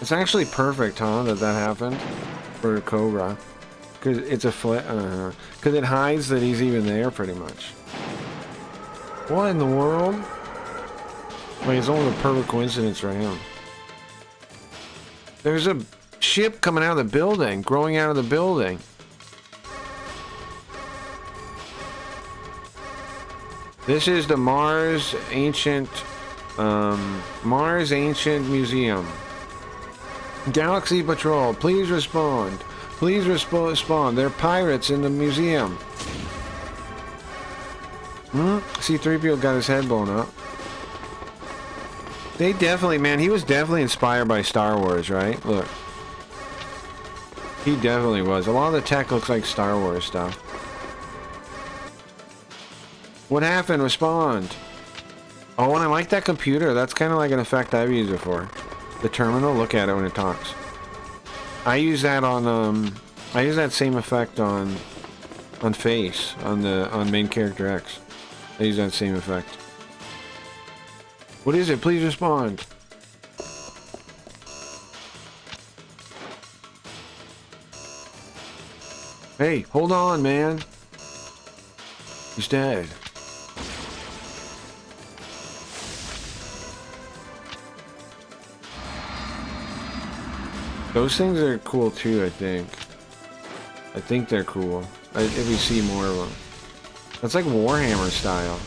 S1: It's actually perfect, huh, that happened for Cobra. Because it's a flip. Because it hides that he's even there, pretty much. What in the world? Like, it's only a perfect coincidence for him. There's a ship coming out of the building, growing out of the building. This is the Mars Ancient Museum. Galaxy Patrol, please respond. Please respond. There are pirates in the museum. C-3PO got his head blown up. They definitely, man, he was definitely inspired by Star Wars, right? Look. He definitely was. A lot of the tech looks like Star Wars stuff. What happened? Respond. Oh, and I like that computer. That's kind of like an effect I've used before. The terminal, look at it when it talks. I use that on, I use that same effect on Face, on main character X. I use that same effect. What is it? Please respond. Hey, hold on, man. He's dead. Those things are cool too, I think. I think they're cool. If we see more of them. That's like Warhammer style.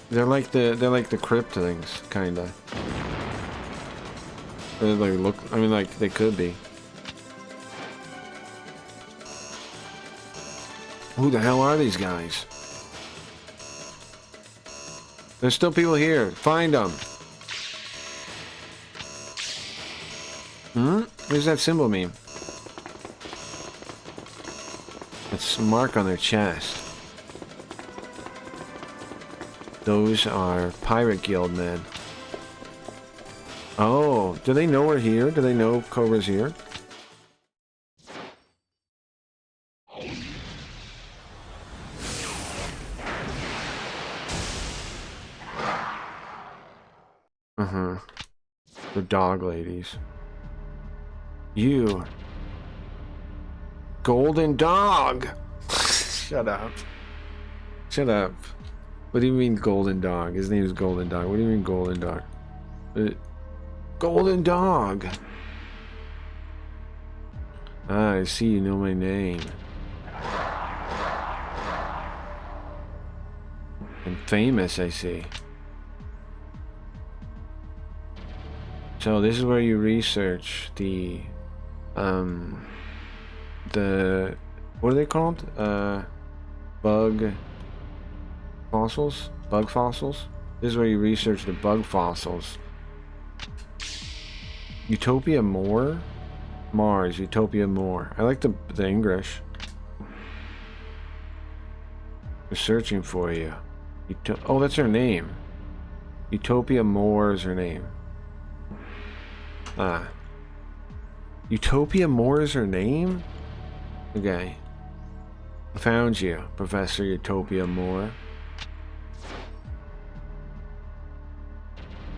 S1: They're like the crypt things, kinda. They like look. I mean, like they could be. Who the hell are these guys? There's still people here. Find them. Hmm? What does that symbol mean? It's a mark on their chest. Those are Pirate Guild men. Oh, do they know we're here? Do they know Cobra's here? Uh-huh. The dog ladies. You. Golden dog! Shut up. Shut up. What do you mean golden dog? His name is Golden Dog. What do you mean golden dog? Golden dog! Ah, I see you know my name. I'm famous, I see. So this is where you research the what are they called? Bug fossils? Bug fossils? This is where you research the bug fossils. Utopia More? Mars, Utopia More. I like the English. We're searching for you. Oh, that's her name. Utopia More is her name. Ah. Utopia More is her name? Okay. I found you, Professor Utopia More.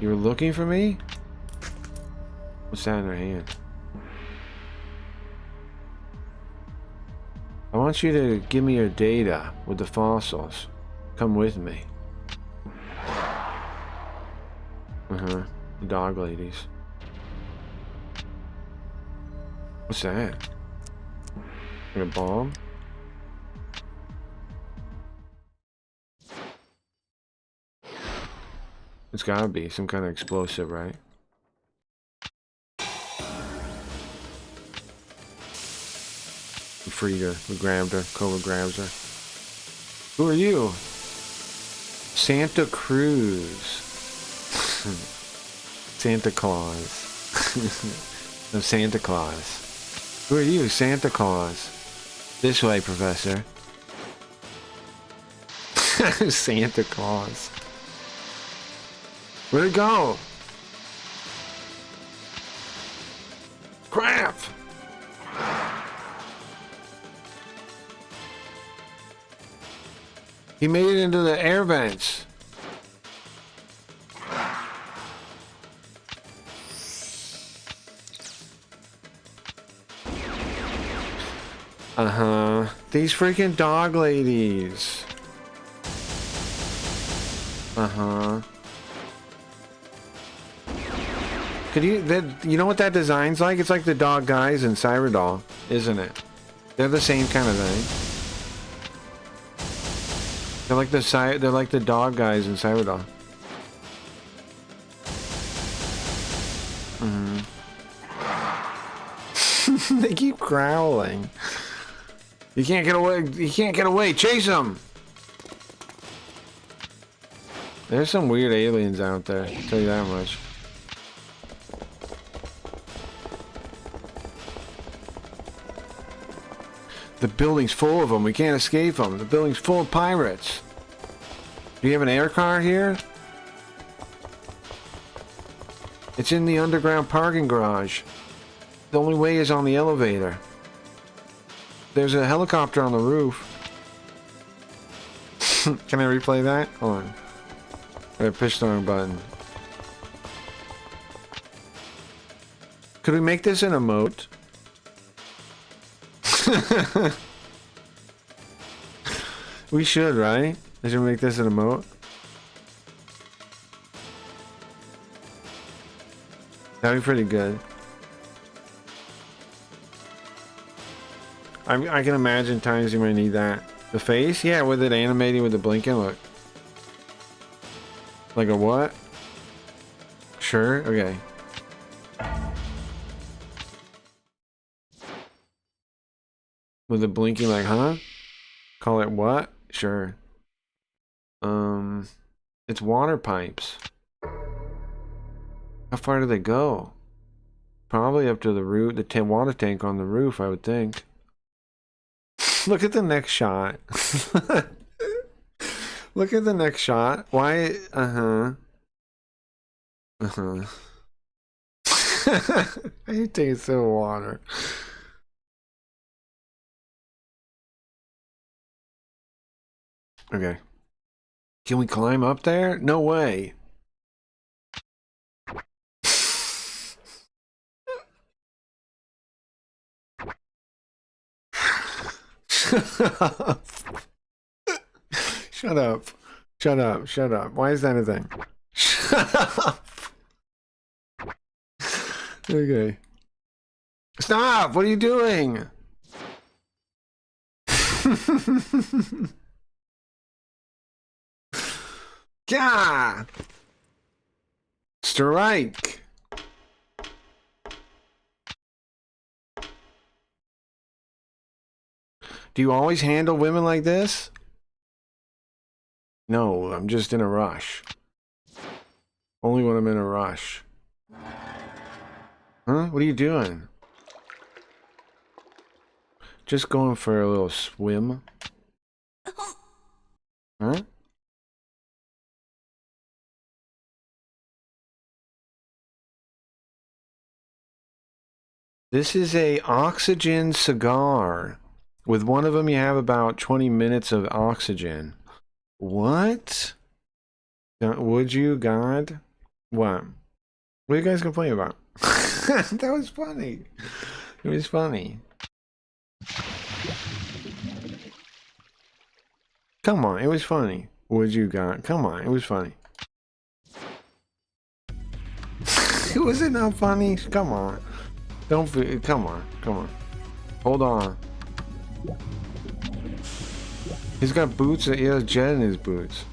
S1: You were looking for me? What's that in her hand? I want you to give me your data with the fossils. Come with me. Uh-huh. The dog ladies. What's that? Like a bomb? It's gotta be some kind of explosive, right? We freed her. We grabbed her. Cobra grabs her. Who are you? Santa Cruz. Santa Claus. No, Santa Claus. Who are you, Santa Claus? This way, Professor. Santa Claus. Where'd it go? Crap! He made it into the air vents. Uh-huh. These freaking dog ladies. Uh-huh. Could you know what that design's like? It's like the dog guys in Cyberdol, isn't it? They're the same kind of thing. They're like the dog guys in Cyberdol. Mm-hmm. They keep growling. You can't get away. You can't get away. Chase them. There's some weird aliens out there. I'll tell you that much. The building's full of them. We can't escape them. The building's full of pirates. Do you have an air car here? It's in the underground parking garage. The only way is on the elevator. There's a helicopter on the roof. Can I replay that? Hold on. I pushed the wrong button. Could we make this an emote? We should, right? I should make this an emote. That'd be pretty good. I can imagine times you might need that. The face? Yeah, with it animating with the blinking. Look. Like a what? Sure, okay. With it blinking like, huh? Call it what? Sure. It's water pipes. How far do they go? Probably up to the roof, the water tank on the roof, I would think. Look at the next shot. Look at the next shot. Why? Uh-huh. Uh-huh. I taste the water. Okay. Can we climb up there? No way. Shut up. Shut up. Shut up. Shut up. Why is that a thing? Shut up. Okay. Stop! What are you doing? Yeah! Strike! Do you always handle women like this? No, I'm just in a rush. Only when I'm in a rush. Huh? What are you doing? Just going for a little swim. Huh? This is a oxygen cigar. With one of them you have about 20 minutes of oxygen. What? Would you, God? What? What are you guys complaining about? That was funny. It was funny. Come on, it was funny. Would you, God? Come on, it was funny. Was it not funny? Come on. Don't come on, come on. Hold on. He's got boots. He has jet in his boots.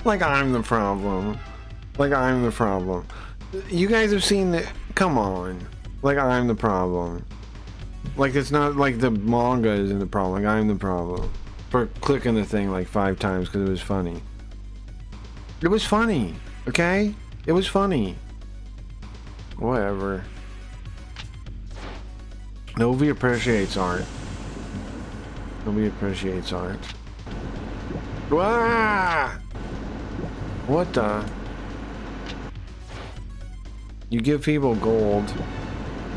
S1: Like I'm the problem. Like I'm the problem. You guys have seen the. Come on. Like I'm the problem. Like it's not like the manga isn't the problem. Like I'm the problem. For clicking the thing like 5 times because it was funny. It was funny, okay? It was funny. Whatever. Nobody appreciates art. Nobody appreciates art. Wah! What the? You give people gold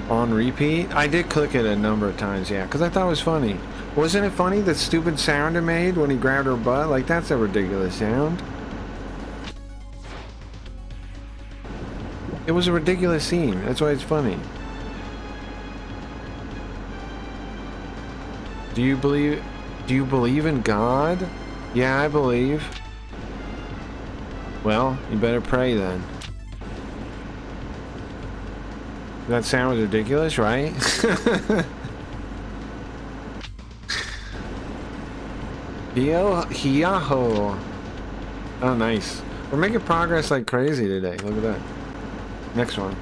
S1: on repeat? I did click it a number of times, yeah, because I thought it was funny. Wasn't it funny, the stupid sound it made when he grabbed her butt? Like, that's a ridiculous sound. It was a ridiculous scene. That's why it's funny. Do you believe in God? Yeah, I believe. Well, you better pray then. That sound was ridiculous, right? Yahoo! Oh, nice. We're making progress like crazy today. Look at that. Next one.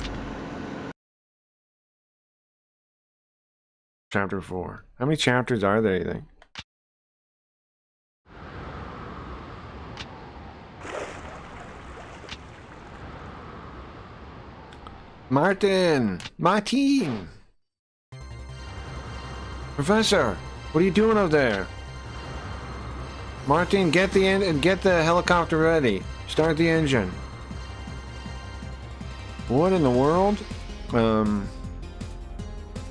S1: Chapter 4. How many chapters are there, you think? Martin! Professor! What are you doing up there? Martin, get the helicopter ready. Start the engine. What in the world?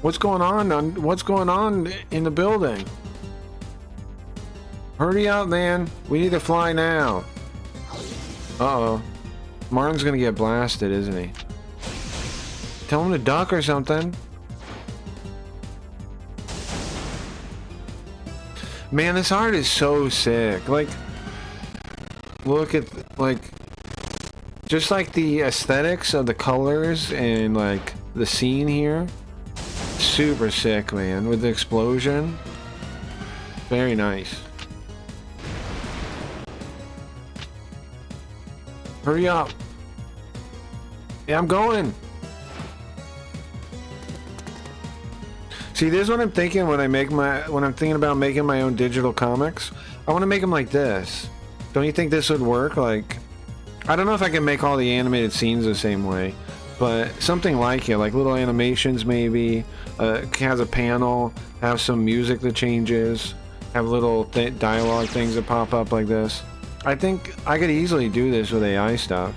S1: What's going on? What's going on in the building? Hurry up, man. We need to fly now. Uh-oh. Martin's gonna get blasted, isn't he? Tell him to duck or something. Man, this art is so sick. Like, look at, like, just like the aesthetics of the colors and, like, the scene here. super sick, man, with the explosion. Very nice. Hurry up. Yeah, I'm going. See, this is what I'm thinking when I'm thinking about making my own digital comics. I want to make them like this. Don't you think this would work? Like, I don't know if I can make all the animated scenes the same way, but something like it, like little animations maybe, has a panel, have some music that changes, have little dialogue things that pop up like this. I think I could easily do this with AI stuff,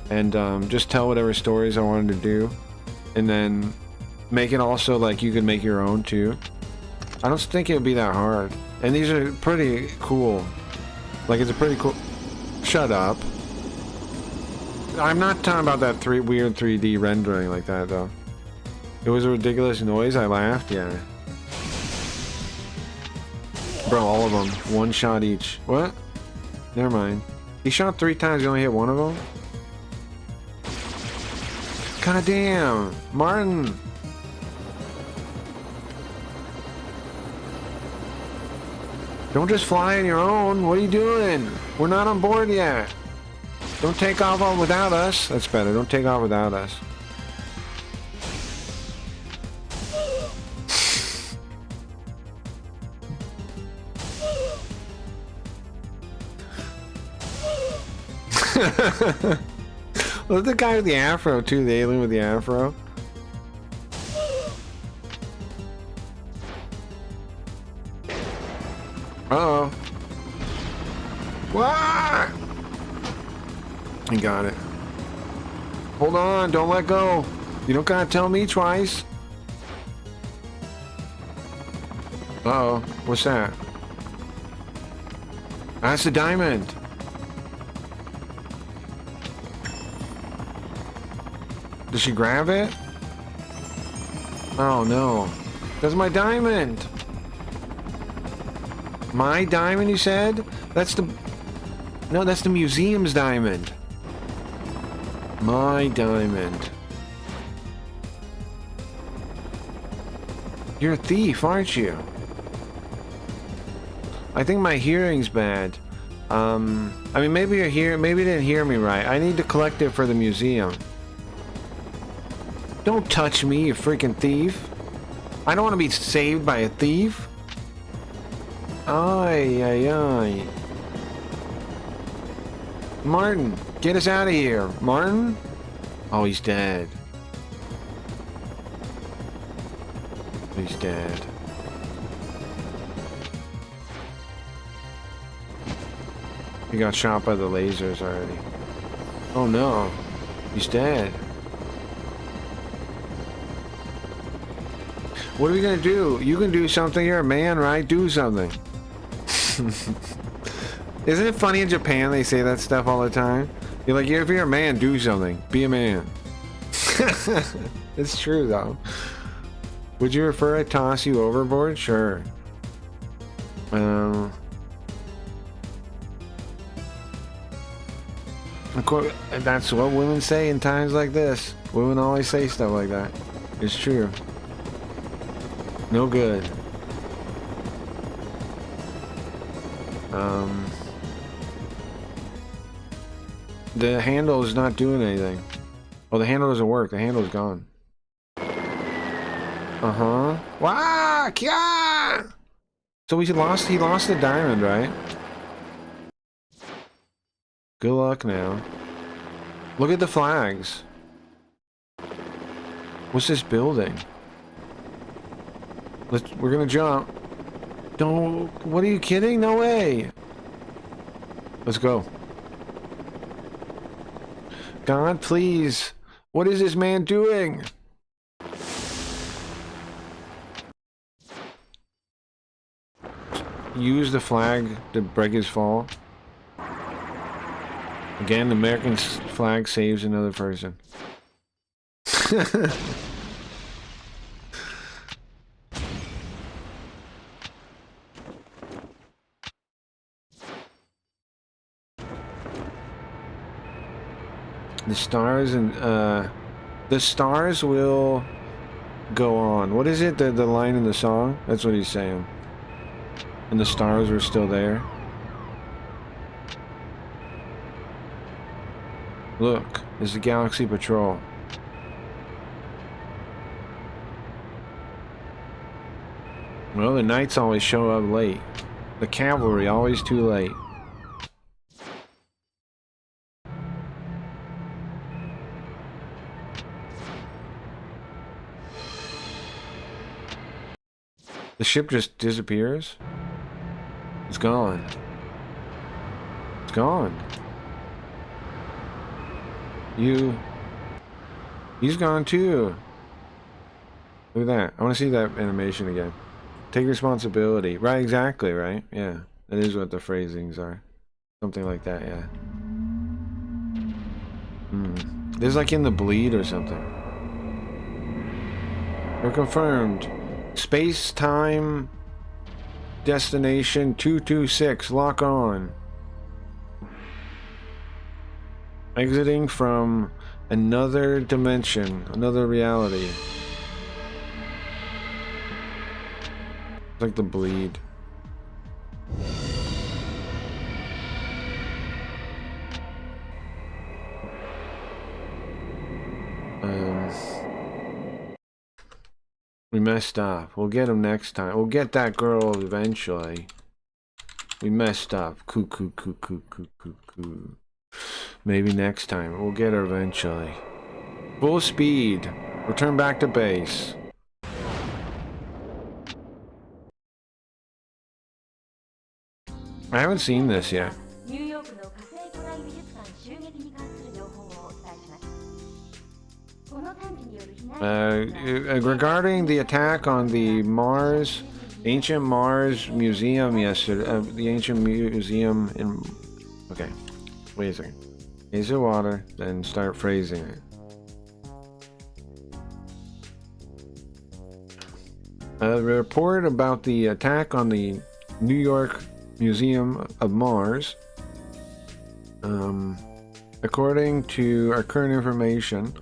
S1: and just tell whatever stories I wanted to do, and then make it also like you could make your own too. I don't think it would be that hard. And these are pretty cool. Like, it's a pretty cool... Shut up. I'm not talking about that weird 3D rendering like that, though. It was a ridiculous noise. I laughed, yeah. Bro, all of them. One shot each. What? Never mind. He shot 3 times, you only hit one of them? God damn! Martin! Don't just fly on your own. What are you doing? We're not on board yet. Don't take off without us. That's better. Don't take off without us. Look at the guy with the afro too, the alien with the afro. Uh-oh. What? He got it. Hold on, don't let go. You don't gotta tell me twice. Uh-oh, what's that? That's the diamond. Did she grab it? Oh no. That's my diamond. My diamond, you said? That's the... No, that's the museum's diamond. My diamond. You're a thief, aren't you? I think my hearing's bad. I mean, maybe you're here. Maybe you didn't hear me right. I need to collect it for the museum. Don't touch me, you freaking thief. I don't want to be saved by a thief. Ay, ay, ay. Martin, get us out of here. Martin? Oh, he's dead. He's dead. He got shot by the lasers already. Oh no. He's dead. What are we gonna do? You can do something. You're a man, right? Do something. Isn't it funny in Japan they say that stuff all the time? You're like, if you're a man, do something. Be a man. It's true though. Would you prefer I toss you overboard? Sure. Of course, that's what women say in times like this. Women always say stuff like that. It's true. No good. The handle is not doing anything. Oh, the handle doesn't work. The handle's gone. Uh-huh. Wah! Kya! So he lost the diamond, right? Good luck now. Look at the flags. What's this building? We're gonna jump. Don't... What, are you kidding? No way! Let's go. God, please. What is this man doing? Use the flag to break his fall. Again, the American flag saves another person. The stars and the stars will go on. What is it? The line in the song? That's what he's saying. And the stars were still there. Look, it's the Galaxy Patrol. Well, the knights always show up late. The cavalry always too late. The ship just disappears. It's gone. It's gone. He's gone too. Look at that. I want to see that animation again. Take responsibility. Right, exactly, right? Yeah. That is what the phrasings are. Something like that, yeah. There's like in the bleed or something. We're confirmed. Space-time destination 226. Lock on. Exiting from another dimension, another reality. It's like the bleed. We messed up. We'll get him next time. We'll get that girl eventually. We messed up. Coo. Maybe next time. We'll get her eventually. Full speed. Return back to base. I haven't seen this yet. Regarding the attack on the ancient Mars museum yesterday, the ancient museum in... Okay, wait a second. Taste of water, then start phrasing it. A report about the attack on the New York Museum of Mars. According to our current information,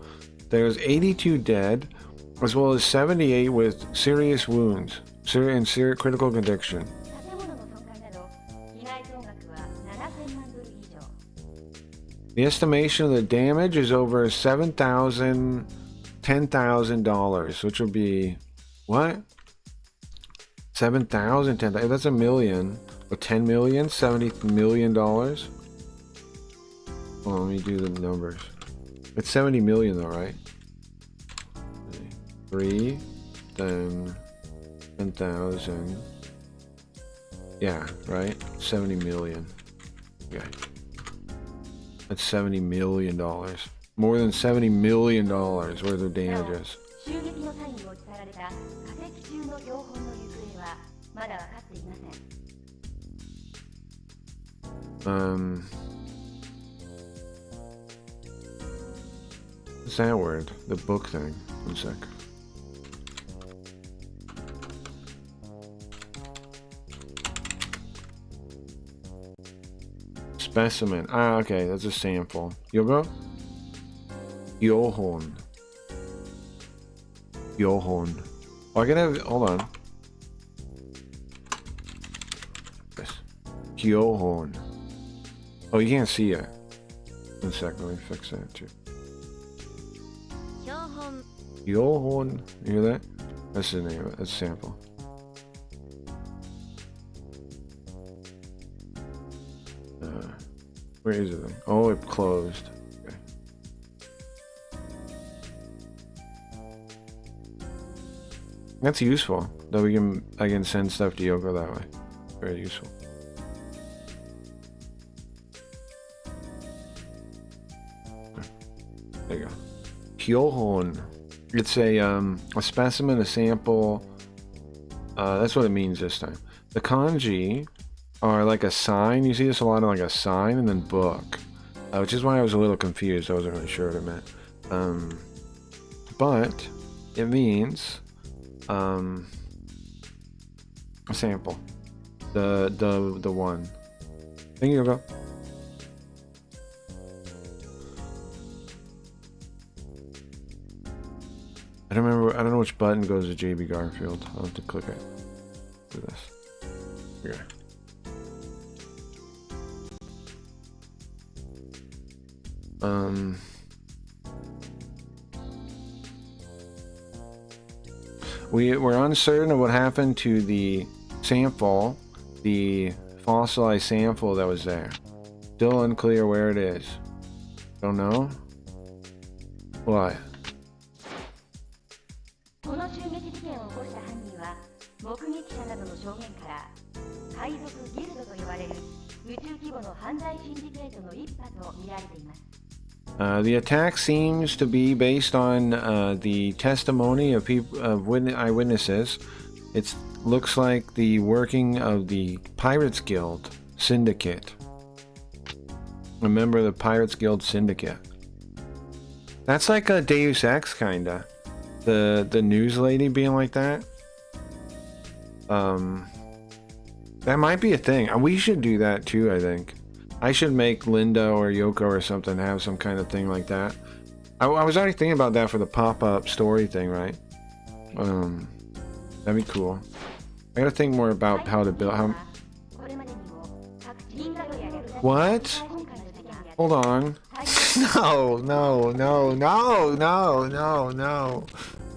S1: there's 82 dead, as well as 78 with serious wounds, critical condition. The estimation of the damage is over $10,000, which would be what? 7,000, 10,000. That's $1 million or 10 million, $70 million. Well, let me do the numbers. It's 70 million though, right? 3, then 10,000. Yeah, right? 70 million. Okay. That's $70 million. More than $70 million worth of damages. What's that word? The book thing. One sec. Specimen. Ah, okay, that's a sample. Yoga? Yohon. Yohon. Oh, I can have. Hold on. Yes. Yohon. Oh, you can't see it. One sec, let me fix that too. Yohon. You hear that? That's the name of it. That's a sample. Where is it then? Oh, it closed. Okay. That's useful. That I can send stuff to Yoko that way. Very useful. There you go. Kyohon. It's a specimen, a sample. That's what it means this time. The kanji are like a sign. You see this a lot of like a sign and then book, which is why I was a little confused. I wasn't really sure what it meant. But it means a sample. The one. Thank you, go. I don't remember. I don't know which button goes to JB Garfield. I'll have to click it. Do this. Here. We're uncertain of what happened to the sample, the fossilized sample that was there. Still unclear where it is. Don't know? What?
S2: この襲撃事件を起こした犯人は目撃者などの証言から海賊ギルドと呼ばれる宇宙規模の犯罪シンジケートの一派と見られています。
S1: The attack seems to be based on the testimony of eyewitnesses. It looks like the working of the Pirates Guild Syndicate. A member of the Pirates Guild Syndicate. That's like a Deus Ex kinda. The news lady being like that. That might be a thing. We should do that too, I think. I should make Linda or Yoko or something have some kind of thing like that. I was already thinking about that for the pop-up story thing, right? That'd be cool. I gotta think more about how to build. What? Hold on. No.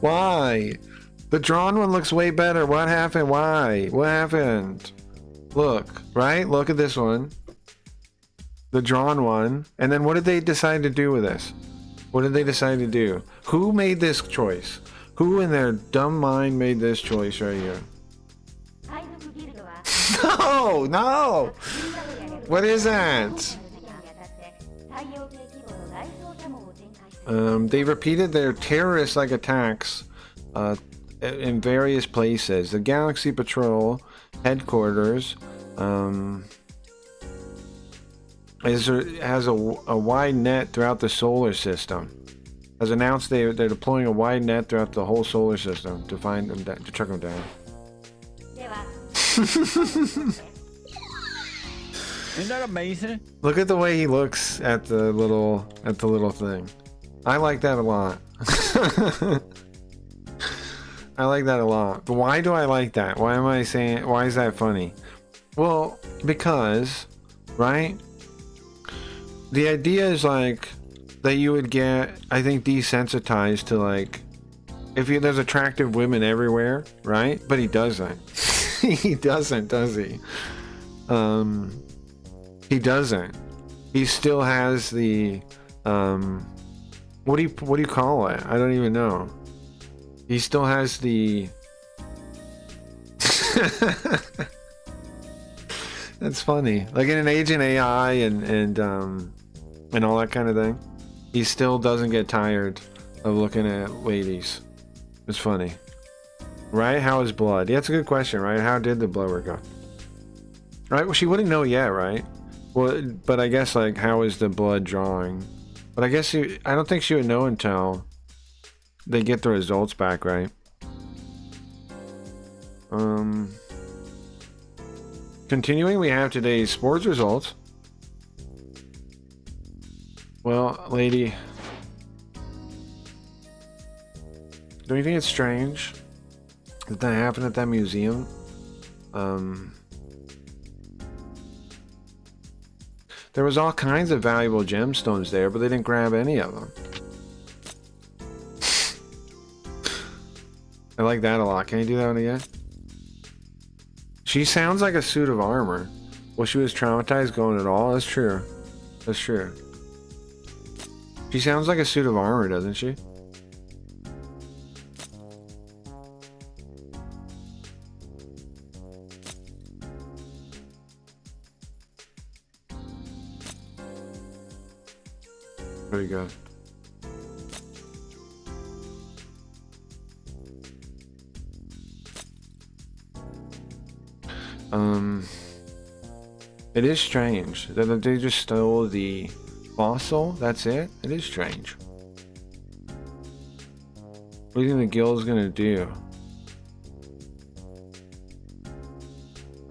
S1: Why? The drawn one looks way better. What happened? Why? What happened? Look, right? Look at this one. The drawn one. And then what did they decide to do with this? What did they decide to do? Who made this choice? Who in their dumb mind made this choice right here? No! What is that? They repeated their terrorist-like attacks in various places. The Galaxy Patrol headquarters has a wide net throughout the solar system. Has announced they're deploying a wide net throughout the whole solar system to find them, to track them down.
S3: Isn't that amazing?
S1: Look at the way he looks at the little thing. I like that a lot. I like that a lot. But why do I like that? Why am I saying? Why is that funny? Well, because, right? The idea is like that you would get, I think, desensitized to like, if there's attractive women everywhere, right? But he doesn't. He doesn't, does he? He doesn't. He still has the what do you call it? I don't even know. He still has the That's funny. Like in an Agent AI and all that kind of thing. He still doesn't get tired of looking at ladies. It's funny. Right? How is blood? Yeah, that's a good question, right? How did the blood work out? Right? Well, she wouldn't know yet, right? Well, but I guess, like, how is the blood drawing? But I guess I don't think she would know until they get the results back, right? Continuing, we have today's sports results. Well, lady, don't you think it's strange that that happened at that museum? There was all kinds of valuable gemstones there, but they didn't grab any of them. I like that a lot. Can you do that one again? She sounds like a suit of armor. Well, she was traumatized going at all. That's true. That's true. She sounds like a suit of armor, doesn't she? Very good. It is strange that they just stole the fossil. That's it. It is strange. What do you think the guild's gonna do?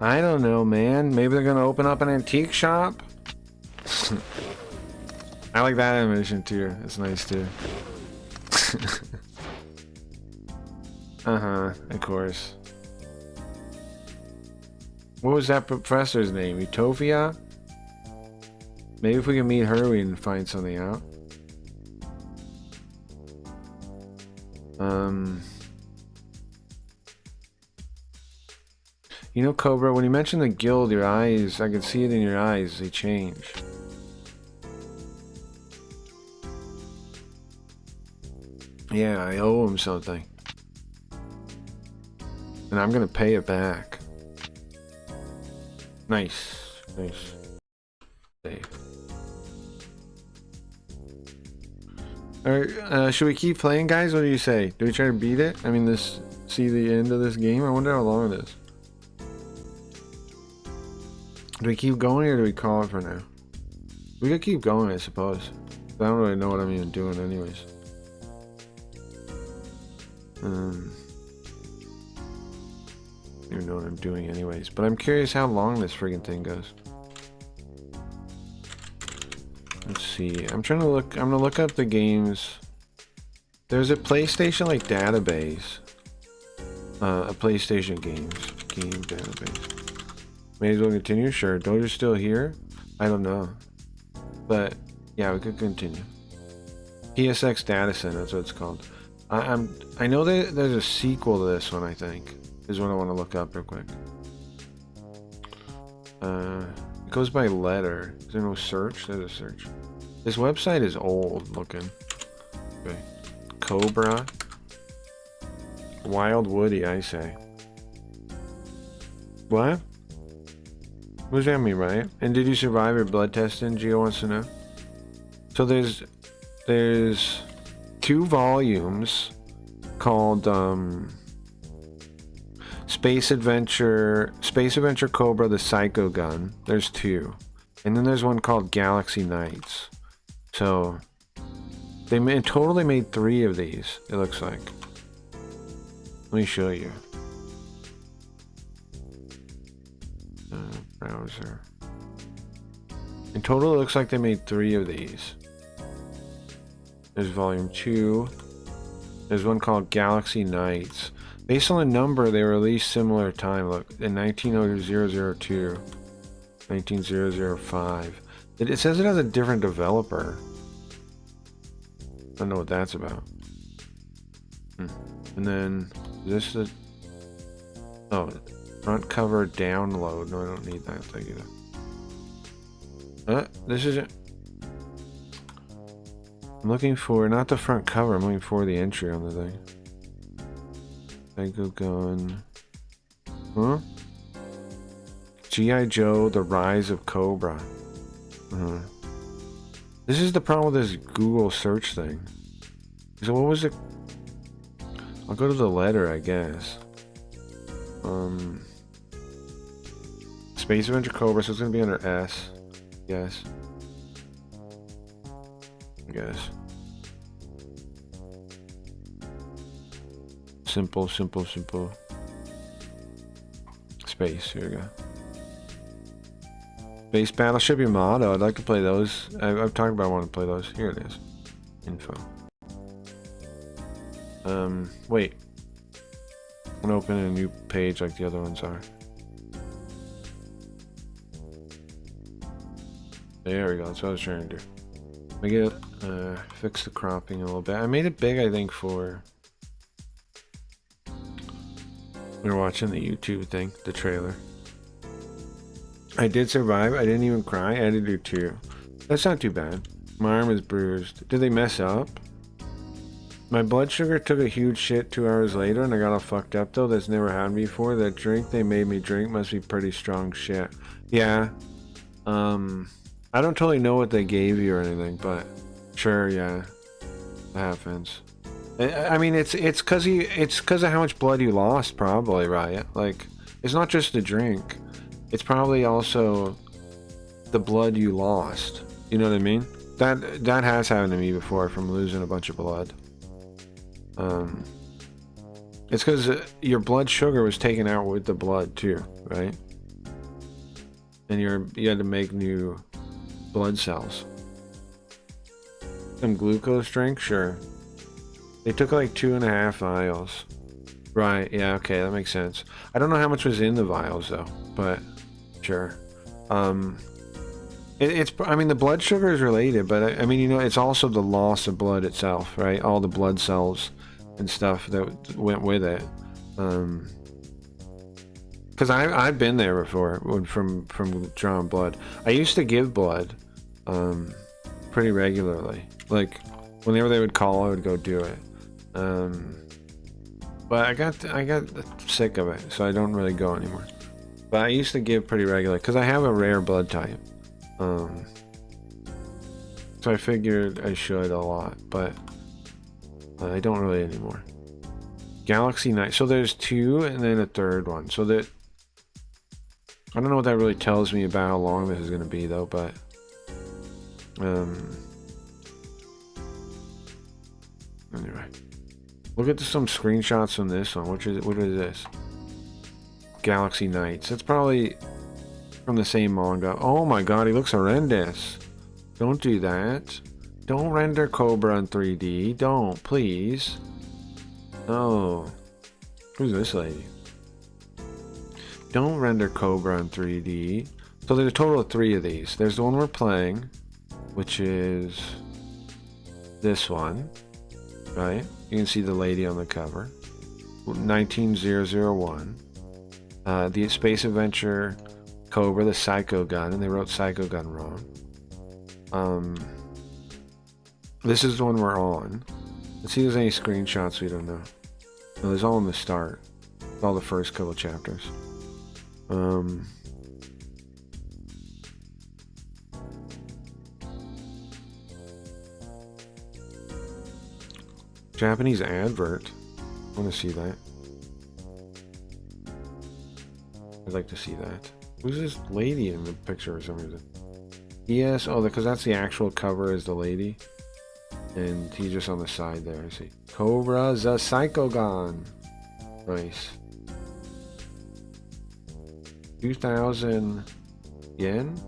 S1: I don't know, man. Maybe they're gonna open up an antique shop. I like that animation too. It's nice too. Of course. What was that professor's name? Utopia? Maybe if we can meet her, we can find something out. You know, Cobra, when you mentioned the guild, your eyes, I can see it in your eyes, they change. Yeah, I owe him something. And I'm gonna pay it back. Nice. Nice. Save. Alright, should we keep playing, guys? What do you say? Do we try to beat it? I mean, see the end of this game? I wonder how long it is. Do we keep going or do we call it for now? We could keep going, I suppose. I don't really know what I'm even doing anyways. I don't even know what I'm doing anyways. But I'm curious how long this friggin' thing goes. Let's see. I'm gonna look up the games. There's a PlayStation like database. A PlayStation game database. May as well continue. Sure. Doja's still here. I don't know, but yeah, we could continue. PSX Data Center. That's what it's called. I know that there's a sequel to this one. I think is what I want to look up real quick. It goes by letter. Is there no search? There's a search. This website is old looking. Okay. Cobra. Wild Woody, I say. What? What does that mean, right? And did you survive your blood testing? Gio wants to know. So there's 2 volumes called Space Adventure Cobra the Psycho Gun. There's 2. And then there's one called Galaxy Knights. So they totally made 3 of these, it looks like. Let me show you. Browser. In total, it looks like they made 3 of these. There's volume 2. There's one called Galaxy Knights. Based on the number, they were released similar time. Look, in 190002, 19005. It says it has a different developer. I don't know what that's about. And then, is this the... Oh, front cover download. No, I don't need that thing either. This isn't... I'm looking for, not the front cover, I'm looking for the entry on the thing. Psycho Gun. Huh? G.I. Joe, The Rise of Cobra. This is the problem with this Google search thing. So what was it? I'll go to the letter, I guess. Space Adventure Cobra, so it's gonna be under S. Yes. I guess. Simple. Space, here we go. Space Battleship Yamato, I'd like to play those. I've talked about wanting to play those. Here it is. Info. Wait. I'm gonna open a new page like the other ones are. There we go, that's what I was trying to do. I get fix the cropping a little bit. I made it big, I think, for... We were watching the YouTube thing, the trailer. I did survive. I didn't even cry. I had to do 2. That's not too bad. My arm is bruised. Did they mess up? My blood sugar took a huge shit 2 hours later and I got all fucked up though. That's never happened before. That drink they made me drink must be pretty strong shit. Yeah. I don't totally know what they gave you or anything, but sure, yeah. That happens. I mean, it's because of how much blood you lost, probably, right? Like, it's not just the drink. It's probably also the blood you lost. You know what I mean? That has happened to me before from losing a bunch of blood. It's because your blood sugar was taken out with the blood too, right? And you had to make new blood cells. Some glucose drink, sure. They took like 2.5 vials. Right, yeah, okay, that makes sense. I don't know how much was in the vials though, but sure. I mean, the blood sugar is related, but I mean, you know, it's also the loss of blood itself, right? All the blood cells and stuff that went with it. Because I've been there before from drawing blood. I used to give blood pretty regularly. Like whenever they would call, I would go do it. But I got sick of it, so I don't really go anymore. But I used to give pretty regularly because I have a rare blood type. So I figured I should a lot, but I don't really anymore. Galaxy Night. So there's two and then a third one. So that I don't know what that really tells me about how long this is going to be though, but anyway. Look at some screenshots from this one. What is this? Galaxy Knights. That's probably from the same manga. Oh my god, he looks horrendous. Don't do that. Don't render Cobra in 3D. Don't, please. No. Who's this lady? Don't render Cobra in 3D. So there's a total of 3 of these. There's the one we're playing, which is this one, right? You can see the lady on the cover. 19001. The Space Adventure Cobra, the Psycho Gun, and they wrote Psycho Gun wrong. This is the one we're on. Let's see if there's any screenshots we don't know. No, there's all in the start. All the first couple chapters. Japanese advert. I want to see that. I'd like to see that. Who's this lady in the picture for some reason? Yes, oh, because that's the actual cover is the lady. And he's just on the side there, I see. Cobra the Psycho Gun. Nice. 2,000 yen?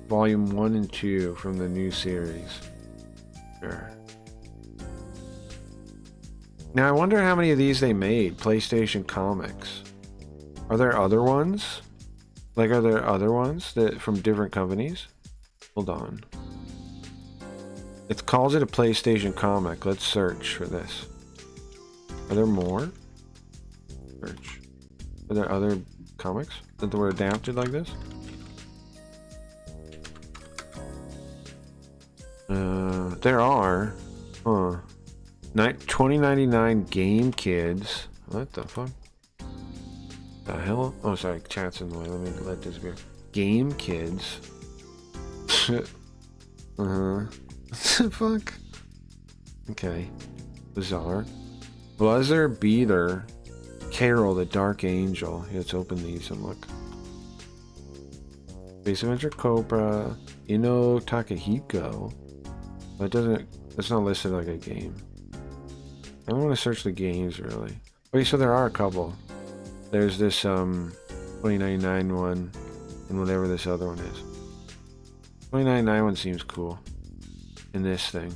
S1: Volume 1 and 2 from the new series. Sure. Now I wonder how many of these they made. PlayStation Comics. Are there other ones? Like, are there other ones that from different companies? Hold on. It calls it a PlayStation comic. Let's search for this. Are there more? Search. Are there other comics that were adapted like this? There are. Huh. 2099 Game Kids. What the fuck? The hell? Oh, sorry. Chat's in the way. Let me let this be. Game Kids. What the fuck? Okay. Bizarre. Buzzer Beater. Carol the Dark Angel. Yeah, let's open these and look. Space Adventure Cobra. Ino Takahiko. That doesn't. It's not listed like a game. I don't want to search the games really. Wait, so there are a couple. There's this 2099 one and whatever this other one is. 2099 one seems cool. And this thing.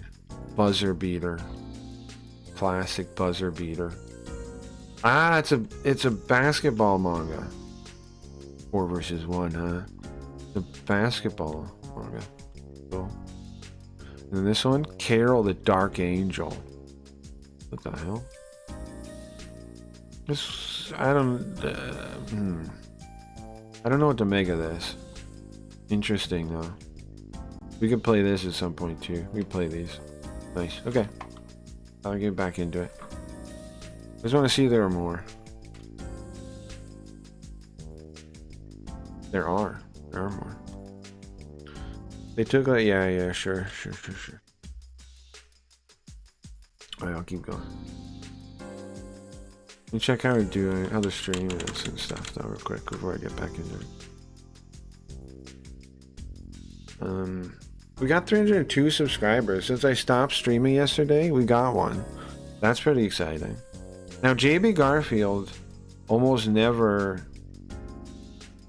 S1: Buzzer Beater. Classic Buzzer Beater. Ah, it's a basketball manga. 4 versus 1, huh? The basketball manga. Cool. And then this one, Carol the Dark Angel. What the hell? This, I don't know what to make of this. Interesting though. We could play this at some point too. We play these. Nice. Okay. I'll get back into it. I just want to see if there are more. There are more. They took like, yeah, sure. Alright, I'll keep going. Let me check how we're doing, how the stream is and stuff though real quick before I get back into it. We got 302 subscribers. Since I stopped streaming yesterday, we got one. That's pretty exciting. Now, JB Garfield almost never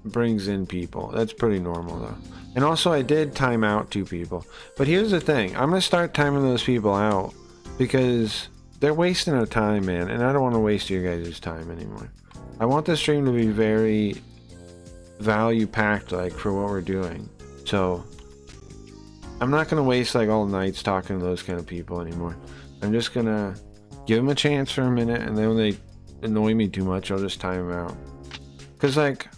S1: brings in people. That's pretty normal, though. And also, I did time out 2 people. But here's the thing. I'm going to start timing those people out because they're wasting their time, man, and I don't want to waste your guys' time anymore. I want this stream to be very value packed, like, for what we're doing. So I'm not gonna waste like all nights talking to those kind of people anymore. I'm just gonna give them a chance for a minute, and then when they annoy me too much, I'll just time them out. Cause like,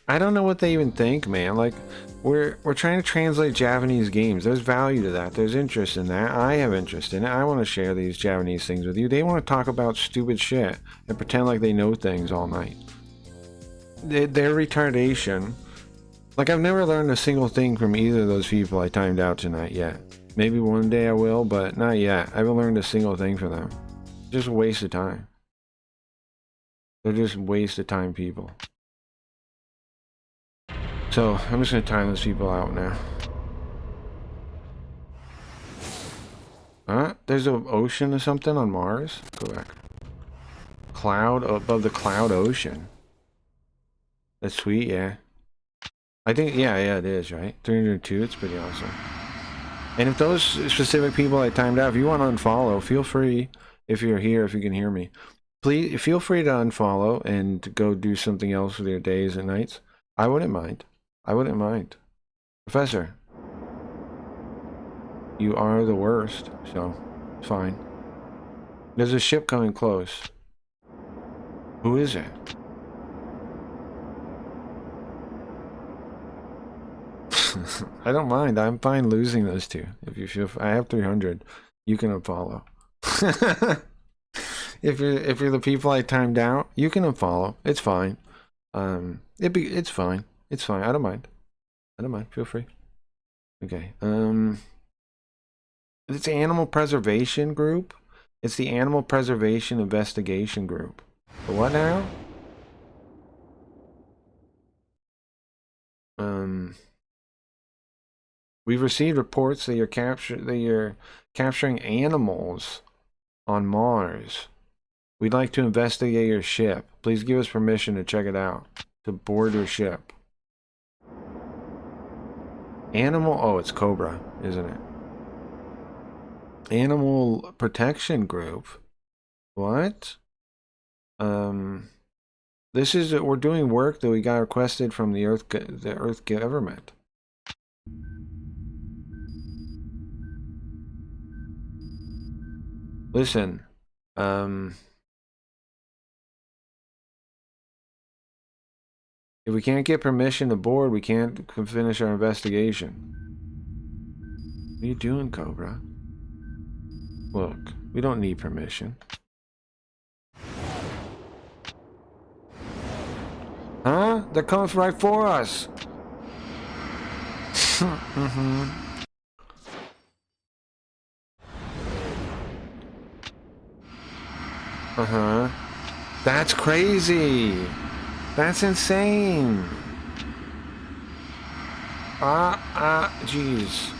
S1: I don't know what they even think, man. Like, we're trying to translate Japanese games. There's value to that. There's interest in that. I have interest in it. I want to share these Japanese things with you. They want to talk about stupid shit and pretend like they know things all night. Their retardation. Like, I've never learned a single thing from either of those people I timed out tonight yet. Maybe one day I will, but not yet. I haven't learned a single thing from them. Just a waste of time. They're just waste of time people. So, I'm just gonna time those people out now. Huh? There's an ocean or something on Mars? Go back. Cloud above the cloud ocean. That's sweet, yeah. I think, yeah, it is, right? 302, it's pretty awesome. And if those specific people I timed out, if you want to unfollow, feel free, if you're here, if you can hear me. Please, feel free to unfollow and go do something else with your days and nights. I wouldn't mind. I wouldn't mind. Professor, you are the worst, so it's fine. There's a ship coming close. Who is it? I don't mind. I'm fine losing those two. If you feel, I have 300. You can unfollow. If you're the people I timed out, you can unfollow. It's fine. It's fine. It's fine. I don't mind. I don't mind. Feel free. Okay. It's Animal Preservation Group. It's the Animal Preservation Investigation Group. What now? We've received reports that you're capturing animals on Mars. We'd like to investigate your ship. Please give us permission to check it out. To board your ship. Animal... Oh, it's Cobra, isn't it? Animal Protection Group. What? This is... We're doing work that we got requested from the Earth government. Listen, if we can't get permission to board, we can't finish our investigation. What are you doing, Cobra? Look, we don't need permission. Huh? They're coming right for us! Mm-hmm. Uh-huh. That's crazy! That's insane! Jeez.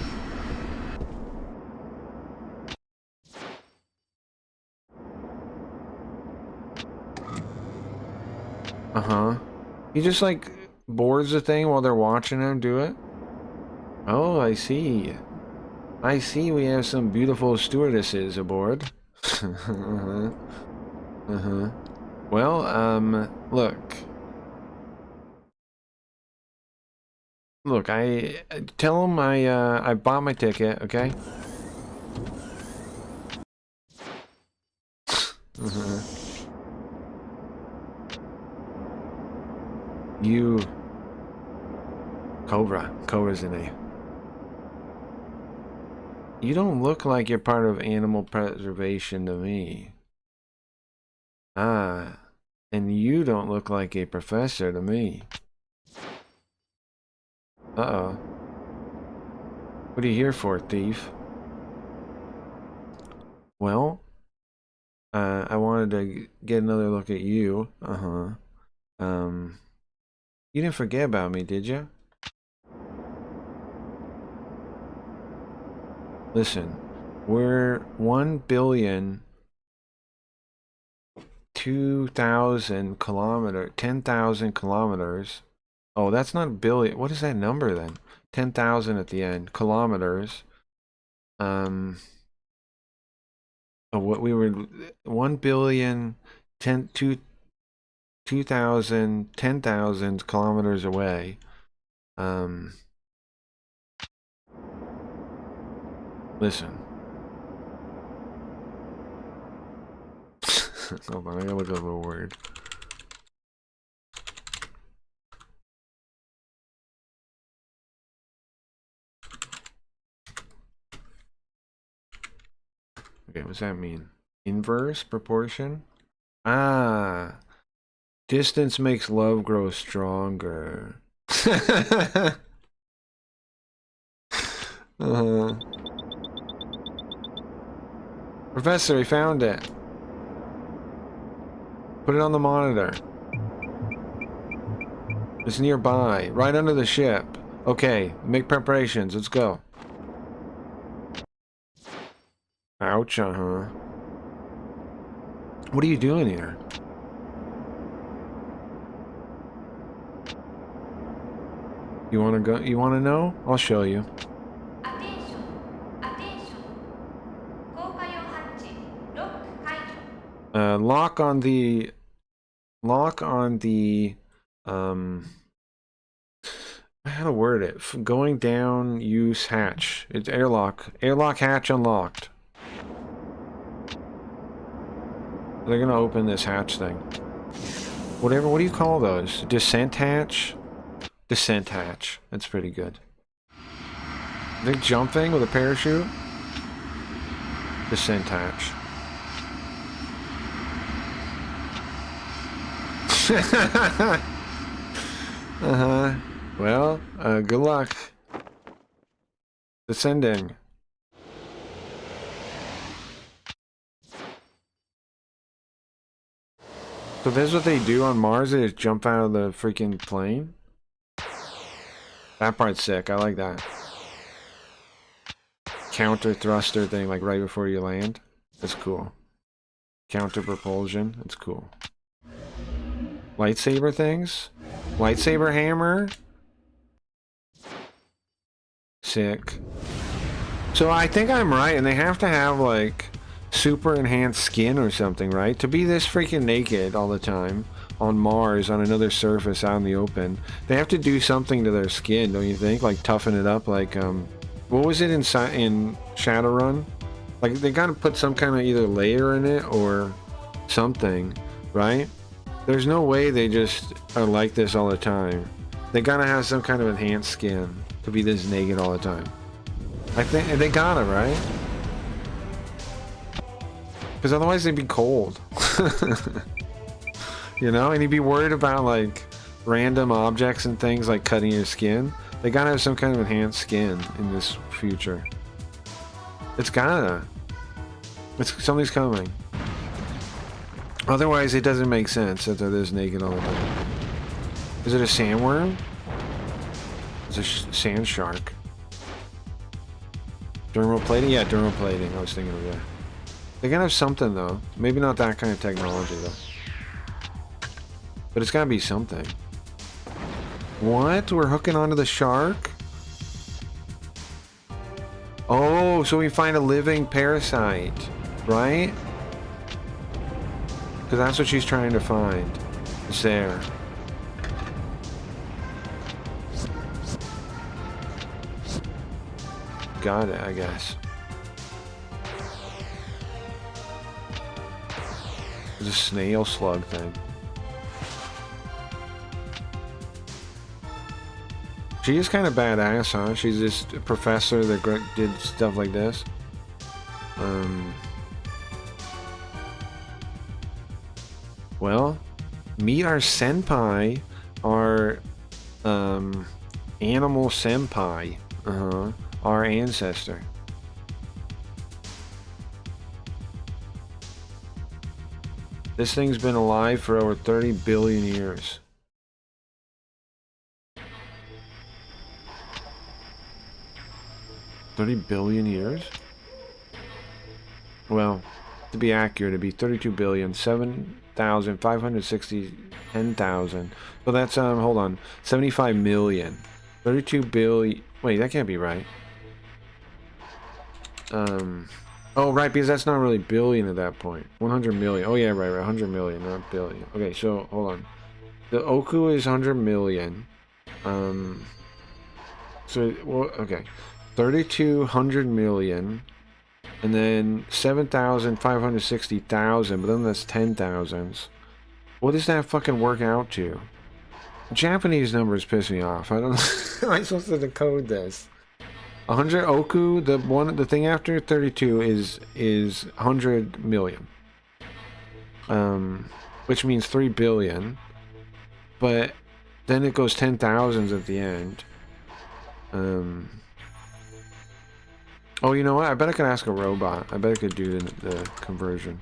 S1: Uh-huh. He just, like, boards the thing while they're watching him do it? Oh, I see. I see we have some beautiful stewardesses aboard. Uh-huh. Uh-huh. Well, look. Look, I tell him I bought my ticket, okay? Uh-huh. You... Cobra's in a... You don't look like you're part of animal preservation to me. Ah, and you don't look like a professor to me. Uh-oh. What are you here for, thief? Well, I wanted to get another look at you. Uh-huh. You didn't forget about me, did you? Listen, we're 1,002,000 kilometers, 10,000 kilometers. Oh, that's not billion. What is that number then? 10,000 at the end. Kilometers. what we were 1 billion 2,000 10,000 kilometers away. Listen. Hold on, I gotta look up a word. Okay, what's that mean? Inverse proportion? Ah, distance makes love grow stronger. Professor, he found it. Put it on the monitor. It's nearby, right under the ship. Okay, make preparations. Let's go. Ouch, What are you doing here? You wanna go? You wanna know? I'll show you. Lock on the how to word it? Going down, use hatch. It's airlock hatch unlocked. They're gonna open this hatch thing. Whatever, what do you call those? Descent hatch? Descent hatch. That's pretty good. Are they jumping with a parachute? Descent hatch. Well, good luck. Descending. So this is what they do on Mars, they just jump out of the freaking plane? That part's sick, I like that. Counter thruster thing, like right before you land. That's cool. Counter propulsion, that's cool. Lightsaber things? Lightsaber hammer? Sick. So I think I'm right, and they have to have like super enhanced skin or something, right? To be this freaking naked all the time on Mars, on another surface out in the open, they have to do something to their skin, don't you think? Like toughen it up, like what was it in Shadowrun? Like they gotta put some kind of either layer in it or something, right? There's no way they just are like this all the time. They gotta have some kind of enhanced skin to be this naked all the time. I think they gotta, right? Because otherwise they'd be cold. You know, and you'd be worried about like random objects and things like cutting your skin. They gotta have some kind of enhanced skin in this future. It's gotta. Something's coming. Otherwise it doesn't make sense that they're this naked all the time. Is it a sandworm? It's a sand shark. Dermal plating? Yeah, dermal plating. I was thinking of that. They gotta have something though. Maybe not that kind of technology though. But it's gotta be something. What? We're hooking onto the shark? Oh, so we find a living parasite, right? Because that's what she's trying to find. It's there. Got it, I guess. There's a snail slug thing. She is kind of badass, huh? She's this professor that did stuff like this. Well, meet our senpai, our animal senpai. Our ancestor. This thing's been alive for over 30 billion years. $30 billion years? Well, to be accurate, it'd be 32 billion, 7,560, 10,000. So that's, hold on, 75 million. 32 billion, wait, that can't be right. Oh, right, because that's not really billion at that point. 100 million. Oh, yeah, right. 100 million, not billion. Okay, so, hold on. The Oku is 100 million. So, well, okay. 3,200 million. And then 7,560,000, but then that's 10,000s. What does that fucking work out to? Japanese numbers piss me off. I don't how am I supposed to decode this? 100 Oku, the thing after 32 is 100 million. Which means 3 billion. But then it goes 10,000s at the end. Oh, you know what? I bet I could ask a robot. I bet I could do the conversion.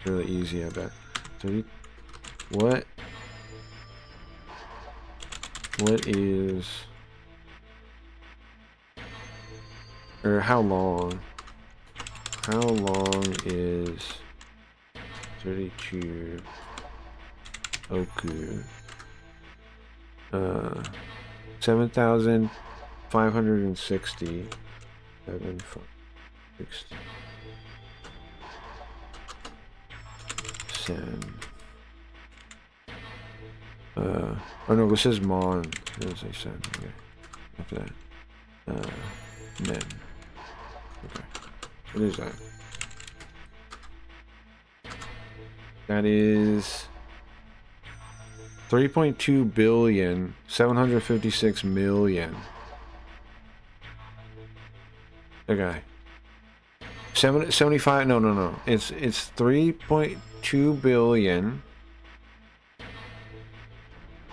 S1: Really easy, I bet. 30. What is... Or how long? How long is 32 Oku? 7,560. 7,560. Oh no, this is Mon. As I said, okay. After that. Men. Okay. What is that? That is 3.2 billion, 756 million. Okay. 75, no. It's 3.2 billion.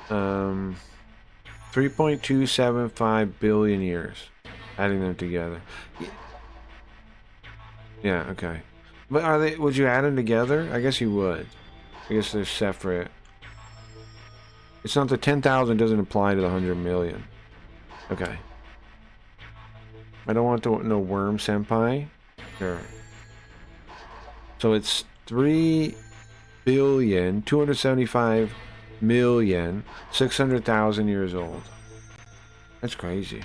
S1: 3.275 billion years. Adding them together. Yeah, okay. But are they, would you add them together? I guess you would. I guess they're separate. It's not the 10,000 doesn't apply to the 100 million. Okay. I don't want to know Worm Senpai. Sure. So it's 3,275,600,000 years old. That's crazy.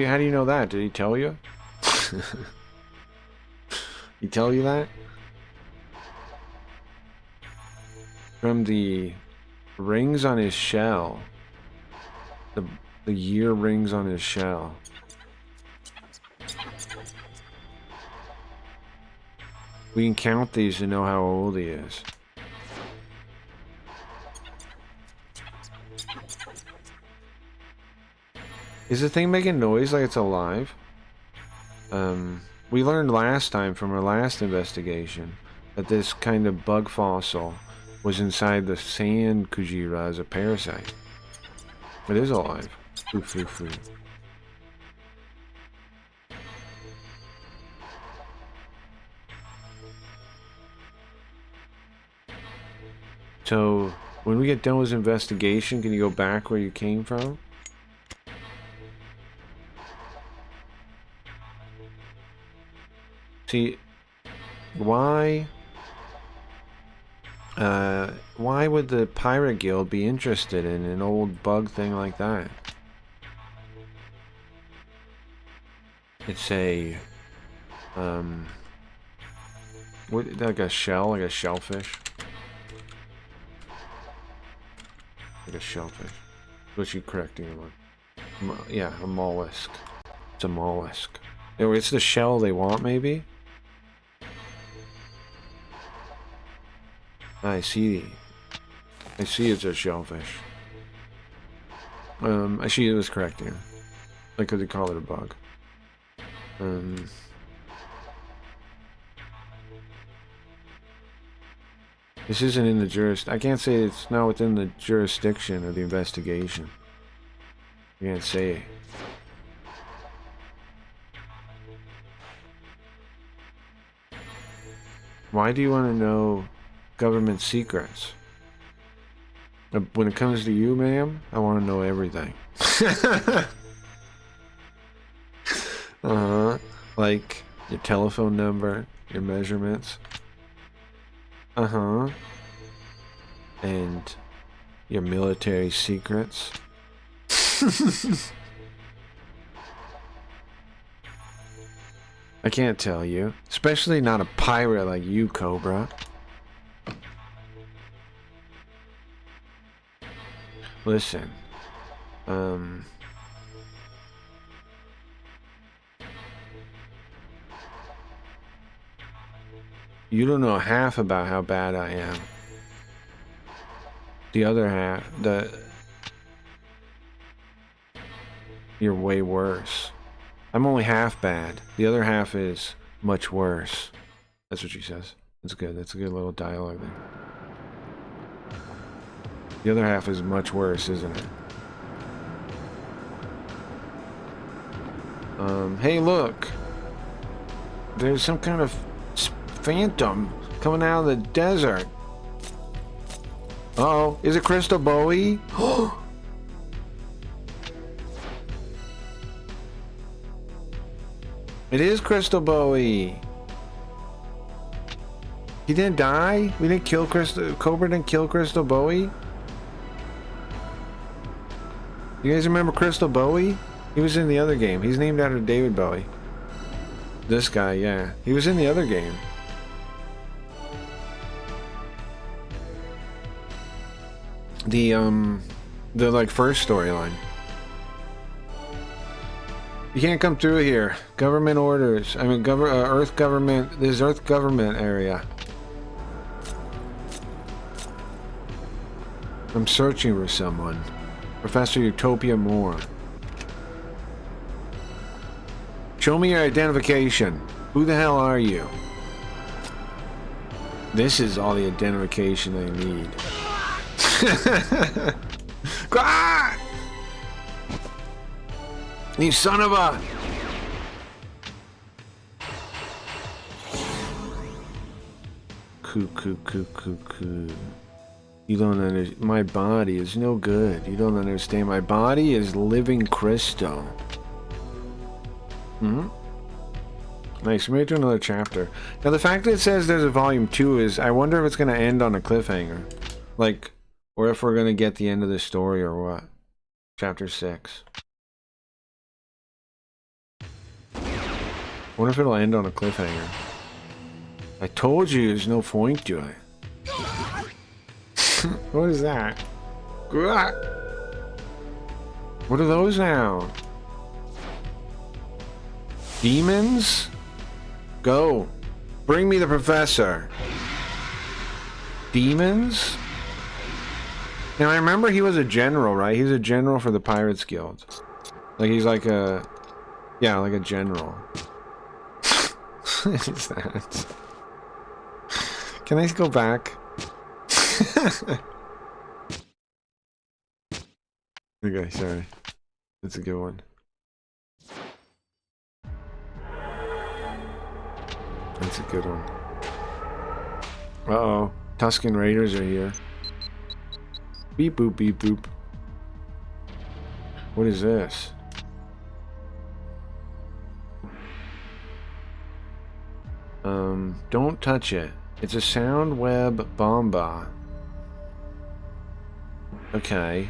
S1: How do you know that? Did he tell you? He tell you that? From the rings on his shell. The year rings on his shell. We can count these to know how old he is. Is the thing making noise like it's alive? We learned last time from our last investigation that this kind of bug fossil was inside the sand Kujira as a parasite. It is alive. Foo. So, when we get done with this investigation, can you go back where you came from? See, why would the Pirate Guild be interested in an old bug thing like that? It's a, like a shell, like a shellfish? Like a shellfish. What's she correcting him on? Yeah, a mollusk. It's a mollusk. It's the shell they want, maybe? I see it's a shellfish. I see it was correcting him. Like, could they call it a bug? This isn't in the I can't say it's not within the jurisdiction of the investigation. I can't say. Why do you want to know government secrets? When it comes to you, ma'am, I want to know everything. Like your telephone number, your measurements. And Your military secrets. I can't tell you. Especially not a pirate like you, Cobra. Listen. You don't know half about how bad I am. The other half, you're way worse. I'm only half bad. The other half is much worse. That's what she says. That's good. That's a good little dialogue there. The other half is much worse, isn't it? Hey, look. There's some kind of phantom coming out of the desert. Uh-oh. Is it Crystal Bowie? It is Crystal Bowie. He didn't die? We didn't kill Crystal... Cobra didn't kill Crystal Bowie? You guys remember Crystal Bowie? He was in the other game. He's named after David Bowie. This guy, yeah. He was in the other game. The like first storyline. You can't come through here. Government orders. I mean, Earth government. This is Earth government area. I'm searching for someone. Professor Utopia Moore. Show me your identification. Who the hell are you? This is all the identification I need. Ah! You son of a... Coo. You don't understand. My body is no good. You don't understand. My body is living crystal. Nice. We made it to another chapter. Now the fact that it says there's a volume 2 is... I wonder if it's going to end on a cliffhanger. Like... Or if we're going to get the end of the story or what. Chapter 6. I wonder if it'll end on a cliffhanger. I told you there's no point to it. What is that? What are those now? Demons? Go. Bring me the professor. Demons? Now I remember he was a general, right? He was a general for the Pirates Guild. Like he's like a... Yeah, like a general. What is that? Can I go back? Okay, sorry. That's a good one. That's a good one. Uh-oh. Tusken Raiders are here. Beep boop, beep boop. What is this? Don't touch it. It's a sound web bomba. Okay.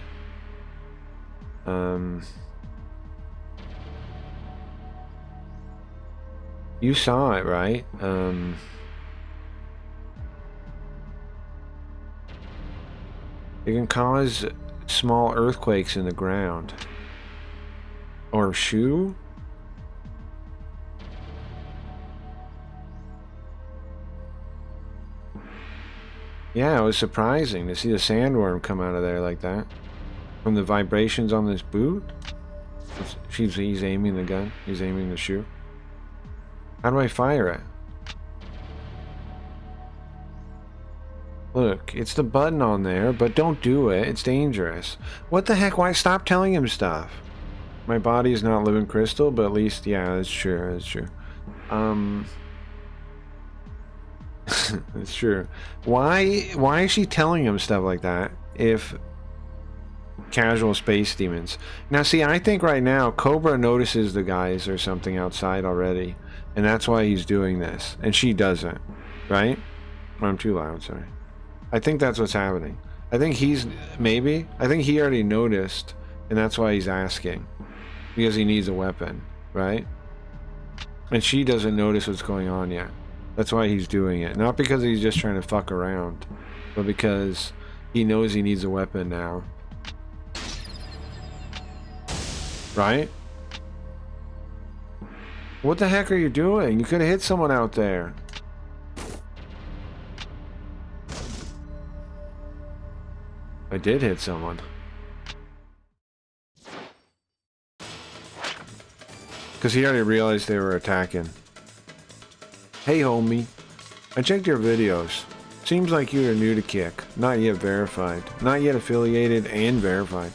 S1: You saw it, right? It can cause small earthquakes in the ground. Or shoe? Yeah, it was surprising to see the sandworm come out of there like that. From the vibrations on this boot? He's aiming the gun. He's aiming the shoe. How do I fire it? Look, it's the button on there, but don't do it. It's dangerous. What the heck? Why stop telling him stuff? My body is not living crystal, but at least, yeah, that's true. That's true. That's true. Why is she telling him stuff like that if casual space demons? Now see, I think right now Cobra notices the guys or something outside already, and that's why he's doing this, and she doesn't, right? Oh, I'm too loud, sorry. I think that's what's happening. I think he's maybe. I think he already noticed, and that's why he's asking, because he needs a weapon, right? And she doesn't notice what's going on yet. That's why he's doing it, not because he's just trying to fuck around, but because he knows he needs a weapon now, right? What the heck are you doing? You could have hit someone out there. I did hit someone. Because he already realized they were attacking. Hey homie, I checked your videos. Seems like you're new to Kick. Not yet verified. Not yet affiliated and verified.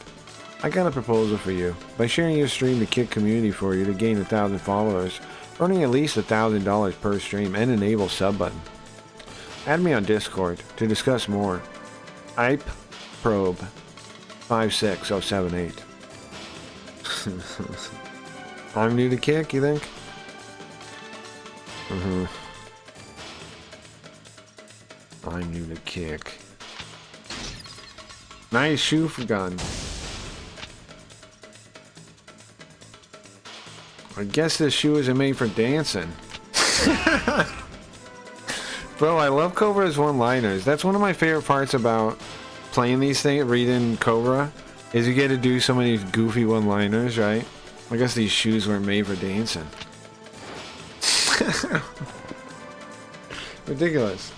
S1: I got a proposal for you. By sharing your stream to Kick community for you to gain 1,000 followers, earning at least $1,000 per stream and enable sub button. Add me on Discord to discuss more. IPE Probe 56078. I'm new to Kick, you think? I'm new to Kick. Nice shoe for gun. I guess this shoe isn't made for dancing. Bro, I love Cobra's one-liners. That's one of my favorite parts about playing these things, reading Cobra, is you get to do so many goofy one-liners, right? I guess these shoes weren't made for dancing. Ridiculous.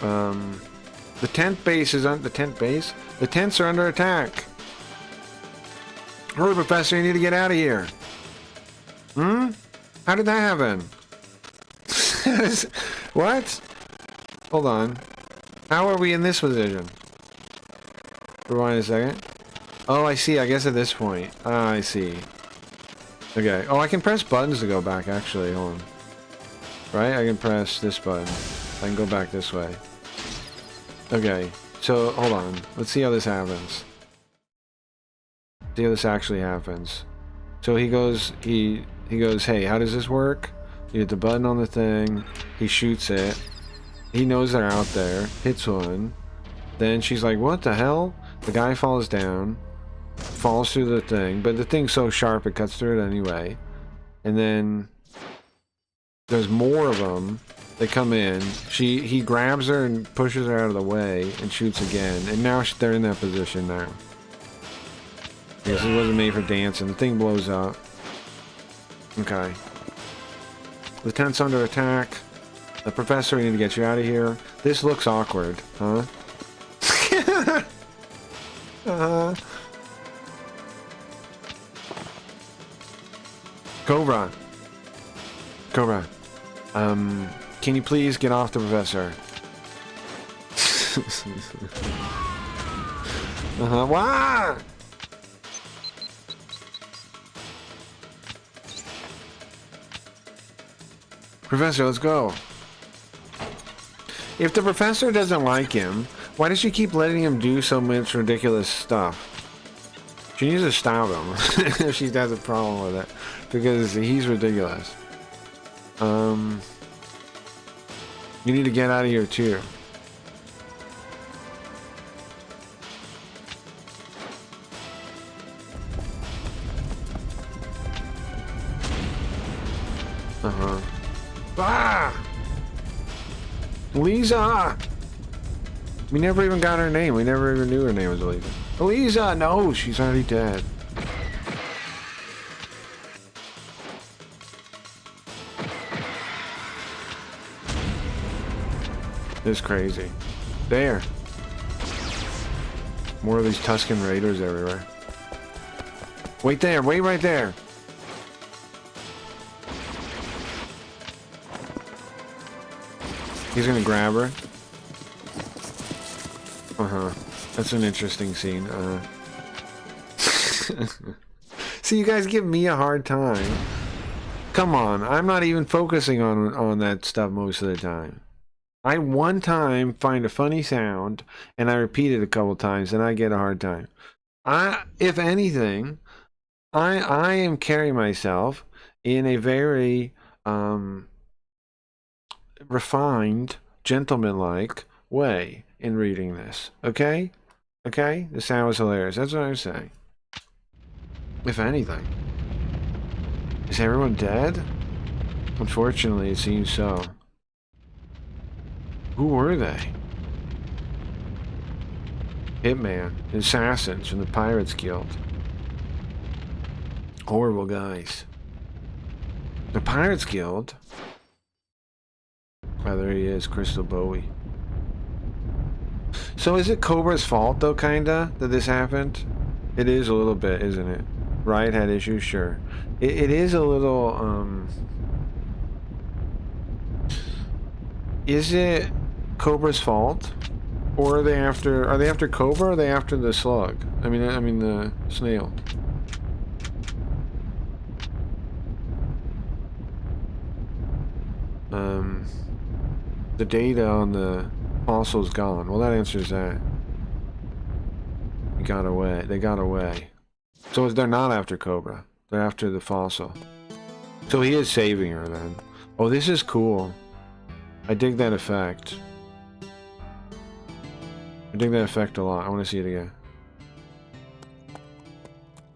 S1: The tent base is on the tent base. The tents are under attack. Hurry, Professor! You need to get out of here. How did that happen? What? Hold on. How are we in this position? Rewind a second. Oh, I see. I guess at this point. Ah, I see. Okay. Oh, I can press buttons to go back, actually. Hold on. Right? I can press this button. I can go back this way. Okay. So, hold on. Let's see how this happens. See how this actually happens. So he goes, he goes, hey, how does this work? You hit the button on the thing. He shoots it. He knows they're out there. Hits one. Then she's like, what the hell? The guy falls down. Falls through the thing. But the thing's so sharp it cuts through it anyway. And then there's more of them. They come in. He grabs her and pushes her out of the way and shoots again. And now they're in that position now. Because it wasn't made for dancing. The thing blows up. Okay. The tent's under attack. The professor, we need to get you out of here. This looks awkward, huh? Cobra. Cobra. Can you please get off the professor? Wah! Professor, let's go. If the professor doesn't like him, why does she keep letting him do so much ridiculous stuff? She needs to stop him if she has a problem with it, because he's ridiculous. You need to get out of here too. Ah! Lisa! We never even got her name. We never even knew her name was Lisa. Lisa! No, she's already dead. This is crazy. There. More of these Tuscan Raiders everywhere. Wait there. Wait right there. He's gonna grab her. That's an interesting scene. See, you guys give me a hard time. Come on, I'm not even focusing on that stuff most of the time. I one time find a funny sound and I repeat it a couple times and I get a hard time. If anything, I am carrying myself in a very refined, gentlemanlike way in reading this. Okay? Okay? The sound was hilarious. That's what I'm saying. If anything. Is everyone dead? Unfortunately, it seems so. Who were they? Hitman, assassins from the Pirates Guild. Horrible guys. The Pirates Guild? Oh, there he is, Crystal Bowie. So is it Cobra's fault, though, kinda, that this happened? It is a little bit, isn't it? Riot had issues, sure. It is a little, Is it Cobra's fault? Or are they after Cobra, or are they after the slug? I mean the snail. The data on the fossil's gone. Well, that answers that. They got away. So they're not after Cobra. They're after the fossil. So he is saving her then. Oh, this is cool. I dig that effect. I dig that effect a lot. I want to see it again.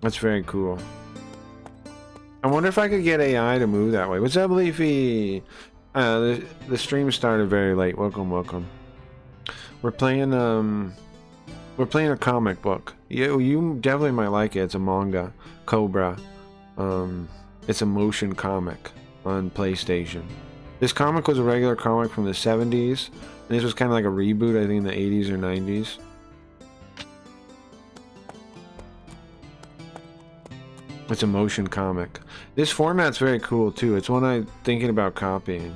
S1: That's very cool. I wonder if I could get AI to move that way. What's up, Leafy? The stream started very late. Welcome. We're playing a comic book. You definitely might like it. It's a manga, Cobra. It's a motion comic on PlayStation. This comic was a regular comic from the 70s, and this was kind of like a reboot, I think, in the 80s or 90s. It's a motion comic. This format's very cool too. It's one I'm thinking about copying.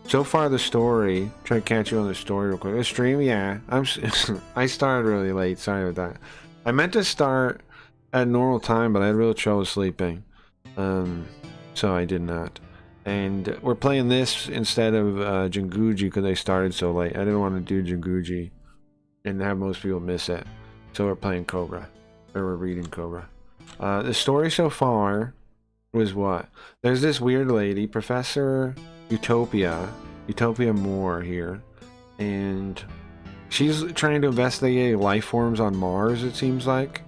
S1: So far, the story. Try to catch you on the story real quick. The stream, yeah. I started really late. Sorry about that. I meant to start at normal time, but I had real trouble sleeping, so I did not. And we're playing this instead of Jinguji because I started so late. I didn't want to do Jinguji and have most people miss it. So we're playing Cobra, or we're reading Cobra. The story so far was what? There's this weird lady, Professor Utopia Moore here, and she's trying to investigate life forms on Mars, it seems like,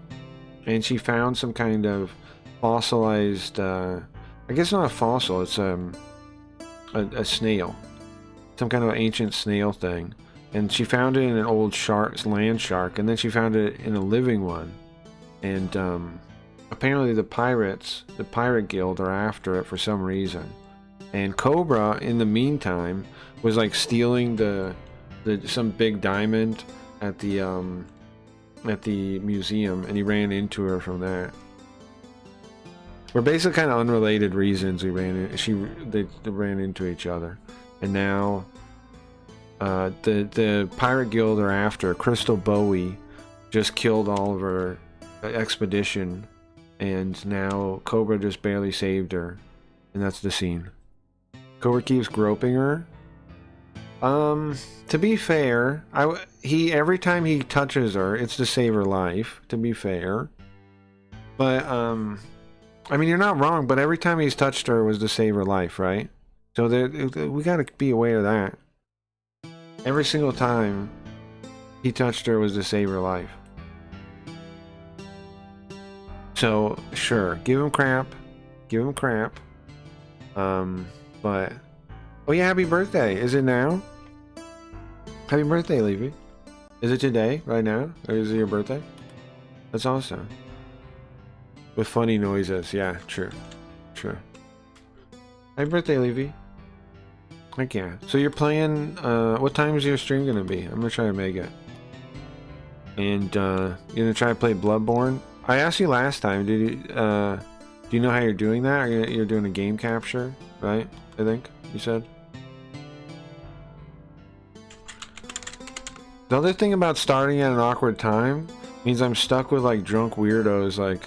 S1: and she found some kind of fossilized, I guess not a fossil, it's a snail, some kind of ancient snail thing, and she found it in an old land shark, and then she found it in a living one, and apparently the Pirate Guild are after it for some reason. And Cobra, in the meantime, was like stealing some big diamond at the museum, and he ran into her from that. For basically kind of unrelated reasons, they ran into each other, and now the Pirate Guild are after Crystal Bowie. Just killed all of her expedition, and now Cobra just barely saved her, and that's the scene. Cobra keeps groping her. To be fair, every time he touches her, it's to save her life, to be fair. But, I mean, you're not wrong, but every time he's touched her was to save her life, right? So we gotta be aware of that. Every single time he touched her was to save her life. So, sure, give him crap. But, oh yeah, happy birthday. Is it now? Happy birthday, Levy. Is it today, right now? Or is it your birthday? That's awesome. With funny noises, yeah, true. Happy birthday, Levy. Heck yeah. So you're playing, what time is your stream gonna be? I'm gonna try to make it. And, you're gonna try to play Bloodborne? I asked you last time, do you know how you're doing that? You're doing a game capture, right? I think you said. The other thing about starting at an awkward time means I'm stuck with like drunk weirdos like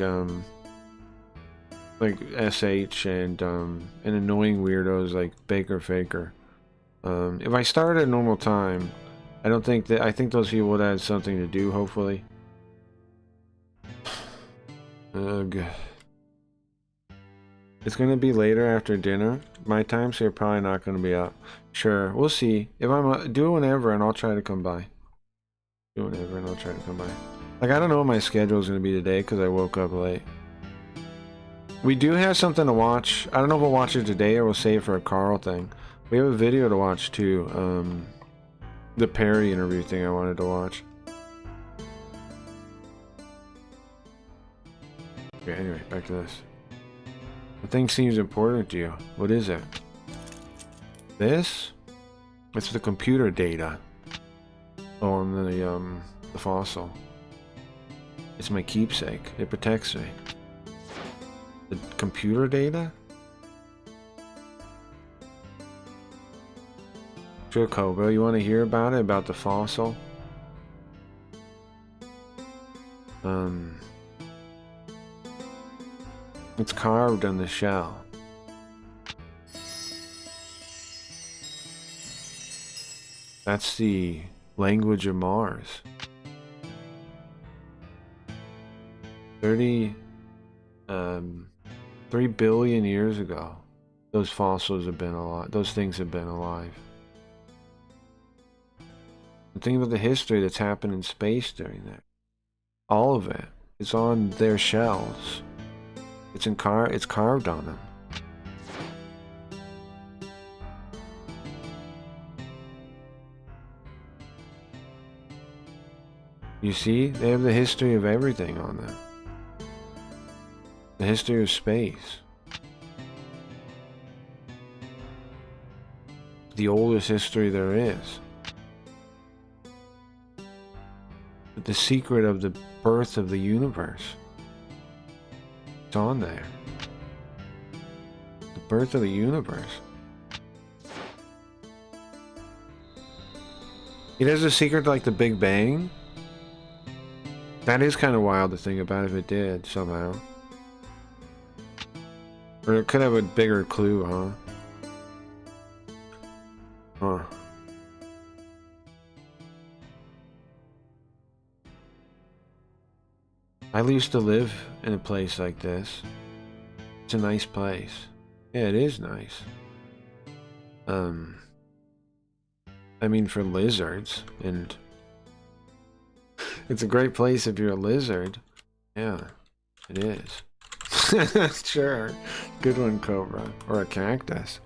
S1: SH and annoying weirdos like Baker Faker. If I started at a normal time, I think those people would have something to do, hopefully. Ugh. It's gonna be later after dinner, my time, so you're probably not gonna be up. Sure, we'll see. If I'm do it whenever, and I'll try to come by. Do it whenever, and I'll try to come by. Like, I don't know what my schedule is gonna be today because I woke up late. We do have something to watch. I don't know if we'll watch it today or we'll save it for a Carl thing. We have a video to watch too. The Perry interview thing I wanted to watch. Okay, anyway, back to this. The thing seems important to you. What is it? This? It's the computer data. Oh, and the fossil. It's my keepsake. It protects me. The computer data? Sure, Cobra, you want to hear about it? About the fossil? It's carved on the shell. That's the language of Mars. 3 billion years ago, those fossils have been alive. Those things have been alive. And think about the history that's happened in space during that. All of it is on their shells. It's carved on them. You see, they have the history of everything on them. The history of space. The oldest history there is. The secret of the birth of the universe. It's on there. The birth of the universe. It has a secret like the Big Bang. That is kind of wild to think about if it did, somehow. Or it could have a bigger clue, huh? Huh. I used to live in a place like this. It's a nice place. Yeah, it is nice. I mean, for lizards, and it's a great place if you're a lizard. Yeah, it is. Sure. Good one, Cobra. Or a cactus.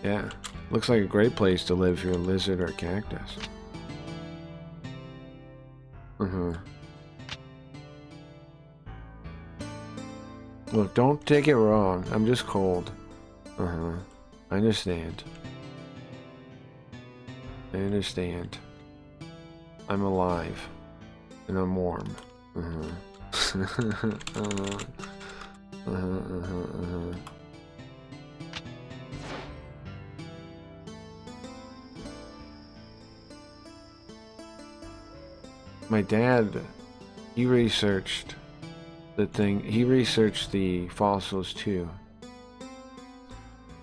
S1: Yeah. Looks like a great place to live if you're a lizard or a cactus. Look, don't take it wrong. I'm just cold. I understand. I understand. I'm alive. And I'm warm. My dad, he researched the thing. He researched the fossils too.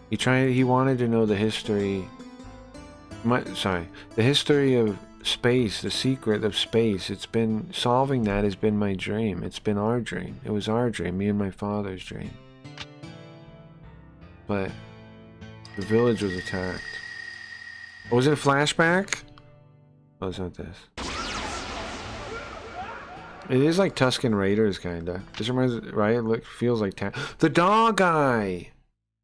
S1: He wanted to know the history. The history of space, the secret of space. It's been solving that has been my dream. It's been our dream. It was our dream, me and my father's dream. But the village was attacked. Oh, was it a flashback? Oh, it's not this. It is like Tusken Raiders, kinda. This reminds, right? It feels like the dog guy.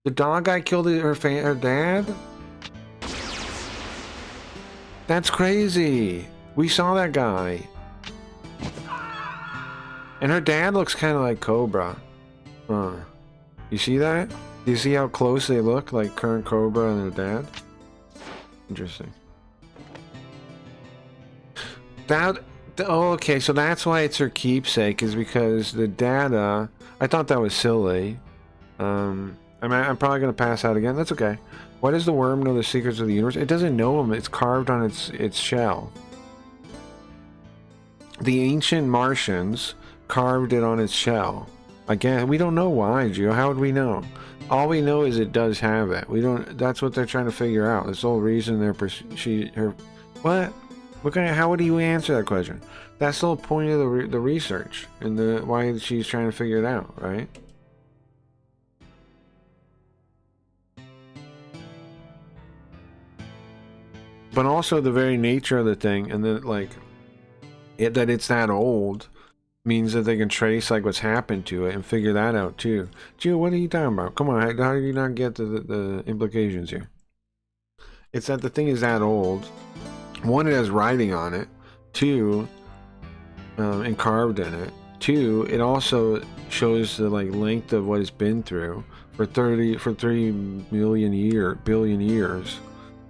S1: The dog guy killed her dad. That's crazy. We saw that guy. And her dad looks kind of like Cobra. You see that? Do you see how close they look, like current Cobra and their dad? Interesting. Oh, okay, so that's why it's her keepsake, is because the data... I thought that was silly. I'm probably going to pass out again. That's okay. Why does the worm know the secrets of the universe? It doesn't know them. It's carved on its shell. The ancient Martians carved it on its shell. Again, we don't know why, Gio. How would we know? All we know is it does have it. We don't... That's what they're trying to figure out. That's the whole reason what? How would you answer that question? That's the whole point of the research and why she's trying to figure it out, right? But also the very nature of the thing, and then like that it's that old means that they can trace like what's happened to it and figure that out too. Gio, what are you talking about? Come on, how do you not get the implications here? It's that the thing is that old. One, it has writing on it. Two, and carved in it. Two, it also shows the like length of what it's been through for 3 billion years.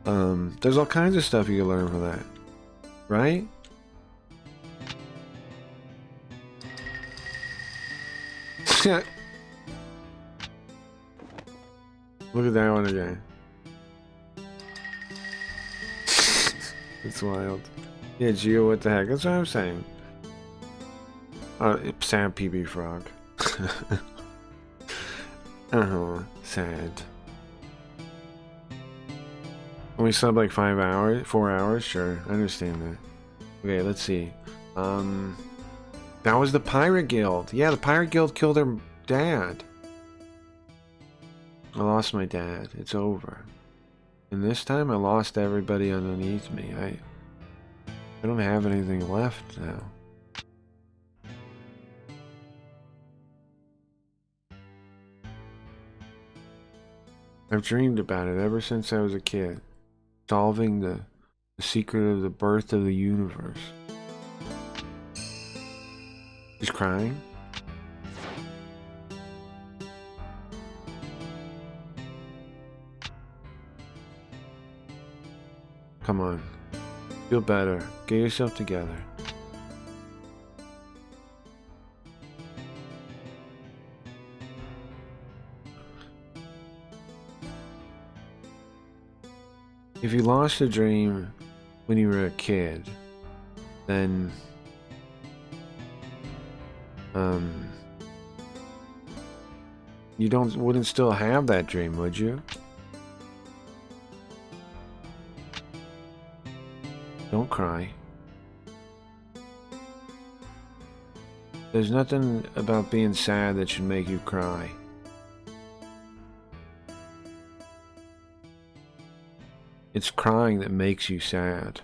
S1: There's all kinds of stuff you can learn from that, right? Look at that one again. It's wild. Yeah, Gio, what the heck? That's what I'm saying. Sad PB Frog. Sad. Only slept like 5 hours? 4 hours? Sure, I understand that. Okay, let's see. That was the Pirate Guild. Yeah, the Pirate Guild killed their dad. I lost my dad. It's over. And this time I lost everybody underneath me. I don't have anything left now. I've dreamed about it ever since I was a kid. Solving the secret of the birth of the universe. He's crying? Come on. Feel better. Get yourself together. If you lost a dream when you were a kid, then you wouldn't still have that dream, would you? Don't cry. There's nothing about being sad that should make you cry. It's crying that makes you sad.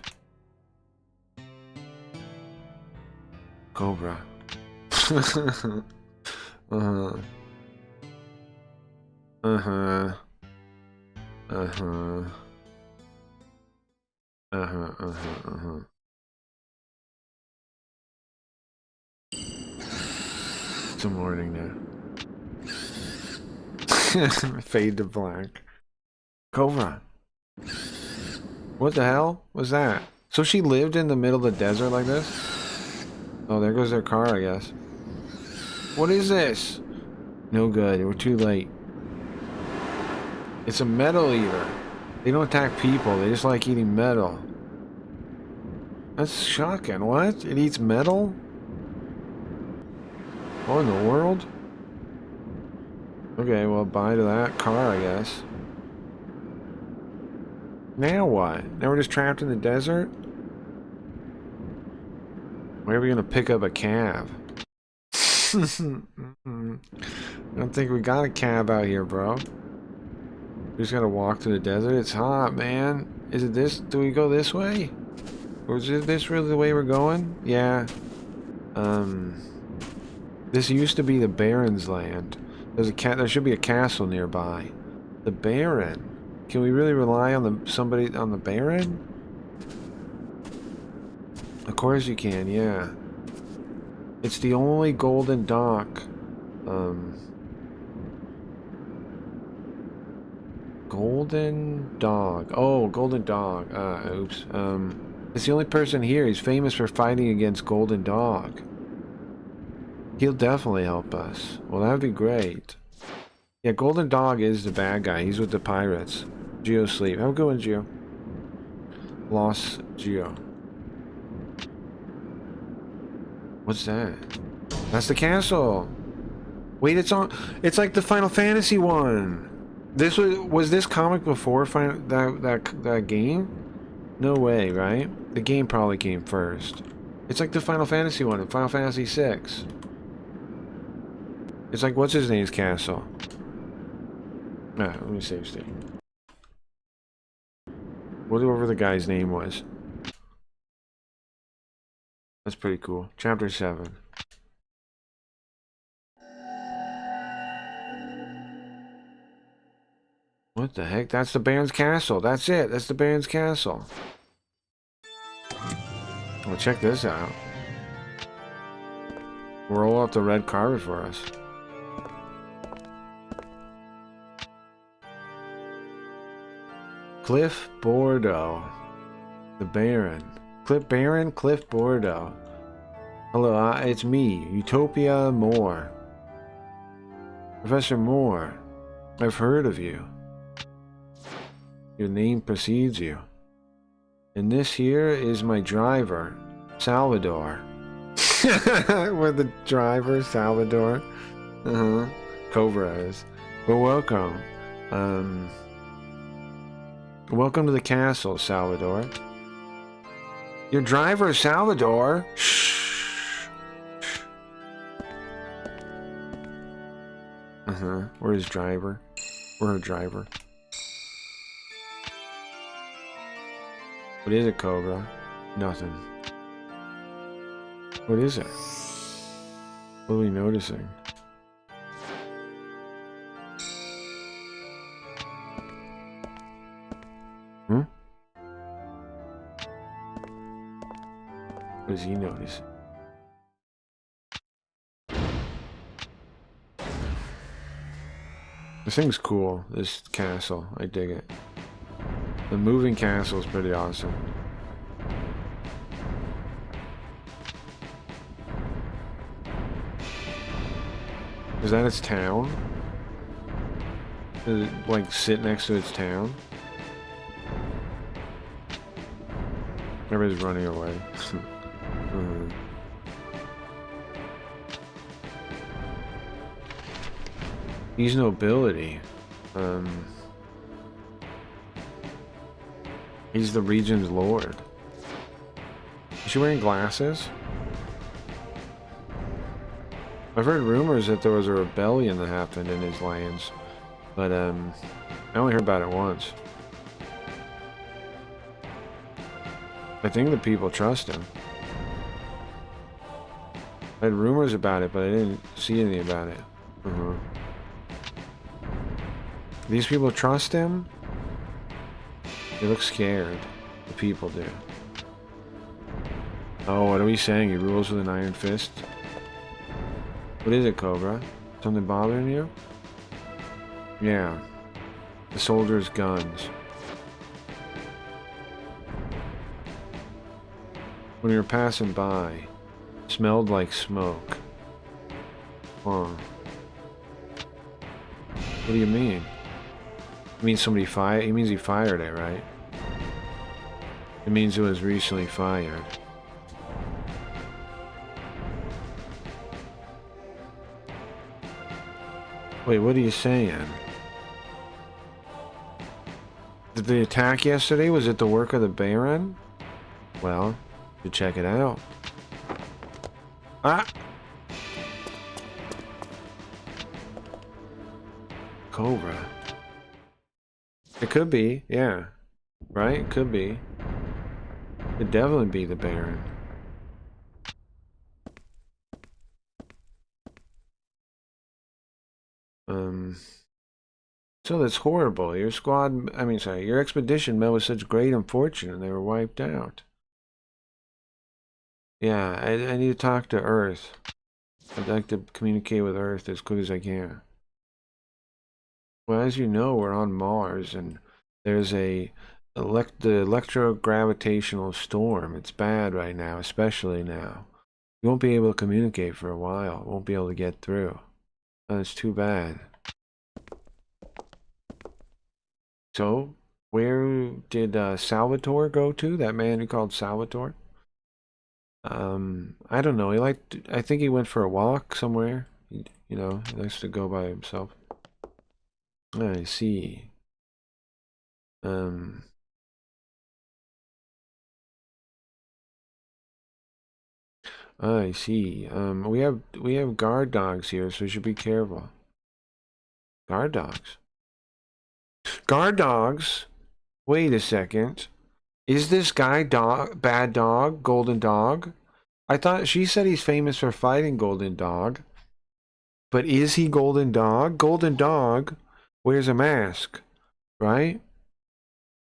S1: Cobra. Uh-huh. Uh-huh. Uh-huh. Uh-huh, uh-huh, uh-huh. It's a morning now. Fade to black. Cobra. What the hell was that? So she lived in the middle of the desert like this? Oh, there goes their car, I guess. What is this? No good. We're too late. It's a metal eater. They don't attack people. They just like eating metal. That's shocking. What? It eats metal? What in the world? Okay, well, bye to that car, I guess. Now what? Now we're just trapped in the desert? Where are we gonna pick up a cab? I don't think we got a cab out here, bro. We just gotta walk through the desert. It's hot, man. Is it this? Do we go this way? Or is this really the way we're going? Yeah. This used to be the Baron's land. There should be a castle nearby. The Baron. Can we really rely on the Baron? Of course you can, yeah. It's the only golden dock. Golden Dog. Oh, Golden Dog. Oops. It's the only person here. He's famous for fighting against Golden Dog. He'll definitely help us. Well, that would be great. Yeah, Golden Dog is the bad guy. He's with the pirates. Geo sleep. Have a good one, Geo. Lost Geo. What's that? That's the castle. Wait, it's like the Final Fantasy one. This was this comic before that game? No way, right? The game probably came first. It's like the Final Fantasy one, Final Fantasy 6. It's like what's his name's castle? Let me save state. Whatever the guy's name was. That's pretty cool. Chapter 7. What the heck? That's the Baron's castle. That's it. That's the Baron's castle. Well, check this out. Roll out the red carpet for us. Cliff Bordeaux. The Baron. Cliff Bordeaux. Hello, it's me, Utopia Moore. Professor Moore. I've heard of you. Your name precedes you. And this here is my driver, Salvador. We're the driver, Salvador. Cobra is. Well, welcome. Welcome to the castle, Salvador. Your driver, Salvador. Shh. We're his driver. We're her driver. What is it, Cobra? Nothing. What is it? What are we noticing? Hmm? What is he noticing? This thing's cool, this castle. I dig it. The moving castle is pretty awesome. Is that its town? Does it, like, sit next to its town? Everybody's running away. He's nobility. He's the region's lord. Is she wearing glasses? I've heard rumors that there was a rebellion that happened in his lands, but I only heard about it once. I think the people trust him. I had rumors about it, but I didn't see anything about it. These people trust him? They look scared. The people do. Oh, what are we saying? He rules with an iron fist? What is it, Cobra? Something bothering you? Yeah. The soldiers' guns. When you were passing by, smelled like smoke. Huh. What do you mean? It means somebody fired. It means he fired it, right? It means it was recently fired. Wait, what are you saying? Did the attack yesterday, was it the work of the Baron? Well, you check it out. Ah! Cobra. It could be, yeah. Right? It could be. Could definitely be the Baron. So that's horrible. Your squad, I mean, sorry, your expedition met with such great unfortune and they were wiped out. Yeah, I need to talk to Earth. I'd like to communicate with Earth as quick as I can. Well, as you know, we're on Mars, and there's the electrogravitational storm. It's bad right now, especially now. You won't be able to communicate for a while. Won't be able to get through. It's too bad. So, where did Salvatore go to? That man who called Salvatore? I don't know. I think he went for a walk somewhere. You know, he likes to go by himself. I see. I see. We have guard dogs here, so we should be careful. Guard dogs. Guard dogs. Wait a second. Is this guy bad dog, golden dog? I thought she said he's famous for fighting golden dog. But is he golden dog? Golden dog wears a mask, right?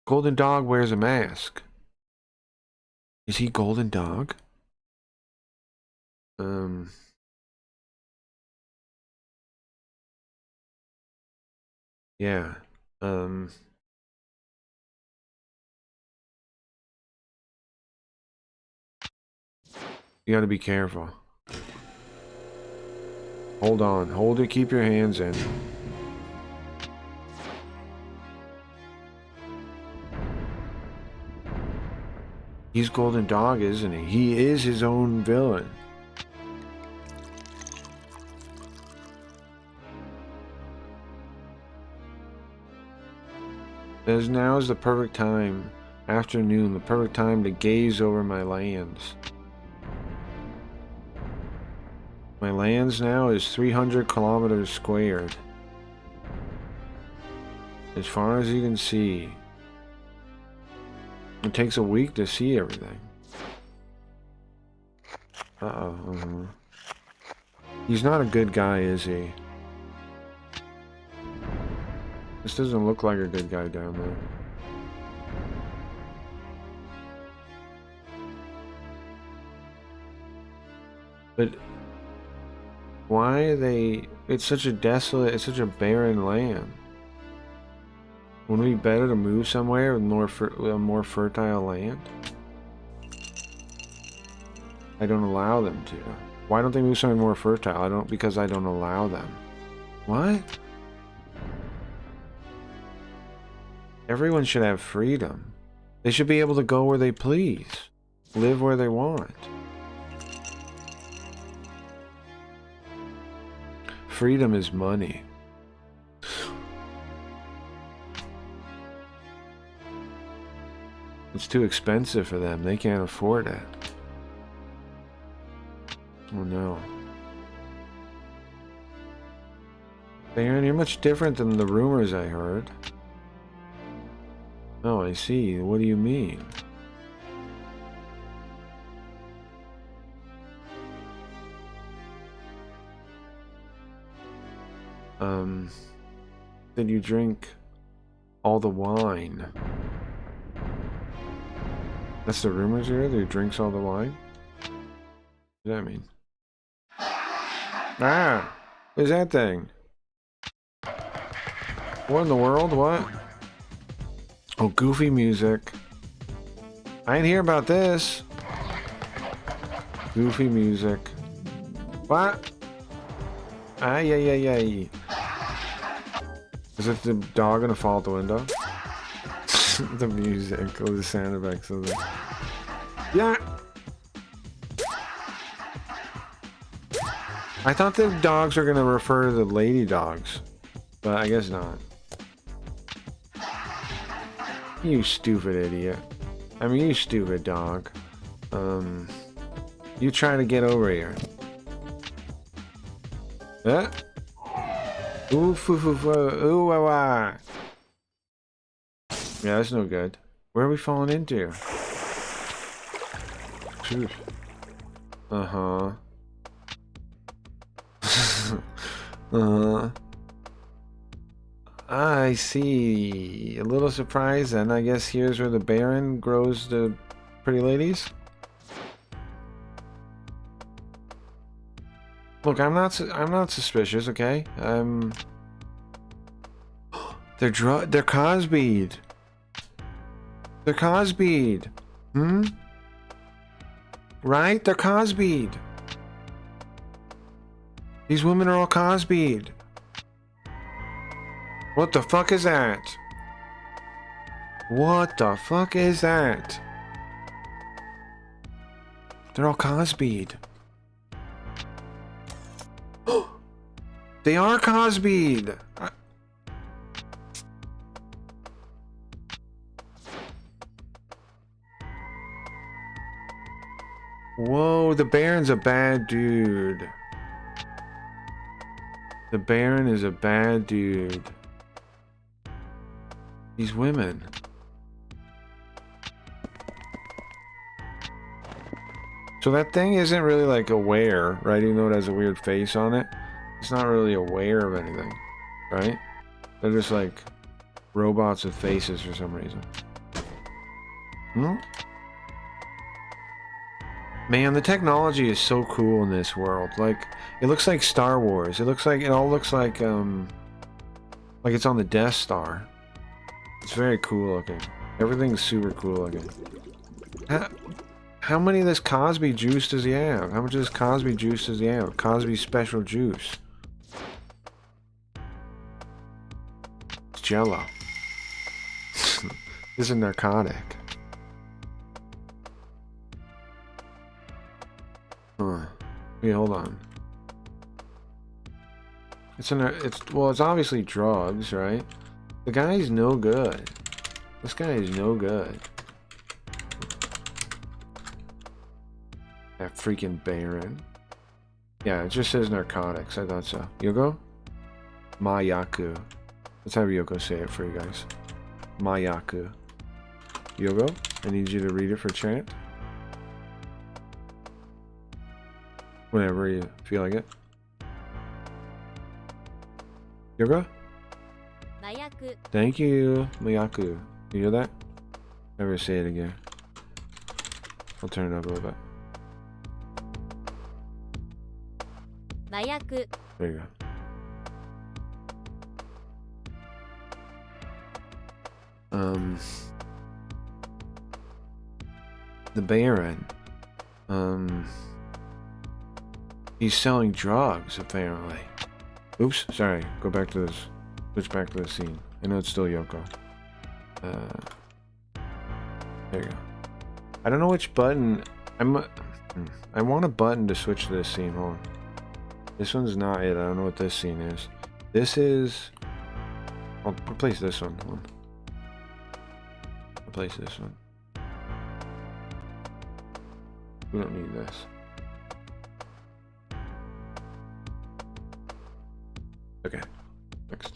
S1: Golden dog wears a mask. Is he golden dog? Yeah. You gotta be careful. Hold on. Hold it. Keep your hands in. He's golden dog, isn't he? He is his own villain. As now is the perfect time, afternoon, the perfect time to gaze over my lands. My lands now is 300 kilometers squared. As far as you can see. It takes a week to see everything. Uh-oh. He's not a good guy, is he? This doesn't look like a good guy down there. But why are they... It's such a desolate, it's such a barren land. Wouldn't it be better to move somewhere with a more fertile land? I don't allow them to. Why don't they move somewhere more fertile? Because I don't allow them. What? Everyone should have freedom. They should be able to go where they please. Live where they want. Freedom is money. It's too expensive for them. They can't afford it. Oh no. Baron, you're much different than the rumors I heard. Oh, I see. What do you mean? Did you drink all the wine? That's the rumors here? That he drinks all the wine? What does that mean? Ah! What is that thing? What in the world? What? Oh, goofy music. I didn't hear about this. Goofy music. What? Ay, ay, ay, ay. Is it the dog gonna fall out the window? The music, or the sound effects of it. Yeah! I thought the dogs were gonna refer to the lady dogs, but I guess not. You stupid idiot. I mean, you stupid dog. You try to get over here. Huh? Ooh, foo, foo, foo. Ooh, wah, wah. Yeah, that's no good. Where are we falling into? Jeez. Uh-huh. Uh-huh. I see. A little surprise then. I guess here's where the Baron grows the pretty ladies. Look, I'm not suspicious, okay? They're Cosby'd. They're Cosby'd. Hmm? Right? They're Cosby'd. These women are all Cosby'd. What the fuck is that? What the fuck is that? They're all Cosby'd. They are Cosby'd. Whoa, the Baron's a bad dude. The Baron is a bad dude. These women. So that thing isn't really like aware, right? Even though it has a weird face on it, it's not really aware of anything, right? They're just like robots with faces for some reason. Hmm? Man, the technology is so cool in this world. Like, it looks like Star Wars. It all looks like it's on the Death Star. It's very cool looking. Everything's super cool looking. How many of this Cosby juice does he have? How much of this Cosby juice does he have? Cosby special juice. It's Jello. This is a narcotic. Huh. Wait, hold on. It's obviously drugs, right? The guy's no good. This guy is no good. That freaking Baron. Yeah, it just says narcotics. I thought so. Yoko? Mayaku. Let's have Yoko say it for you guys. Mayaku. Yoko, I need you to read it for chat. Whenever you feel like it. Yoko?
S4: Mayaku.
S1: Thank you. Mayaku. You hear that? Never say it again. I'll turn it up a little bit.
S4: Mayaku.
S1: There you go. The Baron. He's selling drugs, apparently. Oops, sorry. Go back to this. Switch back to the scene. I know it's still Yoko. There you go. I don't know which button. I want a button to switch to this scene. Hold on. This one's not it. I don't know what this scene is. This is... I'll replace this one. Hold on. Replace this one. We don't need this. Okay. Next.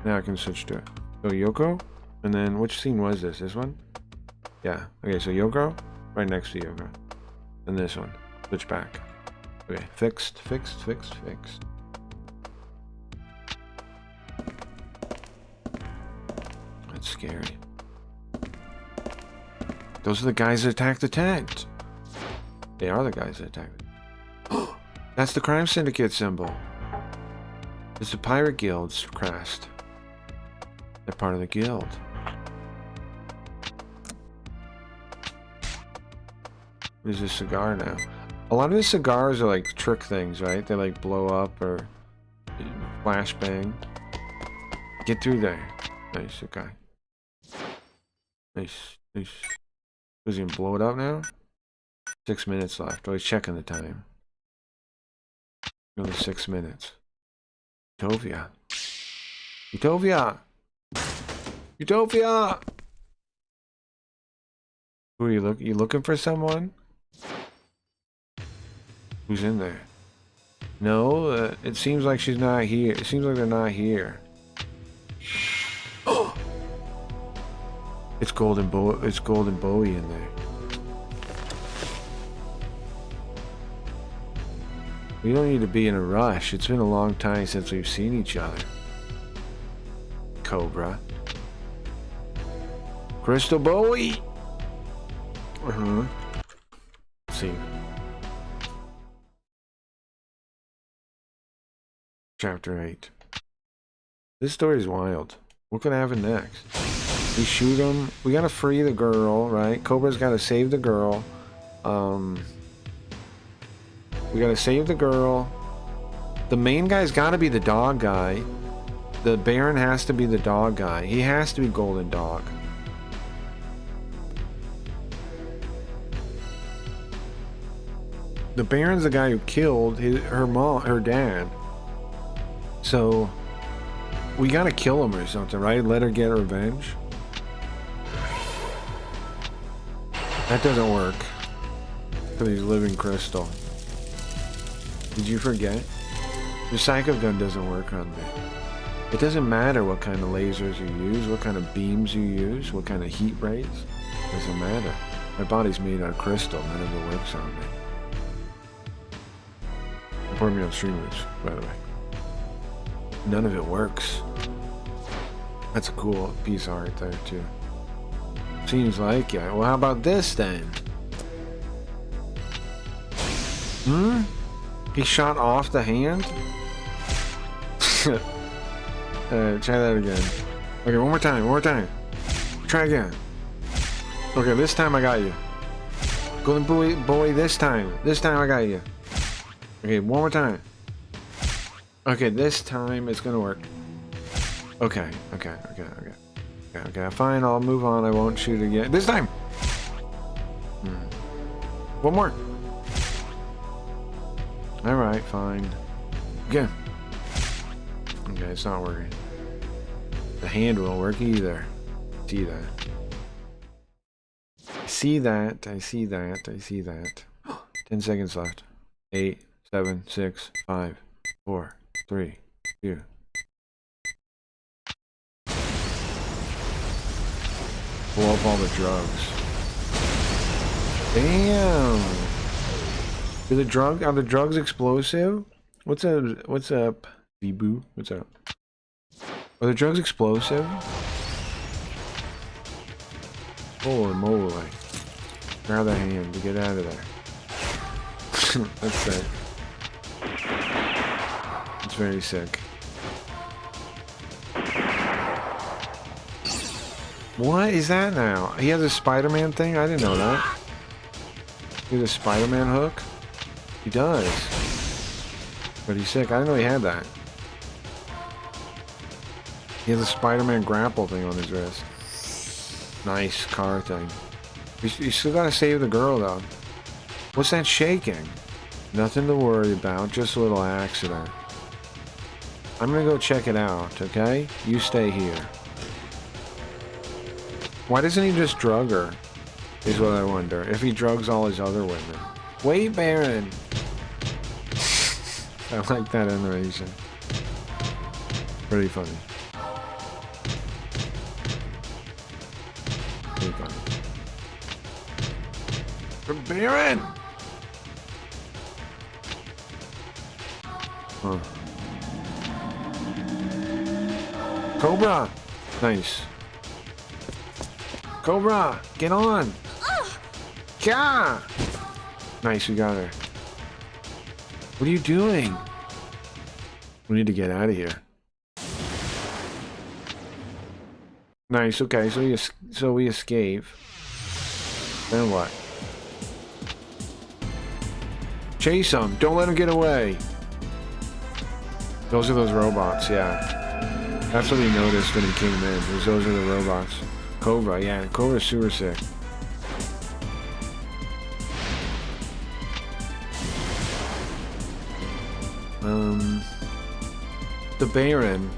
S1: Now I can switch to it. So Yoko, and then which scene was this? This one? Yeah. Okay, so Yoko, right next to Yoko. And this one. Switch back. Okay, fixed. That's scary. Those are the guys that attacked the tent. They are the guys that attacked it. That's the crime syndicate symbol. It's the pirate guild's crest. They're part of the guild. What is this cigar now? A lot of the cigars are like trick things, right? They like blow up or flashbang. Get through there. Nice, okay. Nice. Was he gonna blow it up now? 6 minutes left. Oh, he's checking the time. Another 6 minutes. Utopia. Who are you You looking for someone? Who's in there? No, it seems like she's not here. It seems like they're not here. It's Golden Bowie in there. We don't need to be in a rush. It's been a long time since we've seen each other. Cobra. Crystal Bowie! Let's see. Chapter 8. This story is wild. What could happen next? We shoot him. We gotta free the girl, right? Cobra's gotta save the girl. We gotta save the girl. The main guy's gotta be the dog guy. The Baron has to be the dog guy. He has to be Golden Dog. The Baron's the guy who killed her dad. So we gotta kill him or something, right? Let her get revenge. That doesn't work. Because he's living crystal. Did you forget? The psycho gun doesn't work on me. It doesn't matter what kind of lasers you use, what kind of beams you use, what kind of heat rays. It doesn't matter. My body's made out of crystal. None of it works on me. Support me on streamers, by the way. None of it works. That's a cool piece of art there, too. Seems like it. Well, how about this, then? Hmm? He shot off the hand? Alright, try that again. Okay, one more time. Try again. Okay, this time I got you. Golden boy, this time. This time I got you. Okay, one more time. Okay, this time it's gonna work. Okay, fine, I'll move on. I won't shoot again. This time! One more. Alright, fine. Again. Okay, it's not working. The hand won't work either. See that. I see that. 10 seconds left. 8, 7, 6, 5, 4, 3, 2. Blow up all the drugs. Damn! Are the drugs explosive? What's up, V-Boo? What's up? Are the drugs explosive? Holy moly. Grab that hand to get out of there. That's sick. It's very sick. What is that now? He has a Spider-Man thing? I didn't know that. He has a Spider-Man hook? He does. But he's sick. I didn't know he had that. He has a Spider-Man grapple thing on his wrist. Nice car thing. You still gotta save the girl, though. What's that shaking? Nothing to worry about. Just a little accident. I'm gonna go check it out, okay? You stay here. Why doesn't he just drug her? Is what I wonder. If he drugs all his other women. Wait, Baron! I like that animation. Pretty funny. Pretty funny. Baron! Huh. Cobra! Nice. Cobra! Get on! Yeah! Nice, we got her. What are you doing? We need to get out of here. Nice, okay, so we escape. Then what? Chase him! Don't let him get away! Those are those robots, yeah. That's what he noticed when he came in. Those are the robots. Cobra, yeah. Cobra's super sick. The Baron.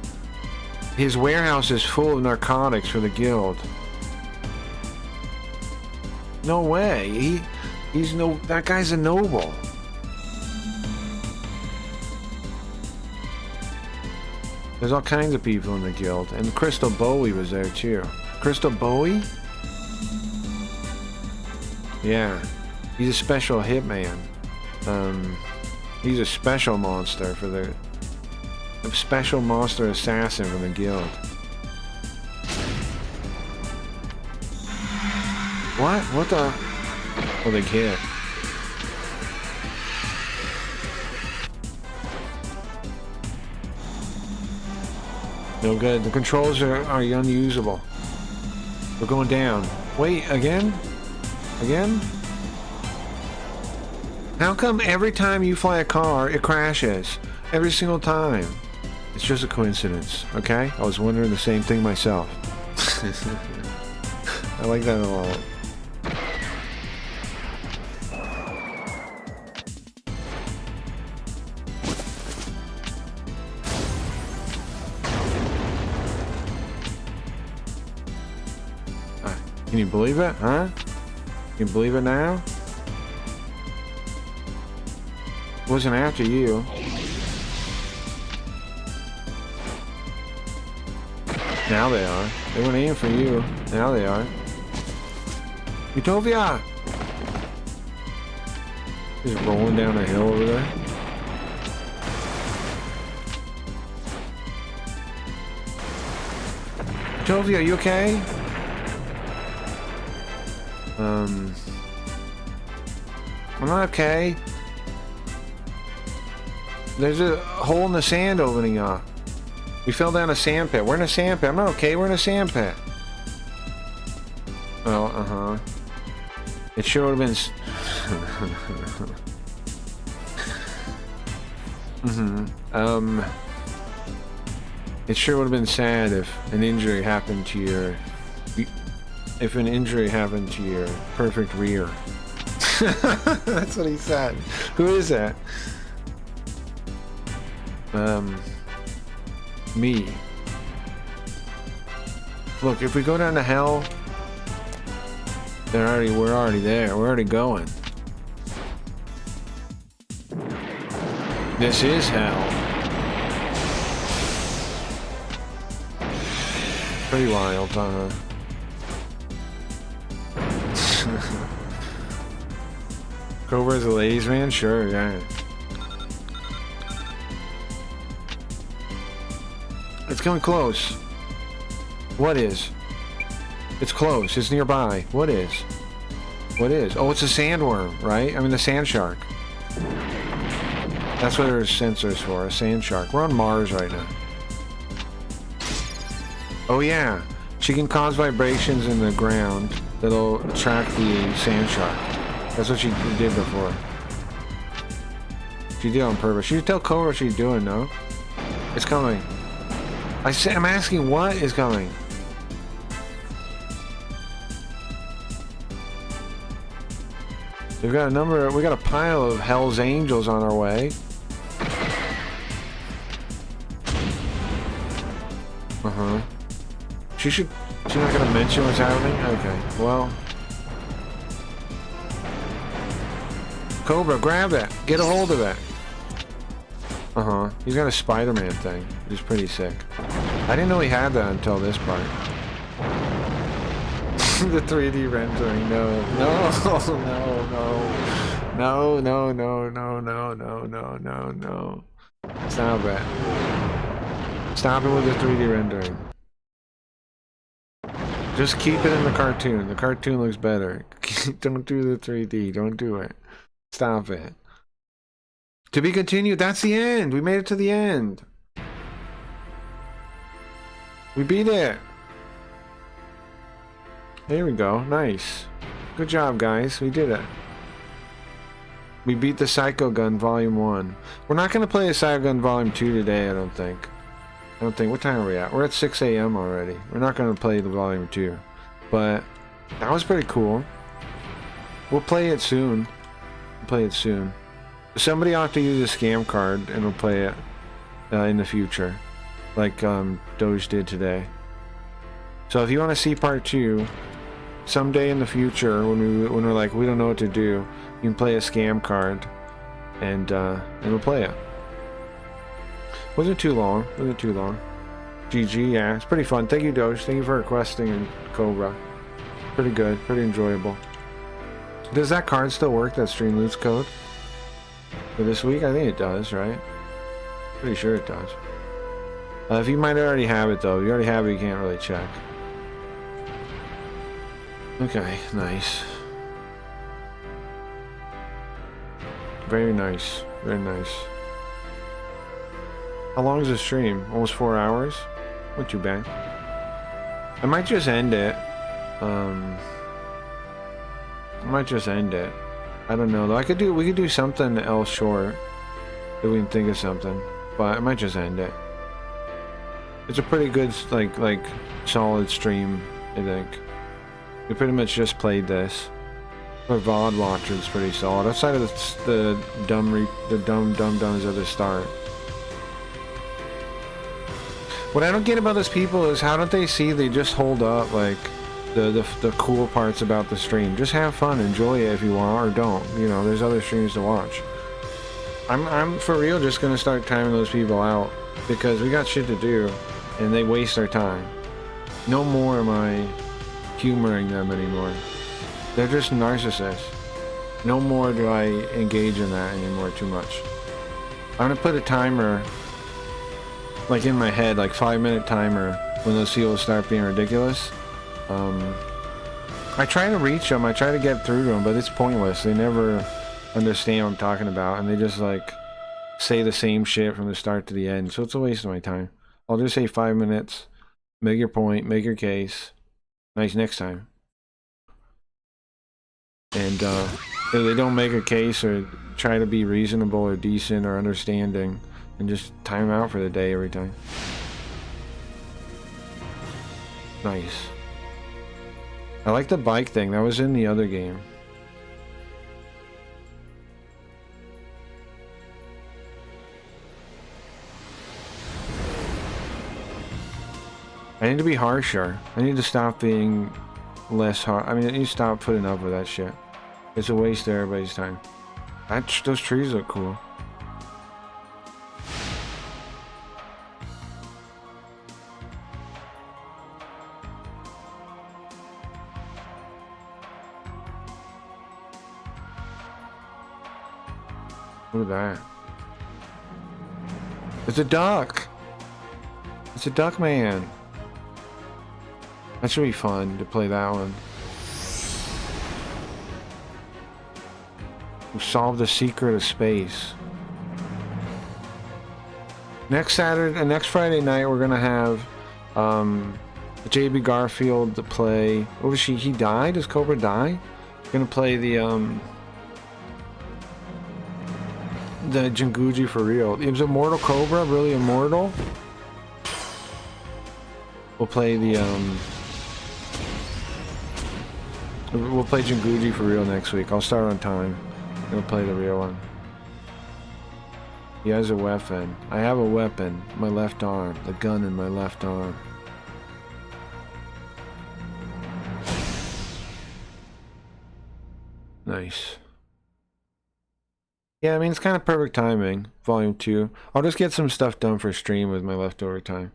S1: His warehouse is full of narcotics for the guild. No way. That guy's a noble. There's all kinds of people in the guild. And Crystal Bowie was there too. Crystal Bowie? Yeah. He's a special hitman. He's a special monster for the... A special monster assassin from the guild. What? What the... Oh, they hit. No good. The controls are unusable. We're going down. Wait, again? Again? How come every time you fly a car, it crashes? Every single time. It's just a coincidence, okay? I was wondering the same thing myself. I like that a lot. Can you believe it, huh? Can you believe it now? It wasn't after you. Now they are. They weren't aiming for you. Now they are. Utopia! He's rolling down a hill over there. Utopia, you okay? I'm not okay. There's a hole in the sand opening up. We fell down a sand pit. We're in a sand pit. I'm not okay. We're in a sand pit. Well, uh-huh. It sure would have been... It sure would have been sad if an injury happened to your... If an injury happened to your perfect rear. That's what he said. Who is that? Me. Look, if we go down to hell, we're already there. We're already going. This is hell. Pretty wild, huh? Cobra's a ladies' man? Sure, yeah. It's coming close. What is? It's close. It's nearby. What is? What is? Oh, it's a sandworm, right? I mean, the sand shark. That's what there's sensors for, a sand shark. We're on Mars right now. Oh, yeah. She can cause vibrations in the ground that'll attract the sand shark. That's what she did before. She did it on purpose. She should tell Cobra what she's doing, no? It's coming. I'm asking what is coming. We got a pile of Hell's Angels on our way. Uh-huh. She's not gonna mention what's happening? Okay, well. Cobra, grab it! Get a hold of it! Uh-huh. He's got a Spider-Man thing, which is pretty sick. I didn't know he had that until this part. The 3D rendering, no. No, no. Stop it. Stop it with the 3D rendering. Just keep it in the cartoon. The cartoon looks better. Don't do the 3D. Don't do it. Stop it. To be continued. That's the end. We made it to the end. We beat it. There we go. Nice. Good job, guys. We did it. We beat the Psycho Gun Volume 1. We're not going to play a Psycho Gun Volume 2 today, I don't think. What time are we at? We're at 6 a.m. already. We're not going to play the Volume 2. But that was pretty cool. We'll play it soon. Somebody ought to use a scam card and we'll play it in the future. Like Doge did today. So if you want to see part 2, someday in the future when we're like, we don't know what to do, you can play a scam card and we'll play it. Wasn't too long. GG, yeah, it's pretty fun. Thank you, Doge. Thank you for requesting and Cobra. Pretty good, pretty enjoyable. Does that card still work, that Stream Loots code? For this week? I think it does, right? Pretty sure it does. If you might already have it though, if you already have it, you can't really check. Okay, nice. Very nice, very nice. How long is the stream? Almost 4 hours? Not too bad. I might just end it. I don't know though. We could do something else short if we can think of something. But I might just end it. It's a pretty good like solid stream, I think. We pretty much just played this. For VOD watchers, it's pretty solid. Outside of the dumb-dumbs at the start. What I don't get about those people is how don't they see they just hold up like the cool parts about the stream. Just have fun, enjoy it if you want, or don't. You know, there's other streams to watch. I'm for real just gonna start timing those people out because we got shit to do and they waste their time. No more am I humoring them anymore. They're just narcissists. No more do I engage in that anymore too much. I'm gonna put a timer, like in my head, like 5-minute timer when those seals start being ridiculous. I try to reach them, I try to get through to them, but it's pointless. They never understand what I'm talking about, and they just like say the same shit from the start to the end, so it's a waste of my time. I'll just say 5 minutes, make your point, make your case. Nice, next time. And if they don't make a case or try to be reasonable or decent or understanding, and just time out for the day every time. Nice. I like the bike thing. That was in the other game. I need to be harsher. I need to stop being less hard. I mean, I need to stop putting up with that shit. It's a waste of everybody's time. Those trees look cool. Look at that. It's a duck! It's a duck man. That should be fun to play that one. We solved the secret of space. Next Friday night, we're gonna have JB Garfield to play. What was he died? Does Cobra die? We're gonna play the Jinguji for real. Is Immortal Cobra really immortal? We'll play the we'll play Jinguji for real next week. I'll start on time. We'll play the real one. He has a weapon. I have a weapon. My left arm. The gun in my left arm. Nice. Yeah, I mean, it's kind of perfect timing. Volume 2. I'll just get some stuff done for stream with my leftover time.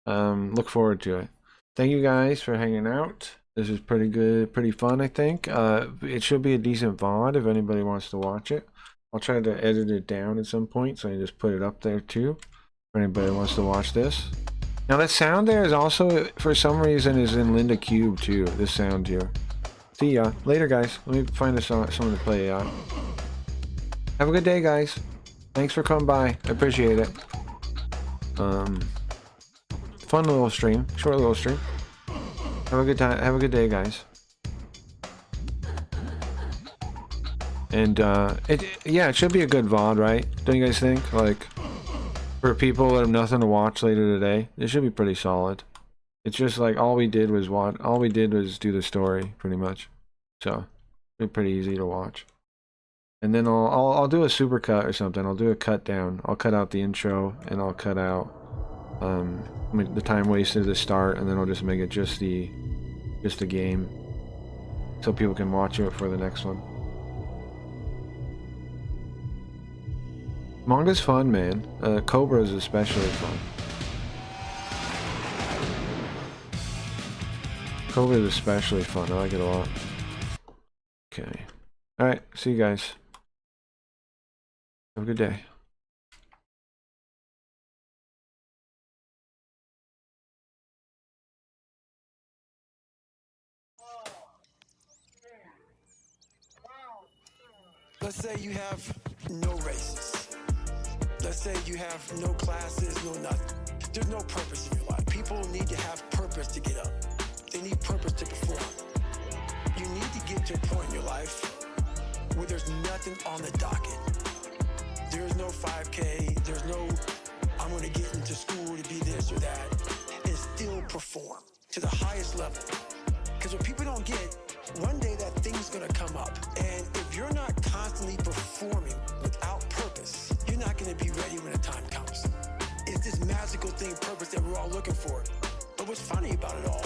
S1: Look forward to it. Thank you guys for hanging out. This is pretty good, pretty fun, I think. It should be a decent VOD if anybody wants to watch it. I'll try to edit it down at some point, so I just put it up there too, for anybody who wants to watch this. Now that sound there is also, for some reason, is in Linda Cube too, this sound here. See ya. Later, guys. Let me find someone to play out. Have a good day, guys. Thanks for coming by. I appreciate it. Fun little stream. Short little stream. Have a good time. Have a good day, guys. And yeah, it should be a good VOD, right? Don't you guys think? Like, for people that have nothing to watch later today, it should be pretty solid. It's just like all we did was do the story, pretty much. So it'll be pretty easy to watch. And then I'll do a super cut or something. I'll do a cut down. I'll cut out the intro and I'll cut out the time wasted at the start, and then I'll just make it just the game, so people can watch it for the next one. Manga's fun, man. Cobra is especially fun. Cobra is especially fun. I like it a lot. Okay. Alright, see you guys. Have a good day.
S5: Let's say you have no races. Let's say you have no classes, no nothing. There's no purpose in your life. People need to have purpose to get up. They need purpose to perform. You need to get to a point in your life where there's nothing on the docket. There's no 5K, there's no, I'm gonna get into school to be this or that, and still perform to the highest level. Because what people don't get, one day that thing's gonna come up. And if you're not constantly performing without purpose, you're not gonna be ready when the time comes. It's this magical thing, purpose, that we're all looking for. But what's funny about it all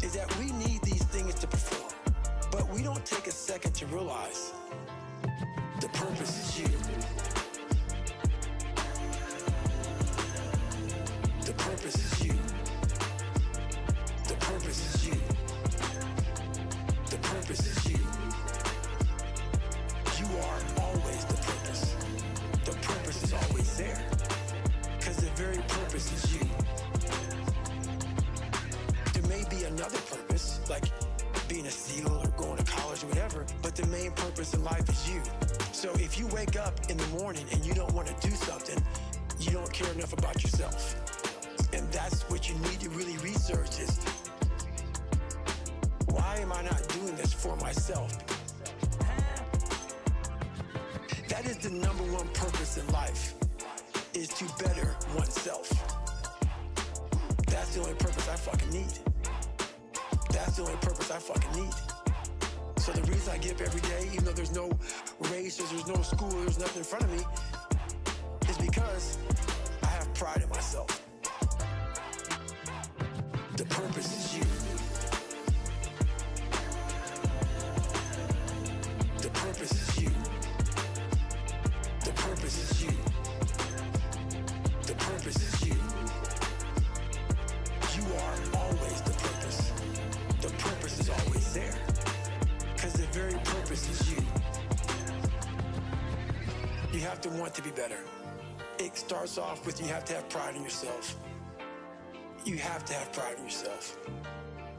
S5: is that we need these things to perform. But we don't take a second to realize the purpose is you. The purpose is you. The purpose is you. The purpose is purpose is you. There may be another purpose, like being a SEAL or going to college or whatever, but the main purpose in life is you. So if you wake up in the morning and you don't want to do something, you don't care enough about yourself. And that's what you need to really research is, why am I not doing this for myself? That is the number one purpose in life, is to better oneself. That's the only purpose I fucking need. That's the only purpose I fucking need. So the reason I get up every day, even though there's no races, there's no school, there's nothing in front of me, is because I have pride in myself. The purpose is you. The purpose is you. The purpose is you. The purpose is you. You are always the purpose. The purpose is always there. Because the very purpose is you. You have to want to be better. It starts off with you have to have pride in yourself. You have to have pride in yourself.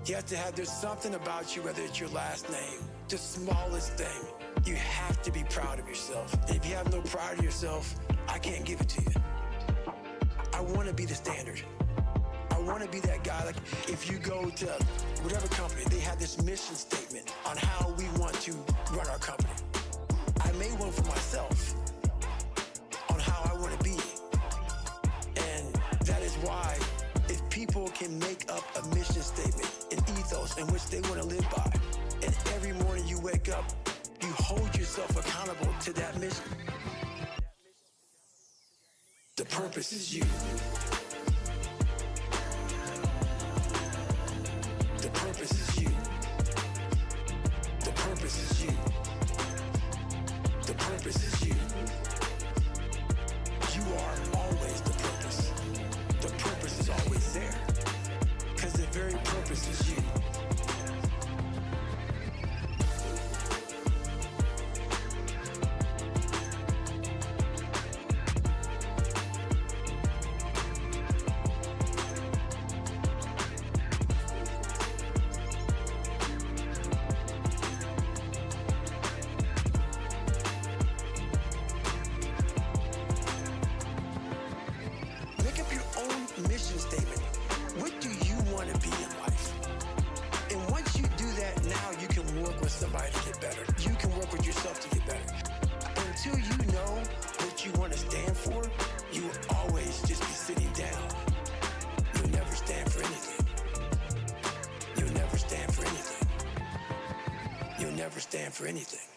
S5: You have to have, there's something about you, whether it's your last name, the smallest thing. You have to be proud of yourself. And if you have no pride in yourself, I can't give it to you. I want to be the standard. I want to be that guy. Like if you go to whatever company, they have this mission statement on how we want to run our company. I made one for myself on how I want to be. And that is why if people can make up a mission statement, an ethos in which they want to live by, and every morning you wake up, you hold yourself accountable to that mission. The purpose is you. The purpose is you. The purpose is you. The purpose is you. You are always the purpose. The purpose is always there. Because the very purpose is you. Make up your own mission statement. What do you want to be in life? And once you do that, now you can work with somebody to get better. You can work with yourself to get better. Until you know what you want to stand for, you will always just be sitting down. You'll never stand for anything. You'll never stand for anything. You'll never stand for anything.